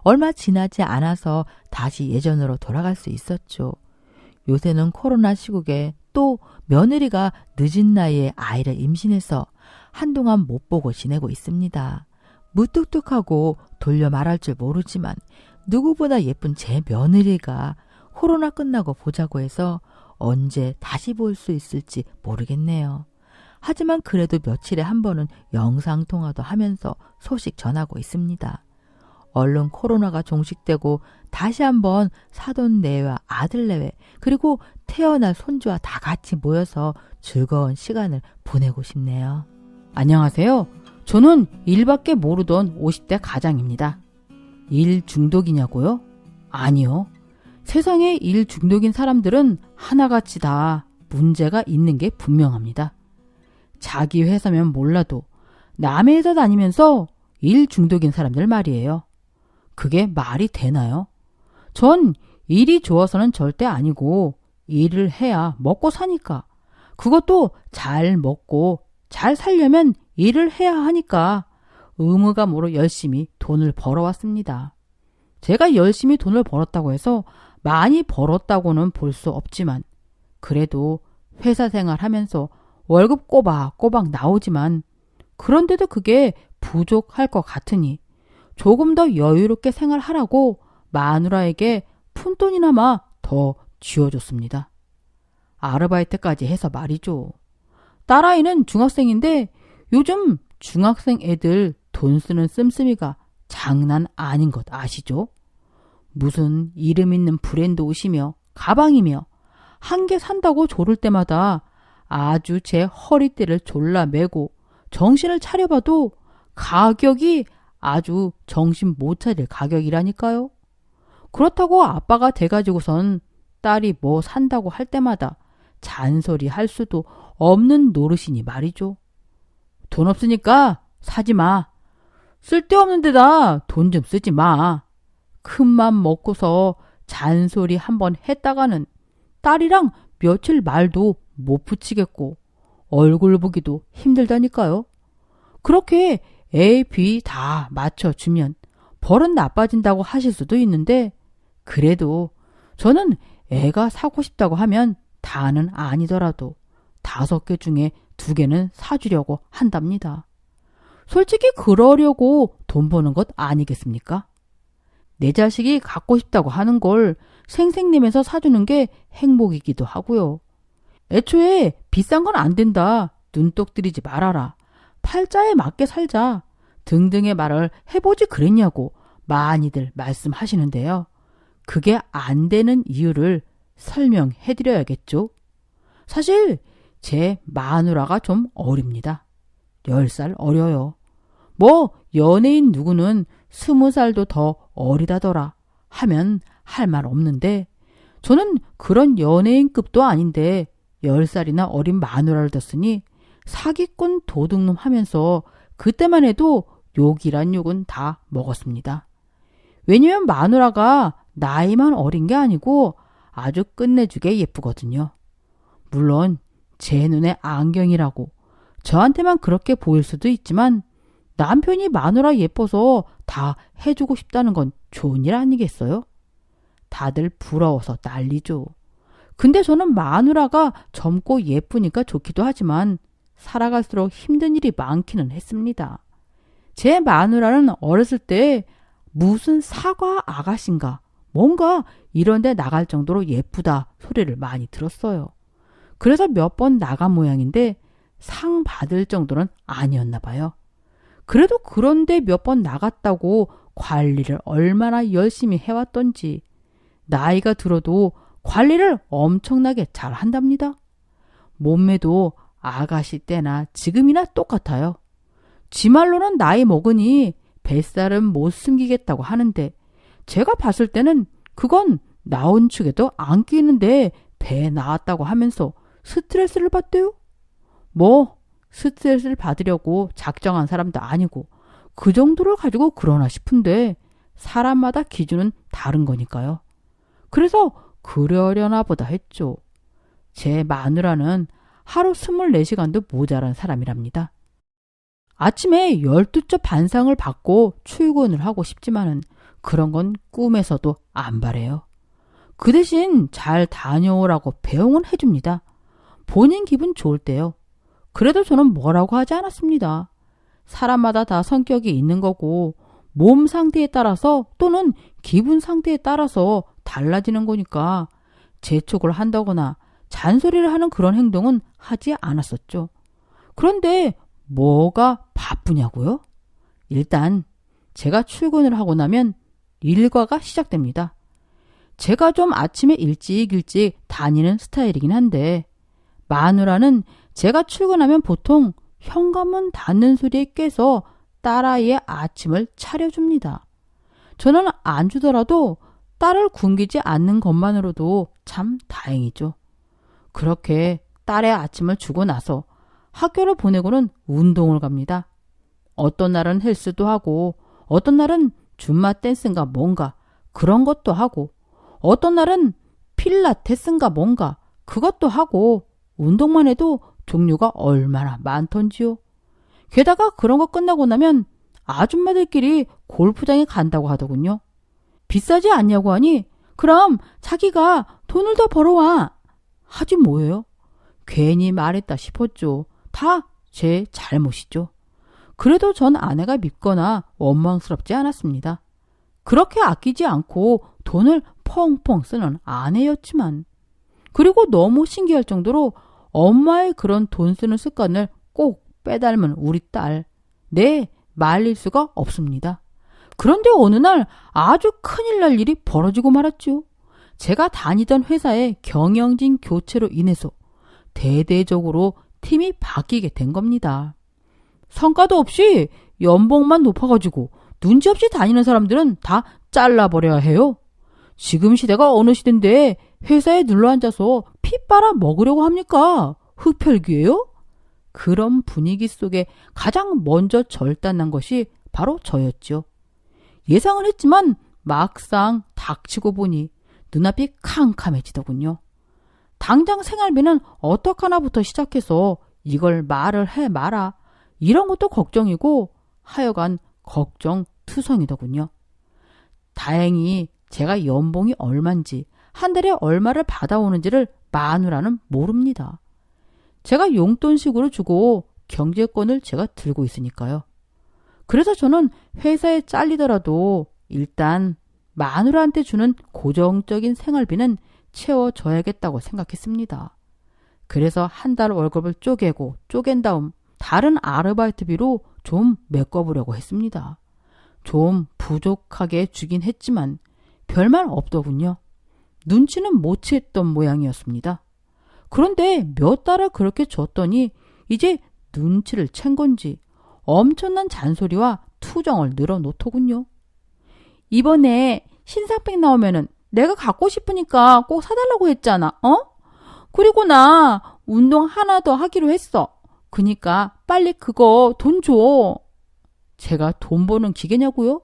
얼마 지나지 않아서 다시 예전으로 돌아갈 수 있었죠. 요새는 코로나 시국에 또 며느리가 늦은 나이에 아이를 임신해서 한동안 못 보고 지내고 있습니다. 무뚝뚝하고 돌려 말할 줄 모르지만 누구보다 예쁜 제 며느리가 코로나 끝나고 보자고 해서 언제 다시 볼 수 있을지 모르겠네요. 하지만 그래도 며칠에 한 번은 영상통화도 하면서 소식 전하고 있습니다. 얼른 코로나가 종식되고 다시 한번 사돈 내외와 아들 내외 그리고 태어날 손주와 다 같이 모여서 즐거운 시간을 보내고 싶네요. 안녕하세요. 저는 일밖에 모르던 50대 가장입니다. 일 중독이냐고요? 아니요. 세상에 일 중독인 사람들은 하나같이 다 문제가 있는 게 분명합니다. 자기 회사면 몰라도 남의 회사 다니면서 일 중독인 사람들 말이에요. 그게 말이 되나요? 전 일이 좋아서는 절대 아니고 일을 해야 먹고 사니까. 그것도 잘 먹고 잘 살려면 일을 해야 하니까 의무감으로 열심히 돈을 벌어왔습니다. 제가 열심히 돈을 벌었다고 해서 많이 벌었다고는 볼 수 없지만 그래도 회사 생활하면서 월급 꼬박꼬박 나오지만 그런데도 그게 부족할 것 같으니 조금 더 여유롭게 생활하라고 마누라에게 푼돈이나마 더 쥐어줬습니다. 아르바이트까지 해서 말이죠. 딸아이는 중학생인데 요즘 중학생 애들 돈 쓰는 씀씀이가 장난 아닌 것 아시죠? 무슨 이름 있는 브랜드 옷이며 가방이며 한 개 산다고 조를 때마다 아주 제 허리띠를 졸라매고 정신을 차려봐도 가격이 아주 정신 못 차릴 가격이라니까요. 그렇다고 아빠가 돼가지고선 딸이 뭐 산다고 할 때마다 잔소리 할 수도 없는 노릇이니 말이죠. 돈 없으니까 사지 마. 쓸데없는 데다 돈 좀 쓰지 마. 큰맘 먹고서 잔소리 한번 했다가는 딸이랑 며칠 말도 못 붙이겠고 얼굴 보기도 힘들다니까요. 그렇게 A, B 다 맞춰주면 버릇 나빠진다고 하실 수도 있는데 그래도 저는 애가 사고 싶다고 하면 다는 아니더라도 5개 중에 2개는 사주려고 한답니다. 솔직히 그러려고 돈 버는 것 아니겠습니까? 내 자식이 갖고 싶다고 하는 걸 생색내면서 사주는 게 행복이기도 하고요. 애초에 비싼 건 안 된다. 눈독 들이지 말아라. 팔자에 맞게 살자. 등등의 말을 해보지 그랬냐고 많이들 말씀하시는데요. 그게 안 되는 이유를 설명해드려야겠죠. 사실 제 마누라가 좀 어립니다. 10살 어려요. 뭐 연예인 누구는 20살도 더 어리다더라 하면 할 말 없는데 저는 그런 연예인급도 아닌데 10살이나 어린 마누라를 뒀으니 사기꾼 도둑놈 하면서 그때만 해도 욕이란 욕은 다 먹었습니다. 왜냐면 마누라가 나이만 어린 게 아니고 아주 끝내주게 예쁘거든요. 물론 제 눈에 안경이라고 저한테만 그렇게 보일 수도 있지만 남편이 마누라 예뻐서 다 해주고 싶다는 건 좋은 일 아니겠어요? 다들 부러워서 난리죠. 근데 저는 마누라가 젊고 예쁘니까 좋기도 하지만 살아갈수록 힘든 일이 많기는 했습니다. 제 마누라는 어렸을 때 무슨 사과 아가씨인가 뭔가 이런 데 나갈 정도로 예쁘다 소리를 많이 들었어요. 그래서 몇 번 나간 모양인데 상 받을 정도는 아니었나 봐요. 그래도 그런데 몇 번 나갔다고 관리를 얼마나 열심히 해왔던지 나이가 들어도 관리를 엄청나게 잘 한답니다. 몸매도 아가씨 때나 지금이나 똑같아요. 지 말로는 나이 먹으니 뱃살은 못 숨기겠다고 하는데 제가 봤을 때는 그건 나온 축에도 안 끼는데 배 나왔다고 하면서 스트레스를 받대요. 뭐 스트레스를 받으려고 작정한 사람도 아니고 그 정도를 가지고 그러나 싶은데 사람마다 기준은 다른 거니까요. 그래서 그러려나 보다 했죠. 제 마누라는 하루 24시간도 모자란 사람이랍니다. 아침에 12점 반상을 받고 출근을 하고 싶지만은 그런 건 꿈에서도 안 바래요. 그 대신 잘 다녀오라고 배웅은 해줍니다. 본인 기분 좋을 때요. 그래도 저는 뭐라고 하지 않았습니다. 사람마다 다 성격이 있는 거고 몸 상태에 따라서 또는 기분 상태에 따라서 달라지는 거니까 재촉을 한다거나 잔소리를 하는 그런 행동은 하지 않았었죠. 그런데 뭐가 바쁘냐고요? 일단 제가 출근을 하고 나면 일과가 시작됩니다. 제가 좀 아침에 일찍 다니는 스타일이긴 한데 마누라는 제가 출근하면 보통 현관문 닫는 소리에 깨서 딸아이의 아침을 차려줍니다. 저는 안 주더라도 딸을 굶기지 않는 것만으로도 참 다행이죠. 그렇게 딸의 아침을 주고 나서 학교를 보내고는 운동을 갑니다. 어떤 날은 헬스도 하고 어떤 날은 줌마 댄스인가 뭔가 그런 것도 하고 어떤 날은 필라테스인가 뭔가 그것도 하고 운동만 해도 종류가 얼마나 많던지요. 게다가 그런 거 끝나고 나면 아줌마들끼리 골프장에 간다고 하더군요. 비싸지 않냐고 하니 그럼 자기가 돈을 더 벌어와. 하지 뭐예요? 괜히 말했다 싶었죠. 다 제 잘못이죠. 그래도 전 아내가 밉거나 원망스럽지 않았습니다. 그렇게 아끼지 않고 돈을 펑펑 쓰는 아내였지만 그리고 너무 신기할 정도로 엄마의 그런 돈 쓰는 습관을 꼭 빼닮은 우리 딸. 네, 말릴 수가 없습니다. 그런데 어느 날 아주 큰일 날 일이 벌어지고 말았죠. 제가 다니던 회사의 경영진 교체로 인해서 대대적으로 팀이 바뀌게 된 겁니다. 성과도 없이 연봉만 높아가지고 눈치 없이 다니는 사람들은 다 잘라버려야 해요. 지금 시대가 어느 시대인데 회사에 눌러앉아서 피 빨아 먹으려고 합니까? 흡혈귀예요? 그런 분위기 속에 가장 먼저 절단난 것이 바로 저였죠. 예상은 했지만 막상 닥치고 보니 눈앞이 캄캄해지더군요. 당장 생활비는 어떡하나부터 시작해서 이걸 말을 해 마라. 이런 것도 걱정이고 하여간 걱정투성이더군요. 다행히 제가 연봉이 얼만지 한 달에 얼마를 받아오는지를 마누라는 모릅니다. 제가 용돈식으로 주고 경제권을 제가 들고 있으니까요. 그래서 저는 회사에 잘리더라도 일단 마누라한테 주는 고정적인 생활비는 채워줘야겠다고 생각했습니다. 그래서 한 달 월급을 쪼개고 쪼갠 다음 다른 아르바이트비로 좀 메꿔보려고 했습니다. 좀 부족하게 주긴 했지만 별말 없더군요. 눈치는 못 채했던 모양이었습니다. 그런데 몇 달을 그렇게 줬더니 이제 눈치를 챈 건지 엄청난 잔소리와 투정을 늘어놓더군요. 이번에 신상백 나오면은 내가 갖고 싶으니까 꼭 사달라고 했잖아. 그리고 나 운동 하나 더 하기로 했어. 그니까 빨리 그거 돈 줘. 제가 돈 버는 기계냐고요?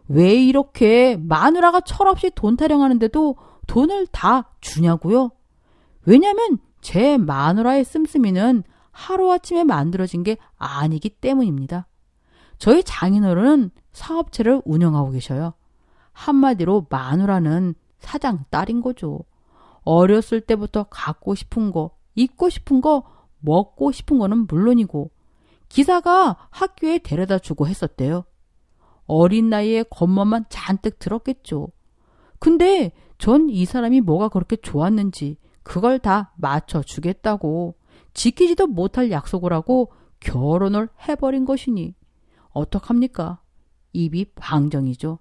왜 이렇게 마누라가 철없이 돈 타령하는데도 돈을 다 주냐고요? 왜냐면 제 마누라의 씀씀이는 하루아침에 만들어진 게 아니기 때문입니다. 저희 장인어른은 사업체를 운영하고 계셔요. 한마디로 마누라는 사장 딸인 거죠. 어렸을 때부터 갖고 싶은 거, 입고 싶은 거, 먹고 싶은 거는 물론이고 기사가 학교에 데려다 주고 했었대요. 어린 나이에 겉멋만 잔뜩 들었겠죠. 근데 전 이 사람이 뭐가 그렇게 좋았는지 그걸 다 맞춰주겠다고 지키지도 못할 약속을 하고 결혼을 해버린 것이니 어떡합니까? 입이 방정이죠.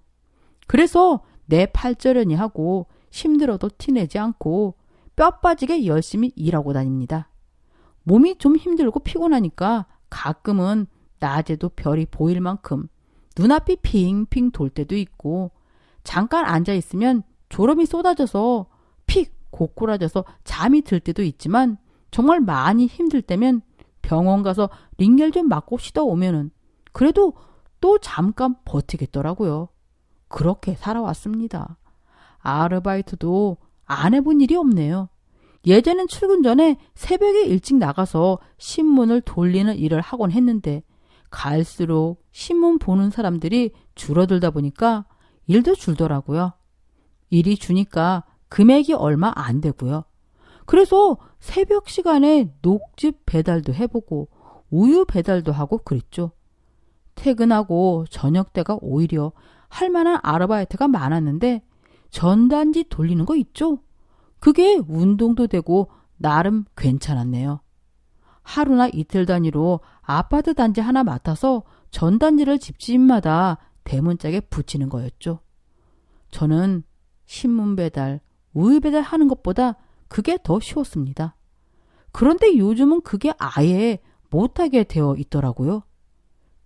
그래서 내 팔자려니 하고 힘들어도 티내지 않고 뼈 빠지게 열심히 일하고 다닙니다. 몸이 좀 힘들고 피곤하니까 가끔은 낮에도 별이 보일 만큼 눈앞이 핑핑 돌 때도 있고 잠깐 앉아있으면 졸음이 쏟아져서 픽 고꾸라져서 잠이 들 때도 있지만 정말 많이 힘들 때면 병원 가서 링겔 좀 맞고 쉬다 오면은 그래도 또 잠깐 버티겠더라고요. 그렇게 살아왔습니다. 아르바이트도 안 해본 일이 없네요. 예전엔 출근 전에 새벽에 일찍 나가서 신문을 돌리는 일을 하곤 했는데 갈수록 신문 보는 사람들이 줄어들다 보니까 일도 줄더라고요. 일이 주니까 금액이 얼마 안 되고요. 그래서 새벽 시간에 녹즙 배달도 해보고 우유 배달도 하고 그랬죠. 퇴근하고 저녁 때가 오히려 할 만한 아르바이트가 많았는데 전단지 돌리는 거 있죠? 그게 운동도 되고 나름 괜찮았네요. 하루나 이틀 단위로 아파트 단지 하나 맡아서 전단지를 집집마다 대문짝에 붙이는 거였죠. 저는 신문 배달, 우유 배달 하는 것보다 그게 더 쉬웠습니다. 그런데 요즘은 그게 아예 못하게 되어 있더라고요.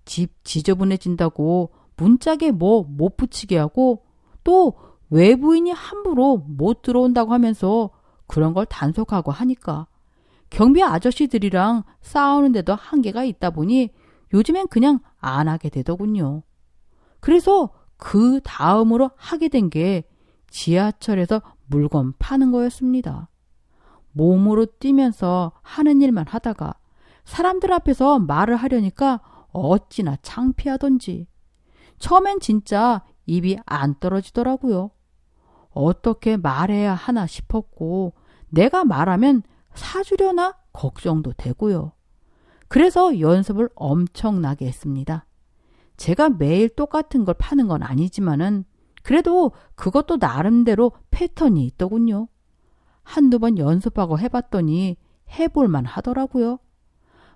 집 지저분해진다고 문짝에 뭐 못 붙이게 하고 또 외부인이 함부로 못 들어온다고 하면서 그런 걸 단속하고 하니까 경비 아저씨들이랑 싸우는데도 한계가 있다 보니 요즘엔 그냥 안 하게 되더군요. 그래서 그 다음으로 하게 된 게 지하철에서 물건 파는 거였습니다. 몸으로 뛰면서 하는 일만 하다가 사람들 앞에서 말을 하려니까 어찌나 창피하던지. 처음엔 진짜 입이 안 떨어지더라고요. 어떻게 말해야 하나 싶었고 내가 말하면 사주려나 걱정도 되고요. 그래서 연습을 엄청나게 했습니다. 제가 매일 똑같은 걸 파는 건 아니지만은 그래도 그것도 나름대로 패턴이 있더군요. 한두 번 연습하고 해봤더니 해볼만 하더라고요.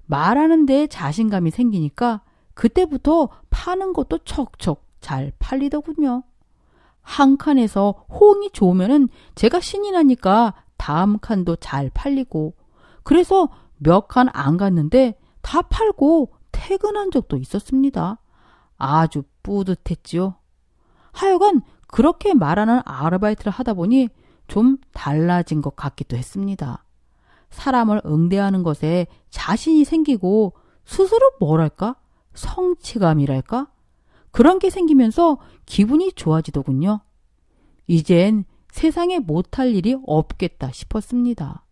말하는 데에 자신감이 생기니까 그때부터 파는 것도 척척 잘 팔리더군요. 한 칸에서 호응이 좋으면은 제가 신이 나니까 다음 칸도 잘 팔리고 그래서 몇 칸 안 갔는데 다 팔고 퇴근한 적도 있었습니다. 아주 뿌듯했지요. 하여간 그렇게 말하는 아르바이트를 하다 보니 좀 달라진 것 같기도 했습니다. 사람을 응대하는 것에 자신이 생기고 스스로 뭐랄까? 성취감이랄까? 그런 게 생기면서 기분이 좋아지더군요. 이젠 세상에 못할 일이 없겠다 싶었습니다.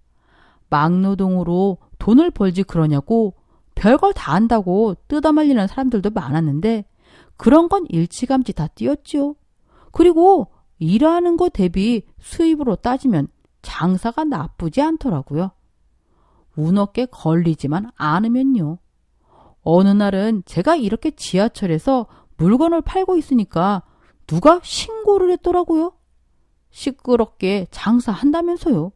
막노동으로 돈을 벌지 그러냐고 별걸 다 한다고 뜯어말리는 사람들도 많았는데 그런 건 일찌감치 다 띄었지요. 그리고 일하는 거 대비 수입으로 따지면 장사가 나쁘지 않더라고요. 운 없게 걸리지만 않으면요. 어느 날은 제가 이렇게 지하철에서 물건을 팔고 있으니까 누가 신고를 했더라고요. 시끄럽게 장사한다면서요.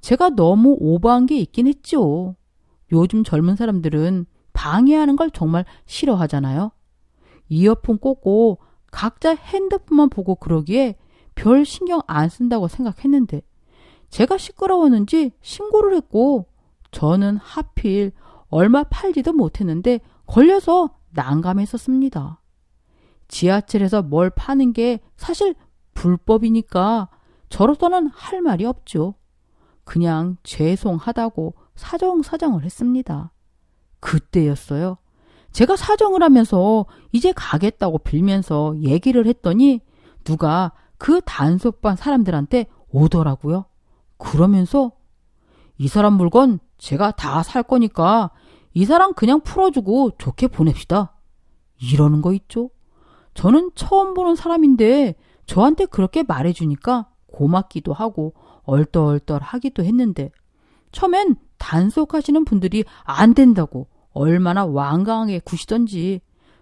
제가 너무 오버한 게 있긴 했죠. 요즘 젊은 사람들은 방해하는 걸 정말 싫어하잖아요. 이어폰 꽂고 각자 핸드폰만 보고 그러기에 별 신경 안 쓴다고 생각했는데 제가 시끄러웠는지 신고를 했고 저는 하필 얼마 팔지도 못했는데 걸려서 난감했었습니다. 지하철에서 뭘 파는 게 사실 불법이니까 저로서는 할 말이 없죠. 그냥 죄송하다고 사정사정을 했습니다. 그때였어요. 제가 사정을 하면서 이제 가겠다고 빌면서 얘기를 했더니 누가 그 단속반 사람들한테 오더라고요. 그러면서 이 사람 물건 제가 다 살 거니까 이 사람 그냥 풀어주고 좋게 보냅시다. 이러는 거 있죠. 저는 처음 보는 사람인데 저한테 그렇게 말해주니까 고맙기도 하고 얼떨떨하기도 했는데 처음엔 단속하시는 분들이 안 된다고 얼마나 완강하게 구시던지.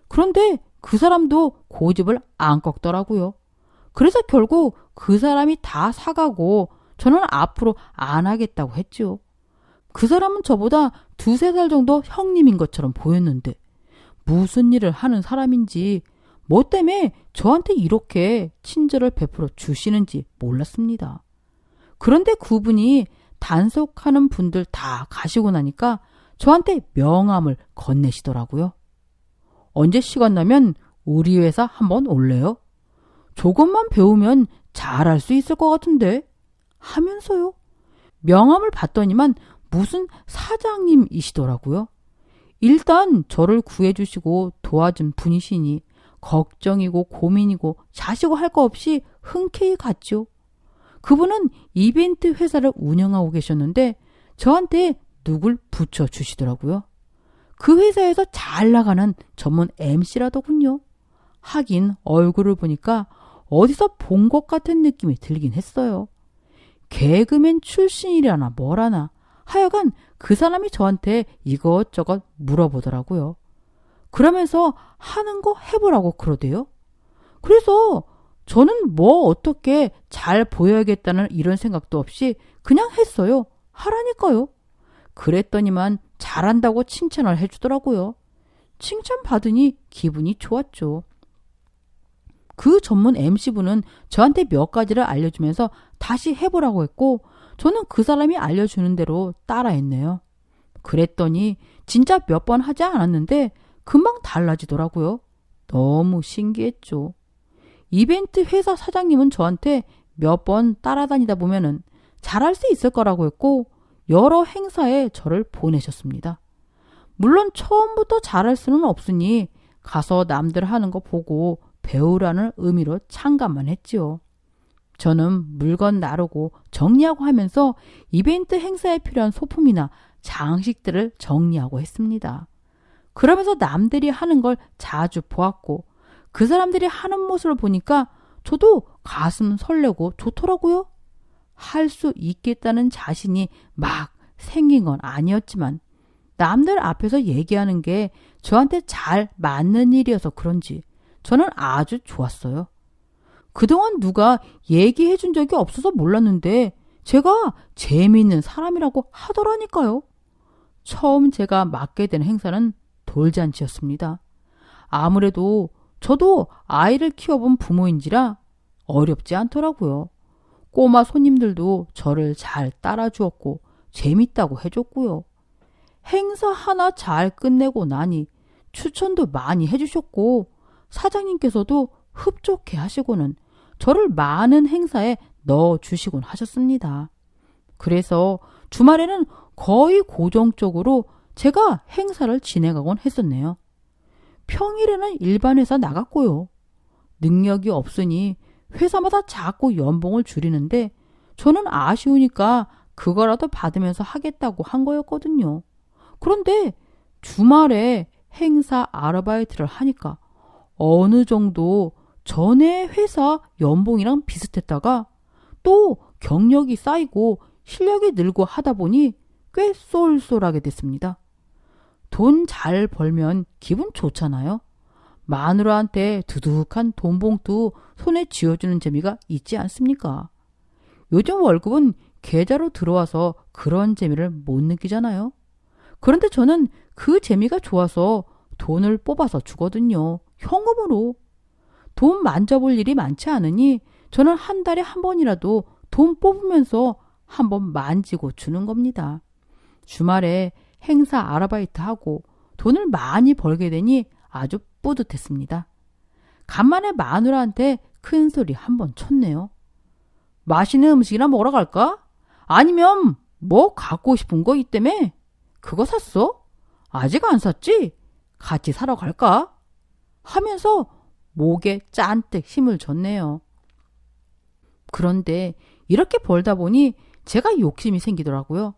그런데 그 사람도 고집을 안 꺾더라고요. 그래서 결국 그 사람이 다 사가고 저는 앞으로 안 하겠다고 했죠. 그 사람은 저보다 2~3살 정도 형님인 것처럼 보였는데 무슨 일을 하는 사람인지 뭐 때문에 저한테 이렇게 친절을 베풀어 주시는지 몰랐습니다. 그런데 그분이 단속하는 분들 다 가시고 나니까 저한테 명함을 건네시더라고요. 언제 시간 나면 우리 회사 한번 올래요? 조금만 배우면 잘할 수 있을 것 같은데 하면서요. 명함을 받더니만 무슨 사장님이시더라고요. 일단 저를 구해주시고 도와준 분이시니 걱정이고 고민이고 자시고 할 거 없이 흔쾌히 갔죠. 그분은 이벤트 회사를 운영하고 계셨는데 저한테 누굴 붙여주시더라고요. 그 회사에서 잘 나가는 전문 MC라더군요. 하긴 얼굴을 보니까 어디서 본 것 같은 느낌이 들긴 했어요. 개그맨 출신이라나 뭐라나 하여간 그 사람이 저한테 이것저것 물어보더라고요. 그러면서 하는 거 해보라고 그러대요. 그래서 저는 뭐 어떻게 잘 보여야겠다는 이런 생각도 없이 그냥 했어요. 하라니까요. 그랬더니만 잘한다고 칭찬을 해주더라고요. 칭찬받으니 기분이 좋았죠. 그 전문 MC분은 저한테 몇 가지를 알려주면서 다시 해보라고 했고 저는 그 사람이 알려주는 대로 따라했네요. 그랬더니 진짜 몇 번 하지 않았는데 금방 달라지더라고요. 너무 신기했죠. 이벤트 회사 사장님은 저한테 몇 번 따라다니다 보면은 잘할 수 있을 거라고 했고 여러 행사에 저를 보내셨습니다. 물론 처음부터 잘할 수는 없으니 가서 남들 하는 거 보고 배우라는 의미로 참가만 했지요. 저는 물건 나르고 정리하고 하면서 이벤트 행사에 필요한 소품이나 장식들을 정리하고 했습니다. 그러면서 남들이 하는 걸 자주 보았고 그 사람들이 하는 모습을 보니까 저도 가슴 설레고 좋더라고요. 할 수 있겠다는 자신이 막 생긴 건 아니었지만 남들 앞에서 얘기하는 게 저한테 잘 맞는 일이어서 그런지 저는 아주 좋았어요. 그동안 누가 얘기해 준 적이 없어서 몰랐는데 제가 재미있는 사람이라고 하더라니까요. 처음 제가 맡게 된 행사는 돌잔치였습니다. 아무래도 저도 아이를 키워본 부모인지라 어렵지 않더라고요. 꼬마 손님들도 저를 잘 따라주었고 재밌다고 해줬고요. 행사 하나 잘 끝내고 나니 추천도 많이 해주셨고 사장님께서도 흡족해 하시고는 저를 많은 행사에 넣어주시곤 하셨습니다. 그래서 주말에는 거의 고정적으로 제가 행사를 진행하곤 했었네요. 평일에는 일반 회사 나갔고요. 능력이 없으니 회사마다 자꾸 연봉을 줄이는데 저는 아쉬우니까 그거라도 받으면서 하겠다고 한 거였거든요. 그런데 주말에 행사 아르바이트를 하니까 어느 정도 전에 회사 연봉이랑 비슷했다가 또 경력이 쌓이고 실력이 늘고 하다 보니 꽤 쏠쏠하게 됐습니다. 돈 잘 벌면 기분 좋잖아요. 마누라한테 두둑한 돈 봉투 손에 쥐어주는 재미가 있지 않습니까? 요즘 월급은 계좌로 들어와서 그런 재미를 못 느끼잖아요. 그런데 저는 그 재미가 좋아서 돈을 뽑아서 주거든요. 현금으로. 돈 만져볼 일이 많지 않으니 저는 한 달에 한 번이라도 돈 뽑으면서 한 번 만지고 주는 겁니다. 주말에 행사 아르바이트 하고 돈을 많이 벌게 되니 아주 뿌듯했습니다. 간만에 마누라한테 큰 소리 한 번 쳤네요. 맛있는 음식이나 먹으러 갈까? 아니면 뭐 갖고 싶은 거 있다며? 그거 샀어? 아직 안 샀지? 같이 사러 갈까? 하면서 목에 짠뜩 힘을 줬네요. 그런데 이렇게 벌다 보니 제가 욕심이 생기더라고요.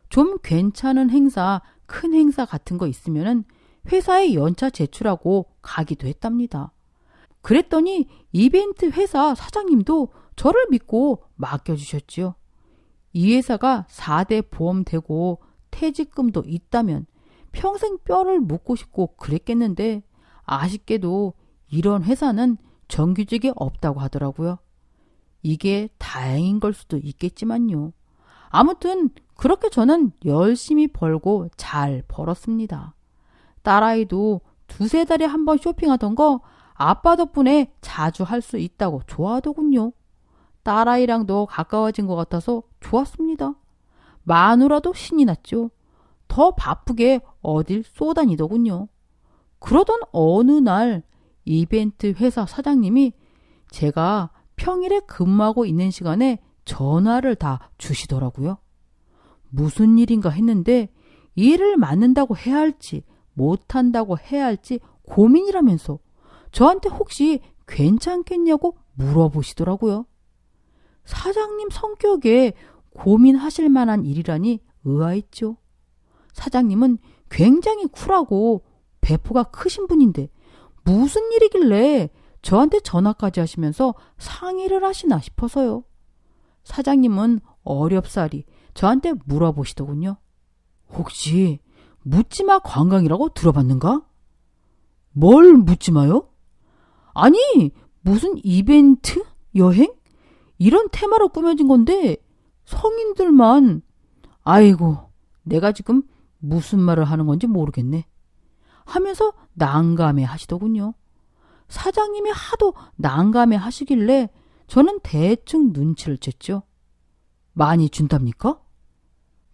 좀 괜찮은 행사, 큰 행사 같은 거 있으면은 회사에 연차 제출하고 가기도 했답니다. 그랬더니 이벤트 회사 사장님도 저를 믿고 맡겨주셨지요. 이 회사가 4대 보험 되고 퇴직금도 있다면 평생 뼈를 묻고 싶고 그랬겠는데 아쉽게도 이런 회사는 정규직이 없다고 하더라고요. 이게 다행인 걸 수도 있겠지만요. 아무튼 그렇게 저는 열심히 벌고 잘 벌었습니다. 딸아이도 두세 달에 한 번 쇼핑하던 거 아빠 덕분에 자주 할 수 있다고 좋아하더군요. 딸아이랑도 가까워진 것 같아서 좋았습니다. 마누라도 신이 났죠. 더 바쁘게 어딜 쏘다니더군요. 그러던 어느 날 이벤트 회사 사장님이 제가 평일에 근무하고 있는 시간에 전화를 다 주시더라고요. 무슨 일인가 했는데 일을 맡는다고 해야 할지 못한다고 해야 할지 고민이라면서 저한테 혹시 괜찮겠냐고 물어보시더라고요. 사장님 성격에 고민하실 만한 일이라니 의아했죠. 사장님은 굉장히 쿨하고 배포가 크신 분인데 무슨 일이길래 저한테 전화까지 하시면서 상의를 하시나 싶어서요. 사장님은 어렵사리 저한테 물어보시더군요. 혹시 묻지마 관광이라고 들어봤는가? 뭘 묻지마요? 아니, 무슨 이벤트? 여행? 이런 테마로 꾸며진 건데 성인들만. 아이고, 내가 지금 무슨 말을 하는 건지 모르겠네 하면서 난감해 하시더군요. 사장님이 하도 난감해 하시길래 저는 대충 눈치를 챘죠. 많이 준답니까?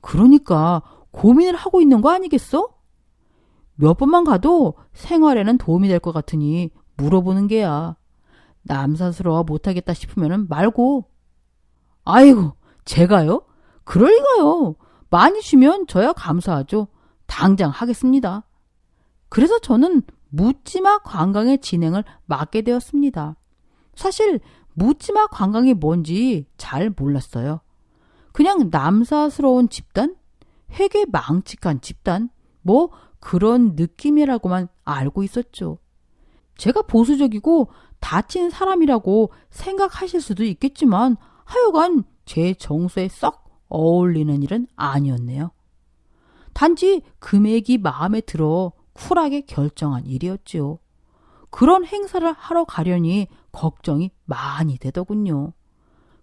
그러니까 고민을 하고 있는 거 아니겠어? 몇 번만 가도 생활에는 도움이 될 것 같으니 물어보는 게야. 남사스러워 못하겠다 싶으면 말고. 아이고, 제가요? 그럴 리가요. 많이 주면 저야 감사하죠. 당장 하겠습니다. 그래서 저는 묻지마 관광의 진행을 맡게 되었습니다. 사실 묻지마 관광이 뭔지 잘 몰랐어요. 그냥 남사스러운 집단? 회계 망측한 집단? 뭐 그런 느낌이라고만 알고 있었죠. 제가 보수적이고 다친 사람이라고 생각하실 수도 있겠지만 하여간 제 정서에 썩 어울리는 일은 아니었네요. 단지 금액이 마음에 들어 쿨하게 결정한 일이었지요. 그런 행사를 하러 가려니 걱정이 많이 되더군요.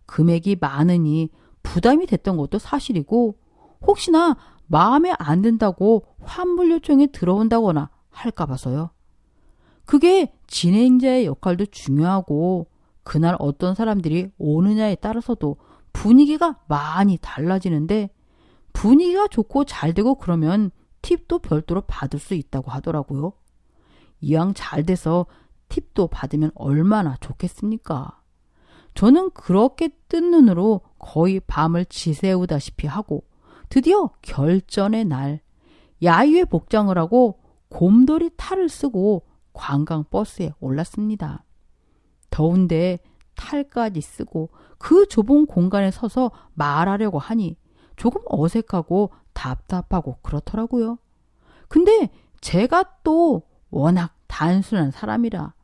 금액이 많으니 부담이 됐던 것도 사실이고 혹시나 마음에 안 든다고 환불 요청이 들어온다거나 할까 봐서요. 그게 진행자의 역할도 중요하고 그날 어떤 사람들이 오느냐에 따라서도 분위기가 많이 달라지는데 분위기가 좋고 잘 되고 그러면 팁도 별도로 받을 수 있다고 하더라고요. 이왕 잘 돼서 팁도 받으면 얼마나 좋겠습니까? 저는 그렇게 뜬 눈으로 거의 밤을 지새우다시피 하고 드디어 결전의 날 야유회 복장을 하고 곰돌이 탈을 쓰고 관광버스에 올랐습니다. 더운데 탈까지 쓰고 그 좁은 공간에 서서 말하려고 하니 조금 어색하고 답답하고 그렇더라고요. 근데 제가 또 워낙 단순한 사람이라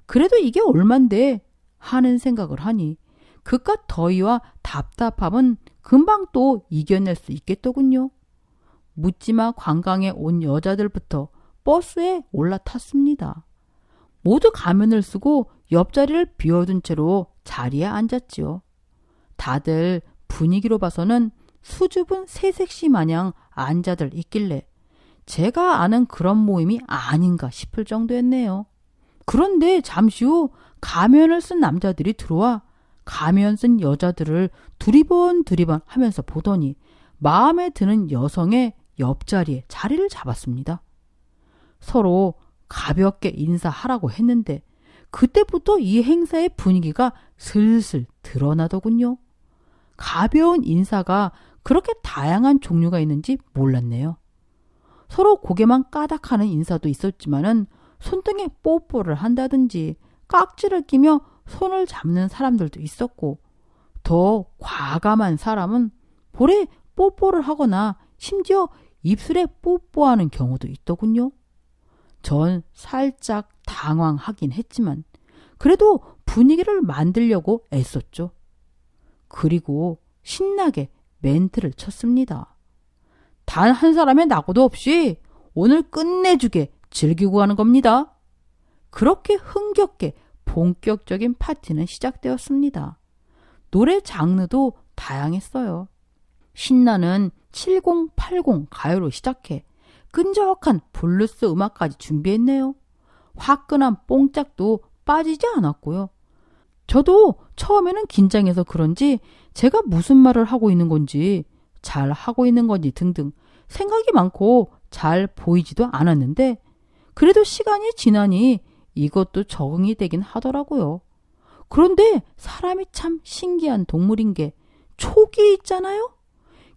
그래도 이게 얼만데 하는 생각을 하니 그깟 더위와 답답함은 금방 또 이겨낼 수 있겠더군요. 묻지마 관광에 온 여자들부터 버스에 올라탔습니다. 모두 가면을 쓰고 옆자리를 비워둔 채로 자리에 앉았지요. 다들 분위기로 봐서는 수줍은 새색시 마냥 앉아들 있길래 제가 아는 그런 모임이 아닌가 싶을 정도였네요. 그런데 잠시 후 가면을 쓴 남자들이 들어와 가면 쓴 여자들을 두리번 하면서 보더니 마음에 드는 여성의 옆자리에 자리를 잡았습니다. 서로 가볍게 인사하라고 했는데 그때부터 이 행사의 분위기가 슬슬 드러나더군요. 가벼운 인사가 그렇게 다양한 종류가 있는지 몰랐네요. 서로 고개만 까닥하는 인사도 있었지만은 손등에 뽀뽀를 한다든지 깍지를 끼며 손을 잡는 사람들도 있었고 더 과감한 사람은 볼에 뽀뽀를 하거나 심지어 입술에 뽀뽀하는 경우도 있더군요. 전 살짝 당황하긴 했지만 그래도 분위기를 만들려고 애썼죠. 그리고 신나게 멘트를 쳤습니다. 단 한 사람의 낙오도 없이 오늘 끝내주게 즐기고 가는 겁니다. 그렇게 흥겹게 본격적인 파티는 시작되었습니다. 노래 장르도 다양했어요. 신나는 7080 가요로 시작해 끈적한 블루스 음악까지 준비했네요. 화끈한 뽕짝도 빠지지 않았고요. 저도 처음에는 긴장해서 그런지 제가 무슨 말을 하고 있는 건지 잘 하고 있는 건지 등등 생각이 많고 잘 보이지도 않았는데 그래도 시간이 지나니 이것도 적응이 되긴 하더라고요. 그런데 사람이 참 신기한 동물인 게 촉이 있잖아요.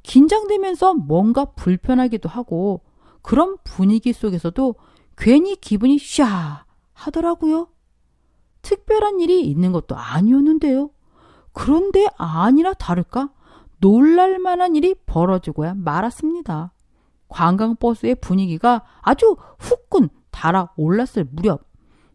긴장되면서 뭔가 불편하기도 하고 그런 분위기 속에서도 괜히 기분이 샤 하더라고요. 특별한 일이 있는 것도 아니었는데요. 그런데 아니나 다를까 놀랄만한 일이 벌어지고야 말았습니다. 관광버스의 분위기가 아주 후끈 달아올랐을 무렵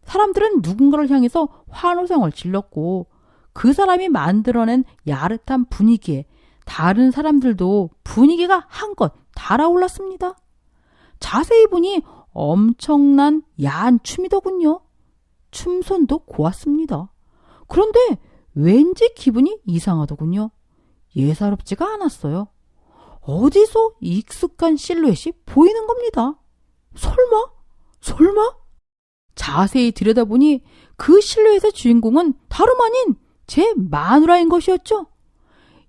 사람들은 누군가를 향해서 환호성을 질렀고 그 사람이 만들어낸 야릇한 분위기에 다른 사람들도 분위기가 한껏 달아올랐습니다. 자세히 보니 엄청난 야한 춤이더군요. 춤선도 고왔습니다. 그런데 왠지 기분이 이상하더군요. 예사롭지가 않았어요. 어디서 익숙한 실루엣이 보이는 겁니다. 설마? 자세히 들여다보니 그 실루엣의 주인공은 다름 아닌 제 마누라인 것이었죠.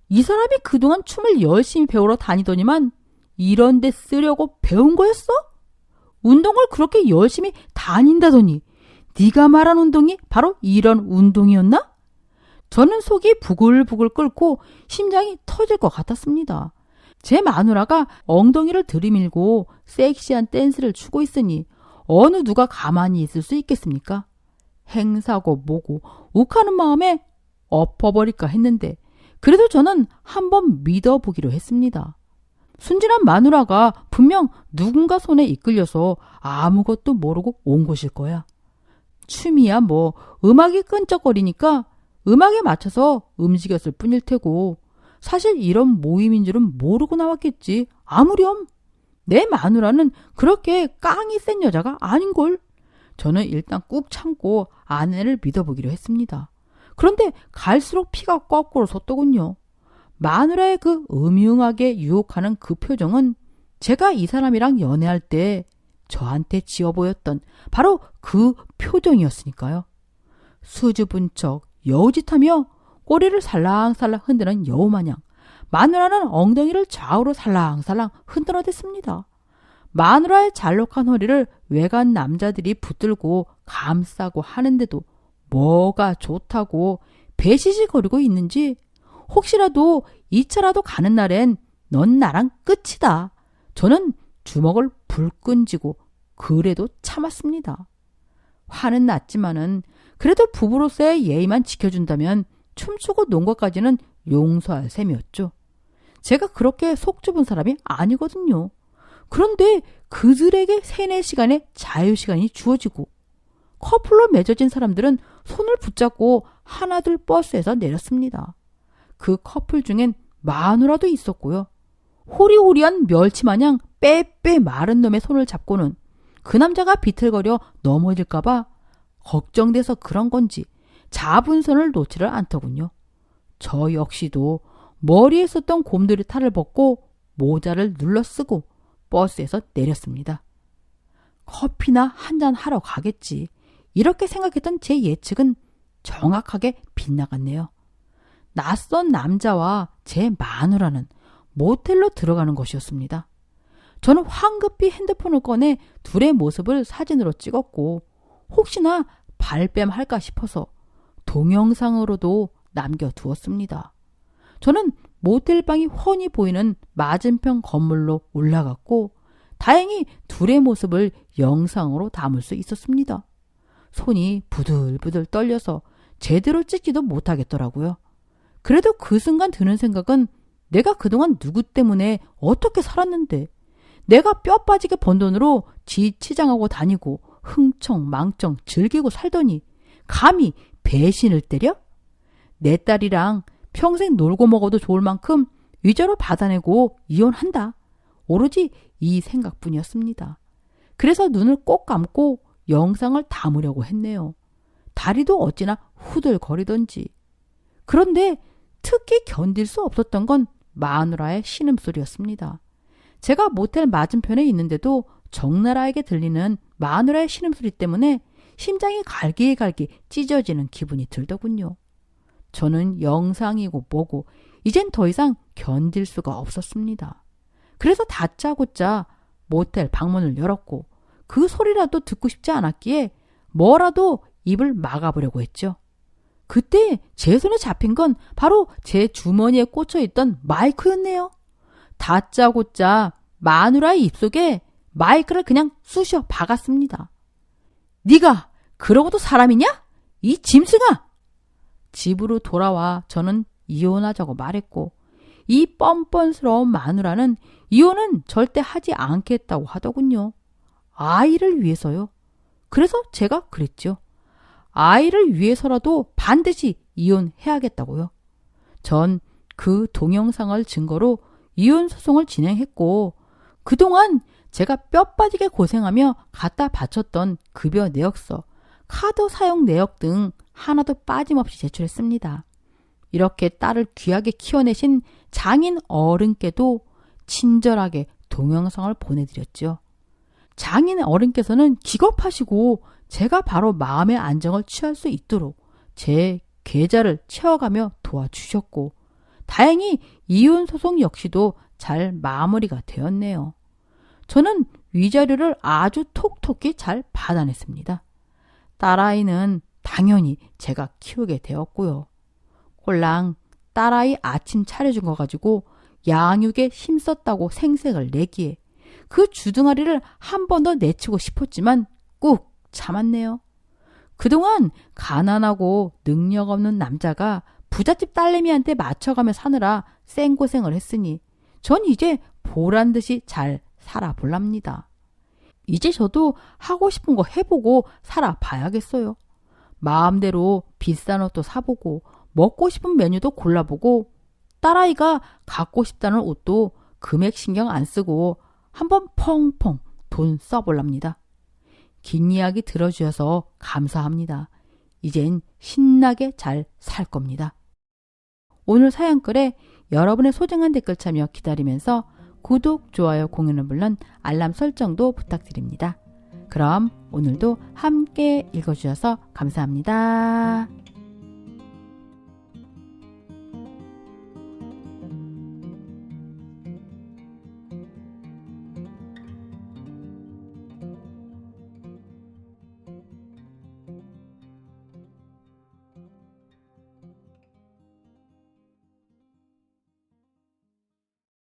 이 사람이 그동안 춤을 열심히 배우러 다니더니만 이런 데 쓰려고 배운 거였어? 운동을 그렇게 열심히 다닌다더니 네가 말한 운동이 바로 이런 운동이었나? 저는 속이 부글부글 끓고 심장이 터질 것 같았습니다. 제 마누라가 엉덩이를 들이밀고 섹시한 댄스를 추고 있으니 어느 누가 가만히 있을 수 있겠습니까? 행사고 뭐고 욱하는 마음에 엎어버릴까 했는데 그래도 저는 한번 믿어보기로 했습니다. 순진한 마누라가 분명 누군가 손에 이끌려서 아무것도 모르고 온 것일 거야. 춤이야 뭐 음악이 끈적거리니까 음악에 맞춰서 움직였을 뿐일 테고 사실 이런 모임인 줄은 모르고 나왔겠지. 아무렴. 내 마누라는 그렇게 깡이 센 여자가 아닌걸. 저는 일단 꾹 참고 아내를 믿어보기로 했습니다. 그런데 갈수록 피가 거꾸로 섰더군요. 마누라의 그 음흉하게 유혹하는 그 표정은 제가 이 사람이랑 연애할 때 저한테 지어 보였던 바로 그 표정이었으니까요. 수줍은 척 여우짓하며 꼬리를 살랑살랑 흔드는 여우마냥 마누라는 엉덩이를 좌우로 살랑살랑 흔들어댔습니다. 마누라의 잘록한 허리를 외간 남자들이 붙들고 감싸고 하는데도 뭐가 좋다고 배시시거리고 있는지 혹시라도 2차라도 가는 날엔 넌 나랑 끝이다. 저는 주먹을 불끈 쥐고 그래도 참았습니다. 화는 났지만은 그래도 부부로서의 예의만 지켜준다면 춤추고 논 것까지는 용서할 셈이었죠. 제가 그렇게 속 좁은 사람이 아니거든요. 그런데 그들에게 3-4시간의 자유시간이 주어지고 커플로 맺어진 사람들은 손을 붙잡고 하나둘 버스에서 내렸습니다. 그 커플 중엔 마누라도 있었고요. 호리호리한 멸치마냥 빼빼 마른 놈의 손을 잡고는 그 남자가 비틀거려 넘어질까봐 걱정돼서 그런 건지 잡은 손을 놓지를 않더군요. 저 역시도 머리에 썼던 곰돌이 탈을 벗고 모자를 눌러 쓰고 버스에서 내렸습니다. 커피나 한잔 하러 가겠지. 이렇게 생각했던 제 예측은 정확하게 빗나갔네요. 낯선 남자와 제 마누라는 모텔로 들어가는 것이었습니다. 저는 황급히 핸드폰을 꺼내 둘의 모습을 사진으로 찍었고 혹시나 발뺌할까 싶어서 동영상으로도 남겨두었습니다. 저는 모텔방이 훤히 보이는 맞은편 건물로 올라갔고 다행히 둘의 모습을 영상으로 담을 수 있었습니다. 손이 부들부들 떨려서 제대로 찍지도 못하겠더라고요. 그래도 그 순간 드는 생각은 내가 그동안 누구 때문에 어떻게 살았는데 내가 뼈 빠지게 번 돈으로 지치장하고 다니고 흥청망청 즐기고 살더니 감히 배신을 때려? 내 딸이랑 평생 놀고 먹어도 좋을 만큼 위자료 받아내고 이혼한다. 오로지 이 생각뿐이었습니다. 그래서 눈을 꼭 감고 영상을 담으려고 했네요. 다리도 어찌나 후들거리던지. 그런데 특히 견딜 수 없었던 건 마누라의 신음소리였습니다. 제가 모텔 맞은편에 있는데도 적나라하게 들리는 마누라의 신음소리 때문에 심장이 갈기갈기 찢어지는 기분이 들더군요. 저는 영상이고 뭐고 이젠 더 이상 견딜 수가 없었습니다. 그래서 다짜고짜 모텔 방문을 열었고 그 소리라도 듣고 싶지 않았기에 뭐라도 입을 막아보려고 했죠. 그때 제 손에 잡힌 건 바로 제 주머니에 꽂혀있던 마이크였네요. 다짜고짜 마누라의 입속에 마이크를 그냥 쑤셔 박았습니다. 네가 그러고도 사람이냐? 이 짐승아! 집으로 돌아와 저는 이혼하자고 말했고 이 뻔뻔스러운 마누라는 이혼은 절대 하지 않겠다고 하더군요. 아이를 위해서요. 그래서 제가 그랬죠. 아이를 위해서라도 반드시 이혼해야겠다고요. 전 그 동영상을 증거로 이혼 소송을 진행했고 그동안 제가 뼈 빠지게 고생하며 갖다 바쳤던 급여 내역서, 카드 사용 내역 등 하나도 빠짐없이 제출했습니다. 이렇게 딸을 귀하게 키워내신 장인 어른께도 친절하게 동영상을 보내드렸죠. 장인 어른께서는 기겁하시고 제가 바로 마음의 안정을 취할 수 있도록 제 계좌를 채워가며 도와주셨고 다행히 이혼 소송 역시도 잘 마무리가 되었네요. 저는 위자료를 아주 톡톡히 잘 받아냈습니다. 딸아이는 당연히 제가 키우게 되었고요. 꼴랑 딸아이 아침 차려준 거 가지고 양육에 힘썼다고 생색을 내기에 그 주둥아리를 한 번 더 내치고 싶었지만 꾹 참았네요. 그동안 가난하고 능력 없는 남자가 부잣집 딸내미한테 맞춰가며 사느라 생고생을 했으니 전 이제 보란듯이 잘 살아볼랍니다. 이제 저도 하고 싶은 거 해보고 살아봐야겠어요. 마음대로 비싼 옷도 사보고 먹고 싶은 메뉴도 골라보고 딸아이가 갖고 싶다는 옷도 금액 신경 안 쓰고 한번 펑펑 돈 써볼랍니다. 긴 이야기 들어주셔서 감사합니다. 이젠 신나게 잘 살 겁니다. 오늘 사연글에 여러분의 소중한 댓글 참여 기다리면서 구독, 좋아요, 공유는 물론 알람 설정도 부탁드립니다. 그럼 오늘도 함께 읽어주셔서 감사합니다.